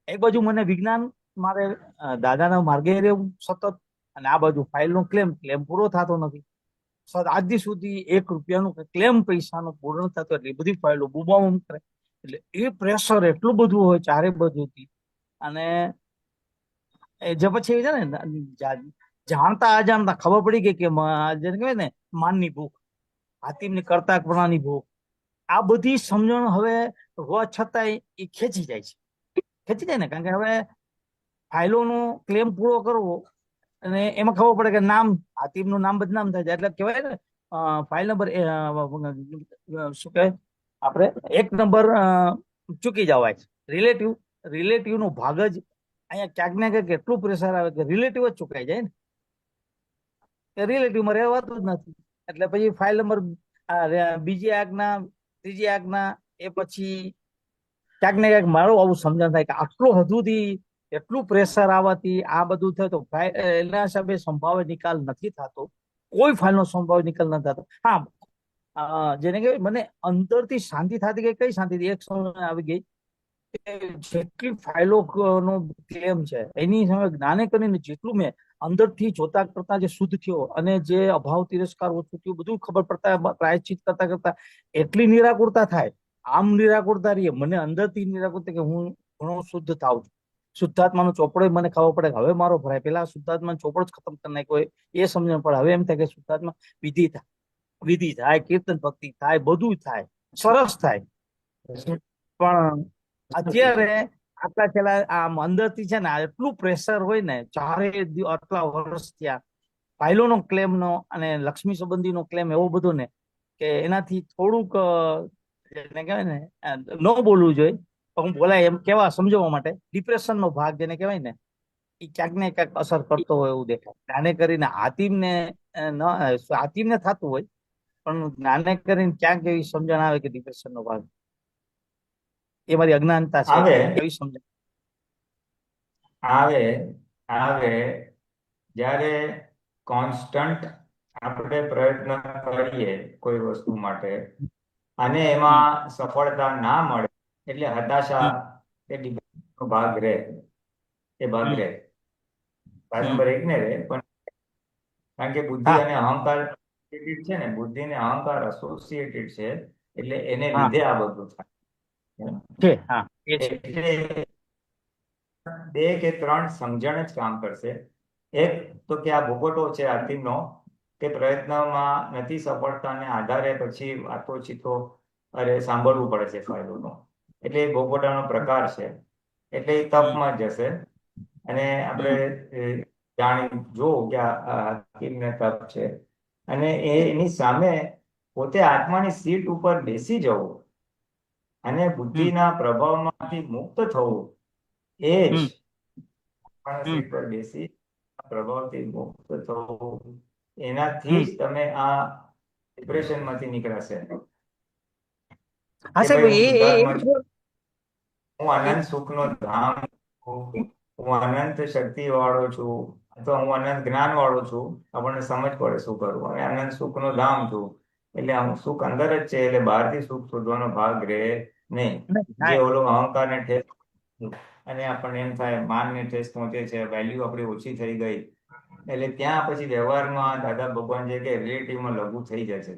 એક બાજુ મને વિજ્ઞાન મારે દાદાના માર્ગે રહેવું સતત, અને આ બાજુ ફાઇલનો ક્લેમ પૂરો થતો નથી. આજ દી સુધી 1 રૂપિયાનું ક્લેમ પૈસાનું પૂર્ણ થતું, એટલે બધી ફાઇલો બુબાબુમ કરે. એટલે એ પ્રેશર એટલું બધું હોય ચારે બાજુથી. અને જે પછી છે ને જાણતા અજાણતા ખબર પડી ગઈ કે જેને કહેવાય ને માનની ભૂખ, હાતિમની કરતાપણાની ભૂખ, આ બધી સમજણ હવે હોવા છતાંય એ ખેંચી જાય ને. કારણ કે હવે ફાઇલોનો ક્લેમ પૂરો કરવો અને એમાં ખબર પડે કે નામ હાતિમનું નામ બદનામ થાય છે. એટલે કહેવાય ને ફાઇલ નંબર શું કહેવાય આપણે 1 નંબર ચૂકી જવાય છે. રિલેટિવ નો ભાગ જ અહીંયા ક્યાંક ને ક્યાંક એટલું પ્રેશર આવે કે રિલેટિવ જ ચૂકાઈ જાય ને, કે રિલેટિવમાં રહેવાતું જ નથી. એટલે પછી ફાઇલ નંબર બીજી આજ્ઞા, ત્રીજી આજ્ઞા, એ પછી ક્યાંક ને ક્યાંક મારું આવું સમજણ થાય કે આટલું હદુથી એટલું પ્રેશર આવવાથી આ બધું થાય તો એના હિસાબે સંભાવ્ય નિકાલ નથી થતો. કોઈ ફાઇલનો સંભાવ્ય નિકાલ નથી થતો. હા, જેને કે મને અંદરથી શાંતિ થતી ગઈ. કઈ શાંતિ? એક સમય આવી ગઈ જેટલી ફાઇલો નો ક્લેમ છે એની સામે જ્ઞાને કરીને જેટલું મેં અંદરથી જોતા કરતા જે શુદ્ધ થયો અને જે અભાવ તિરસ્કાર ઓછું થયું બધું ખબર પડતા પ્રાયશ્ચિત કરતા કરતા એટલી નિરાકુરતા થાય. આમ નિરાકુરતા રહીએ મને અંદરથી નિરાકુરતા કે હું ઘણો શુદ્ધ થાવ છું. શુદ્ધાત્માનો ચોપડો મને ખબર પડે કે હવે મારો ભરાય. પેલા શુદ્ધાત્માનો ચોપડો જ ખતમ કરી નાખ્યો એ સમજણ પડે. હવે એમ થાય કે શુદ્ધાત્મા વિધિ થાય, કીર્તન ભક્તિ થાય, બધું થાય, સરસ થાય. પણ અત્યારે આટલા છેલ્લા આમ અંદરથી છે ને એટલું પ્રેશર હોય ને, આટલા વર્ષ થયા ફાઇલોનો ક્લેમનો અને લક્ષ્મી સંબંધીનો ક્લેમ એવો બધો ને કે એનાથી થોડુંક જેને કહેવાય ને ન બોલવું જોઈએ, હું બોલાય એમ કેવા સમજવા માટે ડિપ્રેશનનો ભાગ જેને કહેવાય ને એ ક્યાંક ને ક્યાંક અસર કરતો હોય એવું દેખાય. જ્ઞાને કરીને હાતિમને થતું હોય પણ જ્ઞાને કરીને ક્યાંક એવી સમજણ આવે કે ડિપ્રેશનનો ભાગ એ મારી અજ્ઞાનતા છે એવી સમજણ આવે. જ્યારે કોન્સ્ટન્ટ આપણે પ્રયત્ન કરીએ કોઈ વસ્તુ માટે અને એમાં સફળતા ના મળે એટલે હતાશા કે ડિપ્રેશનનો ભાગ રહે. ભાગ નંબર 1 ને રહે. પણ કારણ કે બુદ્ધિ અને અહંકાર છે ને, બુદ્ધિ ને અહંકાર એસોસિએટેડ છે એટલે એને લીધે આ બધું થાય. એટલે 2 કે 3 સમજણ જ કામ કરશે. એક તો કે આ ભોગવટો છે હાતિમનો કે પ્રયત્નમાં નથી સફળતાને આધારે પછી વાતો ચીતો સાંભળવું પડે છે ફાઇલોનો. એટલે એ ભોગવટાનો પ્રકાર છે. એટલે એ તપમાં જશે અને આપણે જાણી જોવું કે આ હાતિમને તપ છે અને એની સામે પોતે આત્માની સીટ ઉપર બેસી જવું અને બુદ્ધિના પ્રભાવમાંથી મુક્ત થવું એ જ સીટ પર બેસી પ્રભાવથી મુક્ત થવું, એનાથી જ તમે આ ડિપ્રેશનમાંથી નીકળાશે. હું અનંત સુખનો ધામ છું, હું અનંત શક્તિ વાળો છું, અથવા હું અનંત જ્ઞાન વાળો છું. આપણને સમજ પડે શું કરવું. અને અનંત સુખનો ધામ છું એટલે સુખ અંદર જ છે એટલે બહારથી સુખ શોધવાનો ભાગ રહે નહીં. જે ઓલો અહંકારને ઠેસ અને આપણને એમ થાય માનને ઠેસ પહોંચે છે, વેલ્યુ આપણી ઓછી થઈ ગઈ એટલે ત્યાં પછી વ્યવહારમાં દાદા ભગવાન જે કે રિલેટિવમાં લઘુ થઈ જાય છે.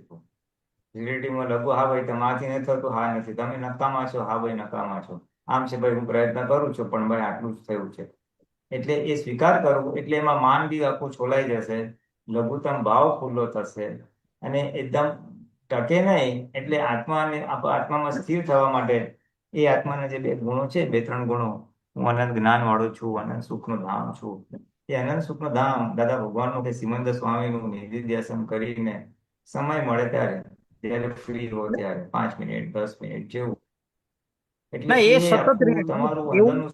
રિલેટિવમાં લઘુ, હા ભાઈ તમારાથી નથી થતું, હા નથી, તમે નકામા છો, હા ભાઈ નકામા છો, આમ છે ભાઈ હું પ્રયત્ન કરું છું પણ ભાઈ આટલું જ થયું છે. એટલે એ સ્વીકાર કરવું એટલે એમાં માન બી આખું છોલાઈ જશે, લઘુત્તમ ભાવ ખુલ્લો થશે અને એકદમ ટકે નહીં. એટલે આત્મામાં સ્થિર થવા માટે એ આત્માના જે 2 ગુણો છે, 2-3 ગુણો, હું અનંત જ્ઞાન વાળો છું, અનંત સુખનો ધામ છું, એ અનંત સુખનું ધામ દાદા ભગવાનનું કે સિમંદર સ્વામીનું નિધિધ્યાસન કરીને સમય મળે ત્યારે, જ્યારે ફ્રી હો ત્યારે 5 મિનિટ 10 મિનિટ જેવું, એટલે ના એ એ સતત આખું તમારું એવું અંદરનું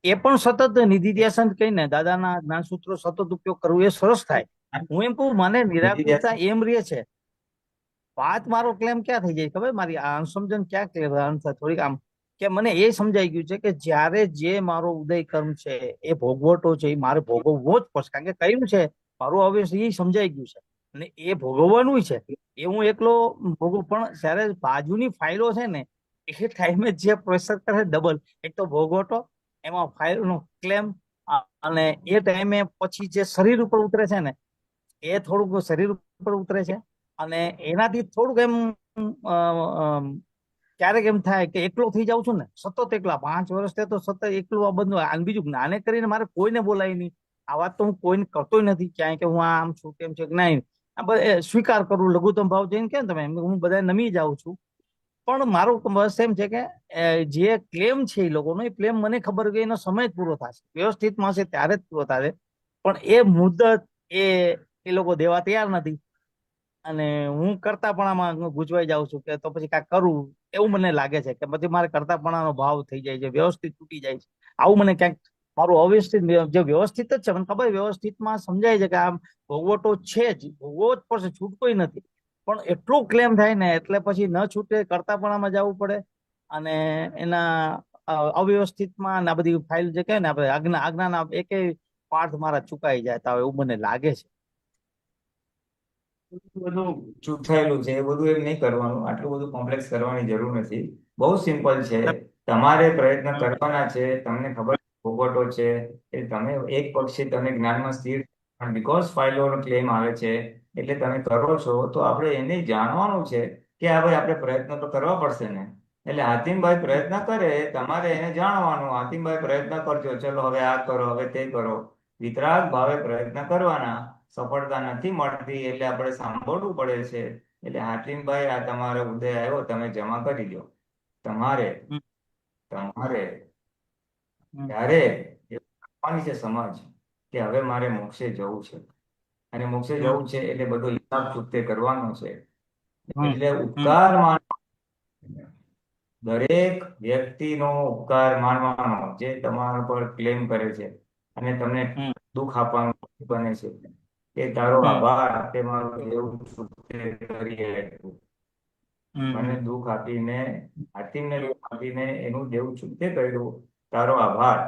એ પણ સતત નિધિધ્યાસન કહીને દાદાના જ્ઞાનસૂત્રો સતત ઉપયોગ કરવું એ સરસ થાય. હું એમ કહું મને નિરાકુરતા નિધિધ્યાસન એમ રહે છે. વાત મારો ક્લેમ ક્યાં થઈ જાય ખબર મારી આ અણસમજણ ક્યાં ક્લિયર થોડીક આમ કે મને એ સમજાઈ ગયું છે કે જ્યારે જે મારો ઉદય કર્મ છે એ ભોગવટો છે એ મારે ભોગવવો જ પડશે, કારણ કે કયું છે મારું હવે એ સમજાઈ ગયું છે અને એ ભોગવવાનું છે. એ હું એકલો ભોગવું, પણ જ્યારે બાજુની ફાઇલો છે ને એ ટાઈમે જે પ્રેશર કરે ડબલ, એક તો ભોગવટો, એમાં ફાઇલનો ક્લેમ, અને એ ટાઈમે પછી જે શરીર ઉપર ઉતરે છે ને એ થોડુંક શરીર ઉપર ઉતરે છે. અને એનાથી થોડુંક એમ ક્યારેક એમ થાય કે એકલો થઈ જાઉં છું ને, સતત એકલા 5 વર્ષથી તો સતત એકલું આ બધું. અને બીજું જ્ઞાને કરીને મારે કોઈને બોલાય નહીં, આ વાત તો હું કોઈને કરતો નથી ક્યાંય કે હું આમ છું તેમ છે, નહીં. સ્વીકાર કરું, લઘુત્તમ ભાવ જઈને કેમ તમે, હું બધા નમી જાઉં છું. પણ મારું બસ એમ છે કે જે ક્લેમ છે એ લોકોનો, એ ક્લેમ મને ખબર કે એનો સમય જ પૂરો થશે, વ્યવસ્થિતમાં હશે ત્યારે જ પૂરો થશે, પણ એ મુદ્દત એ લોકો દેવા તૈયાર નથી. અને હું કરતાપણામાં ગુજવાઈ જાઉં છું કે તો પછી કાંઈક કરું, એવું મને લાગે છે કે પછી મારે કરતાપણાનો ભાવ થઈ જાય છે, વ્યવસ્થિત તૂટી જાય છે. આવું મને ક્યાંક મારું અવ્યવસ્થિત, જે વ્યવસ્થિત જ છે મને ખબર, વ્યવસ્થિતમાં સમજાય છે કે આમ ભોગવટો છે જ, ભોગવવો જ પડશે, છૂટકોય નથી. પણ એટલું ક્લેમ થાય ને એટલે પછી ન છૂટે, કરતાપણામાં જવું પડે. અને એના અવ્યવસ્થિતમાં આ બધી ફાઇલ જે કહે ને આપણે આજ્ઞાના એકેય પાઠ મારા ચુકાઈ જાય એવું મને લાગે છે. બધું ચૂથાયેલું છે એ બધું એમ નહીં કરવાનું, આટલું બધું કોમ્પ્લેક્સ કરવાની જરૂર નથી. બહુ સિમ્પલ છે. તમારે પ્રયત્ન કરવાના છે. તમને ખબર ભોગવટો છે એ તમે એક પક્ષે તમે જ્ઞાનમાં સ્થિર, પણ બીકોઝ ફાઇલોનો ક્લેમ આવે છે એટલે તમે કરો છો, તો આપણે એને જાણવાનું છે કે આ ભાઈ આપણે પ્રયત્ન તો કરવા પડશે ને. એટલે હાતિમભાઈ પ્રયત્ન કરે, તમારે એને જાણવાનું, હાતિમભાઈ પ્રયત્ન કરજો, ચલો હવે આ કરો, હવે તે કરો. વિતરાગ ભાવે પ્રયત્ન કરવાના. સફળતા નથી મળતી એટલે આપણે સાંભળવું પડે છે. એટલે હાતિમભાઈ આ તમારો ઉદય આવ્યો, તમે જમા કરી દો. તમારે તમારે ત્યારે આપવાની છે સમજ કે હવે મારે મોક્ષે જવું છે, અને મોક્ષે જવું છે એટલે બધો હિસાબ ચૂકતે કરવાનો છે. એટલે ઉપકાર દરેક વ્યક્તિનો ઉપકાર માનવાનો જે તમારા પર ક્લેમ કરે છે અને તમને દુઃખ આપવાનું બને છે, કે તારો આભાર, તે મારું દેવું ચૂકતે કરી આપ્યું. મને દુઃખ આપીને, હાતિમને દુઃખ આપીને એનું દેવું ચૂકતે કર્યું, તારો આભાર.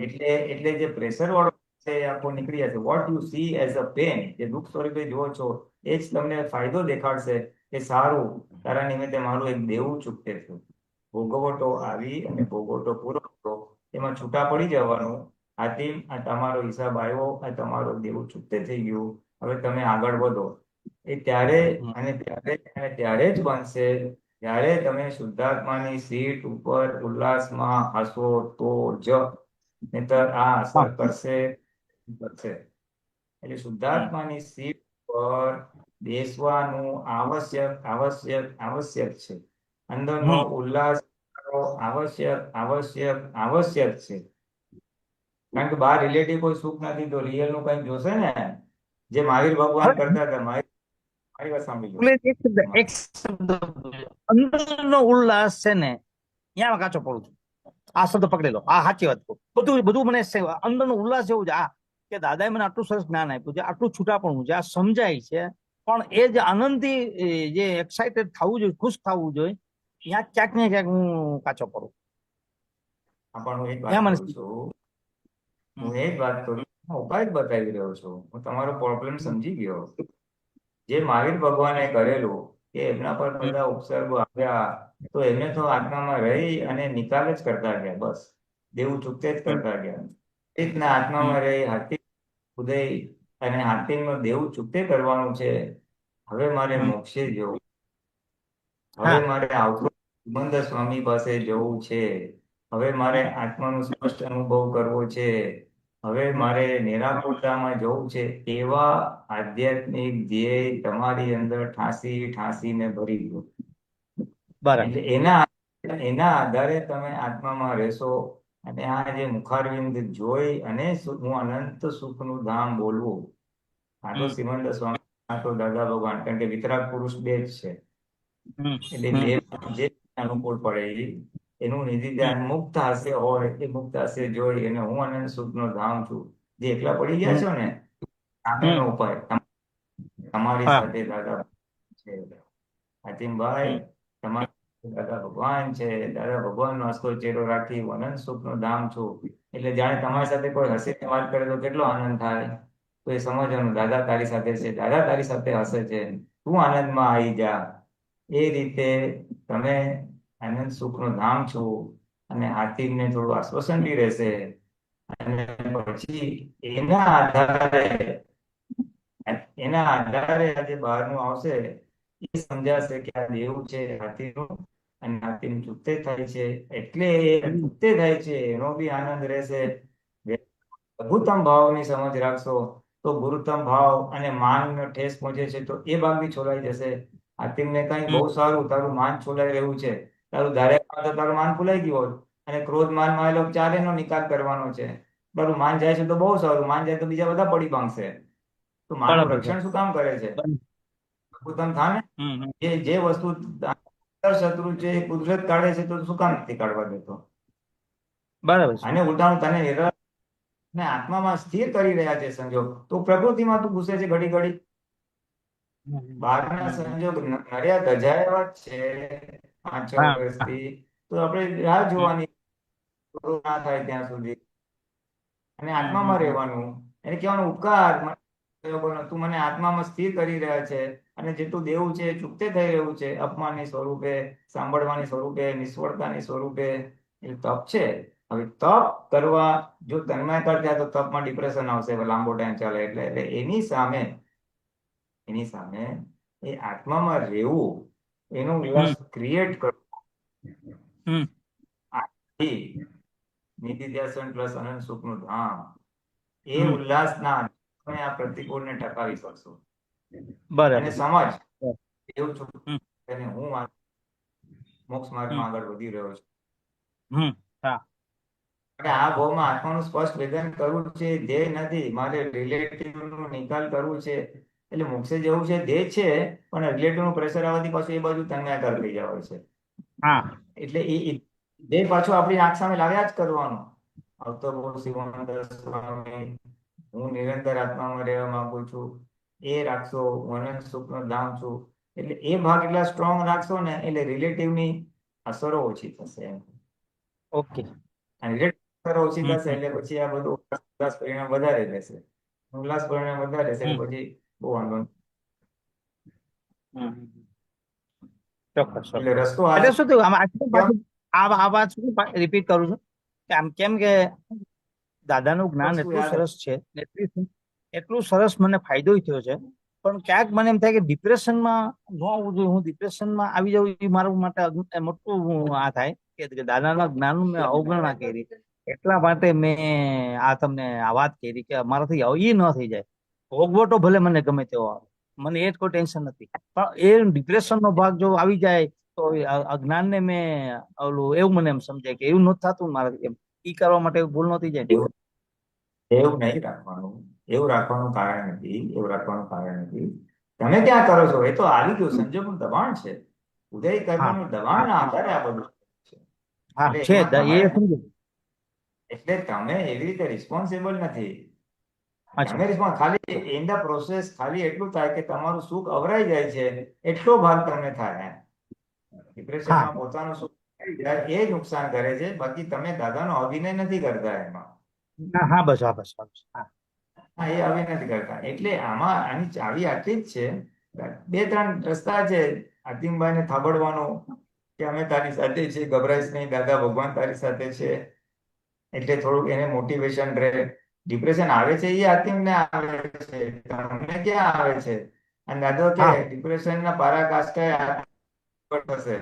એટલે જે પ્રેશર વાળો છે એ આખો નીકળી જશે. What you see as a pen, જે દુઃખ સ્વરૂપે જુઓ છો એ જ તમને ફાયદો દેખાડશે કે સારું, તારા નિમિત્તે મારું એક દેવું ચૂકતે થયું. ભોગવટો આવી અને ભોગવટો પૂરો થયો, એમાં છૂટા પડી જવાનું. હાતિમ, આ તમારો હિસાબ આવ્યો, આ તમારો દેવું ચૂકતે થઈ ગયું, હવે તમે આગળ વધો. એ ત્યારે અને ત્યારે જ બનશે જ્યારે તમે શુદ્ધાત્માની સીટ ઉપર ઉલ્લાસમાં હશો તો જ, નહીતર આ અસર કરશે. એટલે શુદ્ધાત્માની સીટ પર બેસવાનું આવશ્યક આવશ્યક આવશ્યક છે. અંદરનો ઉલ્લાસ આવશ્યક આવશ્યક આવશ્યક છે. કારણ કે બહાર રિલેટિવ કોઈ સુખ નથી, તો રિયલ નું કઈ જોશે ને. જે મહાવીર ભગવાન કરતા હતા, મારી વાત સાંભળી લો. એક શબ્દ અંદરનો ઉલ્લાસ છે ને, ત્યાં કાચો પડું છું. આ શબ્દ પકડી લો, આ સાચી વાત કહું. બધું મને અંદરનો ઉલ્લાસ એવું છે. આ કે દાદાએ મને આટલું સરસ જ્ઞાન આપ્યું છે, આટલું છૂટાપણું છે, આ સમજાય છે, પણ એ જે આનંદથી જે એક્સાઇટેડ થવું જોઈએ, ખુશ થવું જોઈએ, ત્યાં ક્યાંક ને ક્યાંક હું કાચો પડું. હું એક વાત કરું છું, ઉપાય જ બતાવી રહ્યો છું. હું તમારો પ્રોબ્લેમ સમજી ગયો. જે મહાવીર ભગવાને કરેલું કે એમના પર બધા ઉપસર્ગો આવ્યા, તો એમને તો આત્મામાં રહી અને નિકાલ જ કરતા ગયા, બસ દેવું ચૂકતે જ કરતા ગયા. રીતના આત્મામાં રહી હાથી ઉદય અને હાથીનો દેવું ચૂકતે કરવાનું છે. હવે મારે મોક્ષે જવું, હવે મારે આવતો સિમંદર સ્વામી પાસે જવું છે, હવે મારે આત્માનો સ્પષ્ટ અનુભવ કરવો છે, હવે મારે નિરાકુરતામાં જવું છે. એવા આધ્યાત્મિક ધ્યેય તમારી અંદર ઠાંસીને ભરી દો. એટલે એના આધારે તમે આત્મામાં રહેશો અને આ જે મુખારવિંદ જોઈ અને હું અનંત સુખનું ધામ બોલવું, આ તો શ્રીમંત સ્વામી, આ તો દાદા ભગવાન, કારણ કે વિતરાગ પુરુષ બે જ છે. એટલે બે જે અનુકૂળ પડે એનું નિધિ ધ્યાન મુક્ત હાસ્ય હોય, એ મુક્ત હાસ્ય જોઈ અને હું અનંત સુખનો ધામ છું. જે એકલા પડી ગયા છો ને, સામેનો ઉપાય તમારી સાથે દાદા છે. હાતિમભાઈ, તમારી દાદા ભગવાન છે. દાદા ભગવાન નો હસતો ચહેરો રાખી અનંત સુખનો ધામ છું. એટલે જાણે તમારી સાથે કોઈ હસીને વાત કરે તો કેટલો આનંદ થાય. તો એ સમજવાનું, દાદા તારી સાથે છે, દાદા તારી સાથે હસે છે, તું આનંદમાં આવી જા. એ રીતે તમે આનંદ સુખનો ધામ છો. અને હાથીને થોડું આશ્વાસન બી રહેશે. અને પછી એના આધારે આજે બહારનું આવશે, એ સમજાશે કે આ દેવું છે હાથીનું, અને હાથીનું ચૂકતે થાય છે, એટલે એ ચૂકતે થાય છે એનો બી આનંદ રહેશે. લઘુત્તમ ભાવની સમજ રાખશો તો ગુરુત્તમ ભાવ અને માન ઠેસ પહોંચે છે, તો એ ભાગ બી છોલાઈ જશે. હાથીમને કઈ બહુ સારું, તારું માન છોલાઈ રહ્યું છે, તારું ધારે તો તારું માન ફૂલાઈ ગયું હોત, અને ક્રોધ માન માં એ લોકો ચારેયનો નિકાલ કરવાનો છે. તારું માન જાય છે તો બહુ સારું, માન જાય તો બીજા બધા પડી ભાંગશે. તો માનનું રક્ષણ શું કામ કરે છે? લઘુત્તમ થાને, જે વસ્તુ શત્રુ છે એ કુદરત કાઢે છે, તો શું કામ નથી કાઢવા દેતો? બરાબર. અને ઉલટાનું તને ને આત્મામાં સ્થિર કરી રહ્યા છે સંજોગ, તો પ્રકૃતિમાં તું ઘૂસે છે ઘડી ઘડી. બહારના સંજોગ નર્યા ગજાયા છે 5-6 વર્ષથી, તો આપણે રાહ જોવાની ના થાય ત્યાં સુધી. અને આત્મામાં રહેવાનું, એને કહેવાનું ઉપકાર, તું મને આત્મામાં સ્થિર કરી રહ્યા છે, અને જેટલું દેવું છે એ ચૂકતે થઈ રહ્યું છે, અપમાનની સ્વરૂપે, સાંભળવાની સ્વરૂપે, નિષ્ફળતાની સ્વરૂપે. એ તપ છે. હવે તપ કરવા જો તન્મય કરતા, તો તપમાં ડિપ્રેશન આવશે, લાંબો ટાઈમ ચાલે. એટલે એની સામે એ આત્મામાં રહેવું, એનો ઉલ્લાસ ક્રિએટ કરવો, નિધિધ્યાસન પ્લસ અનંત સુખનું ધામ, એ ઉલ્લાસના તમે આ પ્રતિકૂળને ટકાવી શકશો. અને સમજ એવું છું, હું મોક્ષ માર્ગમાં આગળ વધી રહ્યો છું. આ ભાવમાં આત્માનું સ્પષ્ટ વેદન કરવું છે, ધ્યેય નથી. મારે રિલેટિવ નો નિકાલ કરવું છે. એટલે મોક્ષે જવું છે ધ્યેય છે, પણ રિલેટિવ નું પ્રેશર આવવાથી પાછું એ બાજુ તન્માયાકાર થઈ જાય છે. એટલે એ ધ્યેય પાછું આપણી આંખ સામે લાવ્યા જ કરવાનું. આવતો બહુ શિવાનંદ સ્વામી, હું નિરંતર આત્મામાં રહેવા માંગુ છું, એ રાખશો. હું અનંત સુખનો ધામ છું. એટલે એ ભાગ એટલા સ્ટ્રોંગ રાખશો ને, એટલે રિલેટિવની અસરો ઓછી થશે. ઓકે. અને ઓછી થશે એટલે પછી આ બધું ઉલ્લાસ પરિણામ વધારે રહેશે. ઉલ્લાસ પરિણામ વધારે રહેશે એટલે પછી બહુ વાંધો નહીં. ચોક્કસ. એટલે રસ્તો એટલે શું થયું આ વાત શું રિપીટ કરું છું કે આમ કેમ કે દાદાનું જ્ઞાન એટલું સરસ છે, એટલું સરસ મને ફાયદો થયો છે, પણ ક્યાંક મને એમ થાય કે ડિપ્રેશનમાં ન આવવું જોઈએ. હું ડિપ્રેશનમાં આવી જાઉં એ મારા માટે મોટું આ થાય કે દાદાના જ્ઞાનનું મેં અવગણના કરી, એટલા માટે મેં આ તમને આ વાત કરી કે મારાથી એ ન થઈ જાય. ભોગવટો ભલે મને ગમે તેવો આવે, મને એ જ કોઈ ટેન્શન નથી, પણ એ ડિપ્રેશનનો ભાગ જો આવી જાય તો અજ્ઞાનને મેં ઓલું એવું મને એમ સમજાય કે એવું નથી થતું મારાથી, એમ ઈ કરવા માટે ભૂલ નહોતી જાય. એવું નહીં રાખવાનું, એવું રાખવાનું કારણ નથી. તમે ક્યાં કરો છો? એ તો આવી ગયું, સંજોગનું દબાણ છે. ઉદય કર્મનું દબાણના આધારે આ બધું છે. એટલે તમે એવી રીતે રિસ્પોન્સિબલ નથી. તમે ખાલી ઇન ધ પ્રોસેસ ખાલી એટલું થાય કે તમારું સુખ અવરાઈ જાય છે, એટલો ભાગ તમને થાય. ડિપ્રેશનમાં પોતાનું સુખ એ જ નુકસાન કરે છે, બાકી તમે દાદાનો અભિનય નથી કરતા એમાં. એ અભિનય નથી કરતા. એટલે આમાં આની ચાવી આટલી જ છે. 2-3 રસ્તા છે હાતિમભાઈને થાબડવાનો, કે અમે તારી સાથે છે, ગભરાઈશ નહીં, દાદા ભગવાન તારી સાથે છે. એટલે થોડુંક એને મોટિવેશન રહે. ડિપ્રેશન આવે છે એ હાતિમને આવે છે, તમને ક્યાં આવે છે? અને દાદો કે ડિપ્રેશનના પારાકાષ્ઠાએ થશે.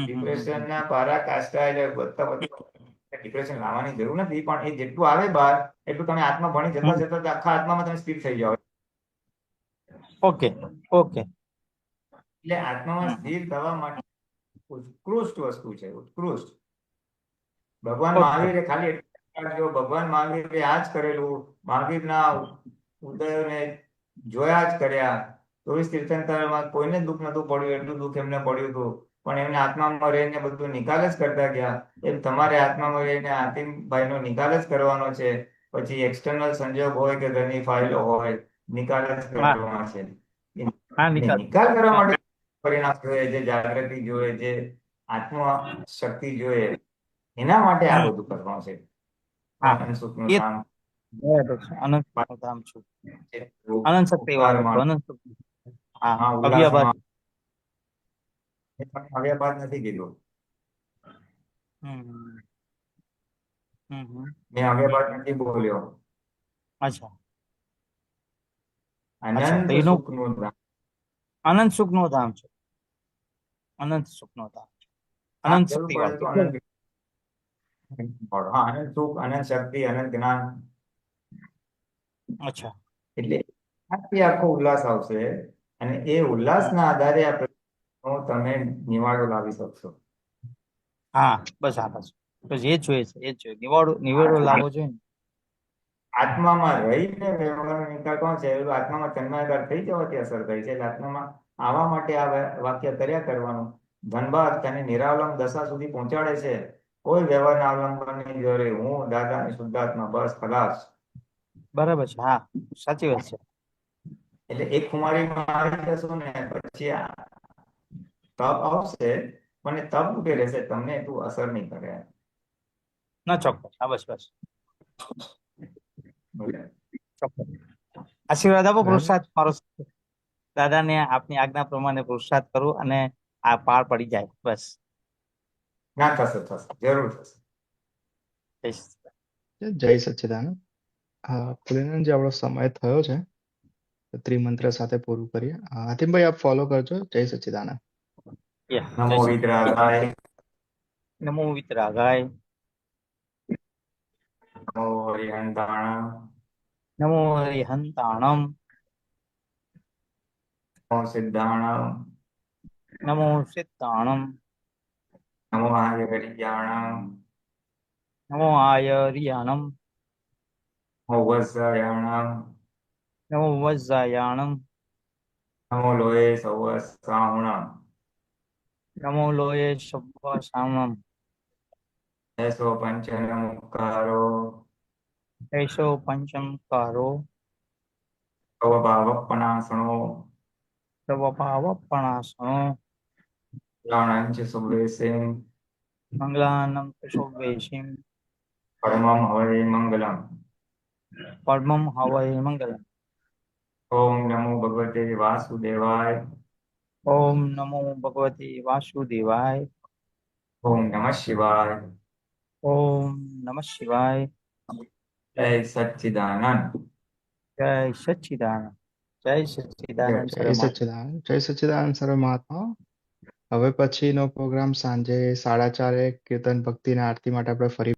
ડિપ્રેશનના પારાકાષ્ઠા એટલે ડિપ્રેશન લાવવાની જરૂર નથી, પણ એ જેટલું આવે બહાર એટલું તમે આત્મા ભણી જતા આખા આત્મામાં તમે સ્થિર થઈ જાઓ. ઓકે. એટલે આત્મામાં સ્થિર થવા માટે ઉત્કૃષ્ટ વસ્તુ છે, ઉત્કૃષ્ટ. ભગવાન ઓકે મહાવીરે ખાલી એટલું રાખજો, ભગવાન મહાવીરે આ જ કરેલું, મહાવીરના ઉદયોને જોયા જ કર્યા. ચોવીસ તીર્થંકરમાં કોઈને દુઃખ નતું પડ્યું, એટલું દુઃખ એમને પડ્યું હતું, પણ એમને આત્મામાં રહીને બધું નિકાલ જ કરતા ગયા. એમ તમારે આત્મામાં રહીને આતિમભાઈનો નિકાલ જ કરવાનો છે. પછી એક્સટર્નલ સંજોગ હોય કે ઘરની ફાઇલો હોય, નિકાલ જ હા કરવાનો છે. હા એ નિકાલ નિકાલ કરવા માટે પરિણામ જોઈએ, જે જાગૃતિ જોઈએ, જે આત્મ શક્તિ જોઈએ, એના માટે આ બધું કરવાનું છે. હા અનંત સુખનું એ ધામ, બરાબર છે. અનંત નું ધામ છું, અનંત શક્તિ વાળું ઉપકારમાં, છું, અનંત શક્તિ. હા હા, અવ્યાબાદ. ઉલ્લાસમાં. એ પણ હવે બાદ નથી કીધું. હમ હમ હમ. મેં હવે બાદ નથી બોલ્યો. અચ્છા અચ્છા, તો અનંત એનું સુખનું ધામ. અનંત સુખ નું ધામ છે, અનંત સુખ નું ધામ છે, હા, અનંત જરૂર શક્તિ પડે તો વાળું. હા, અનંત સુખ, અનંત શક્તિ, અનંત જ્ઞાન. અચ્છા એટલે આથી આખો ઉલ્લાસ આવશે, અને એ ઉલ્લાસના આધારે આ પ્રશ્નનો તમે નિવાડો લાવી શકશો. હા બસ આ બસ બસ એ જ જોઈએ છે, એ જ જોઈએ. નિવેડો લાવવો જોઈએ ને. આત્મામાં રહીને વ્યવહારનો નિકાલ કોણ છે? એવું આત્મામાં તન્માયાકાર થઈ જવાથી અસર થઈ છે. એટલે આત્મામાં આવવા માટે આ વાક્ય કર્યા કરવાનું. ધનબાદ તેને નિરાવલંબ દશા સુધી પહોંચાડે છે. કોઈ વ્યવહારના અવલંબનની જરૂર, હું દાદાની શુદ્ધાત્મા, બસ ખલાસ. બરાબર છે. હા સાચી વાત છે. એટલે એક ખુમારીમાં આવી જશું ને પછી આ તપ આવશે, પણ એ તપ ઉભે રહેશે, તમને એટલું અસર નહીં કરે. ના ચોક્કસ. હા બસ બસ ચોક્કસ. આશીર્વાદ આપો, બરાબર. પુરુષાર્થ મારો દાદાને આપની આજ્ઞા પ્રમાણે પુરુષાર્થ કરું અને આ પાર પડી જાય બસ. ના, થશે થશે, જરૂર થશે. જય શ્રી કૃષ્ણ. જય સચ્ચિદાનંદ. પુલિનંદજી, આપણો સમય થયો છે, તો ત્રિમંત્ર સાથે પૂરું કરીએ. આતિમભાઈ, આપ ફોલો કરજો. જય સચ્ચિદાનંદ. યા, જય નમો શ્રી વિતરાગાય, નમો વિતરાગાય, નમો હરિહંતાણ, નમો હરિહંતાણમ, નમો સિદ્ધાણમ, નમો સિદ્ધાણમ, નમો આર્યગરિયાણમ, નમો આયર્યાણમ, નમો વત્સયાણમ, નમો વજ્જાયાણમ, નમો લોહે સવસાહુણમ, નમો લોય સબ્બ સામમ, એસો પંચનમુક્કારો, એસો પંચમકારો, તવ ભાવપણાસણો, તવ પાવપણાસણો, લાણંચ સુવેસિં, મંગલાનમ શુભેશિમ, પરમં હવે મંગલમ. પરમમ હવૈ મંગલમ. ઓમ નમો ભગવતે વાસુદેવાય, ઓમ નમો ભગવતે વાસુદેવાય, ઓમ નમઃ શિવાય. ઓમ નમઃ શિવાય. જય સચ્ચિદાનંદ. જય સચ્ચિદાનંદ. જય સચ્ચિદાનંદ જય સર્વમાં. સચ્ચિદાનંદ. જય સચ્ચિદાનંદ સર્વ મહાત્માઓ. હવે પછીનો પ્રોગ્રામ સાંજે 4:30 કીર્તન ભક્તિના આરતી માટે આપણે ફરી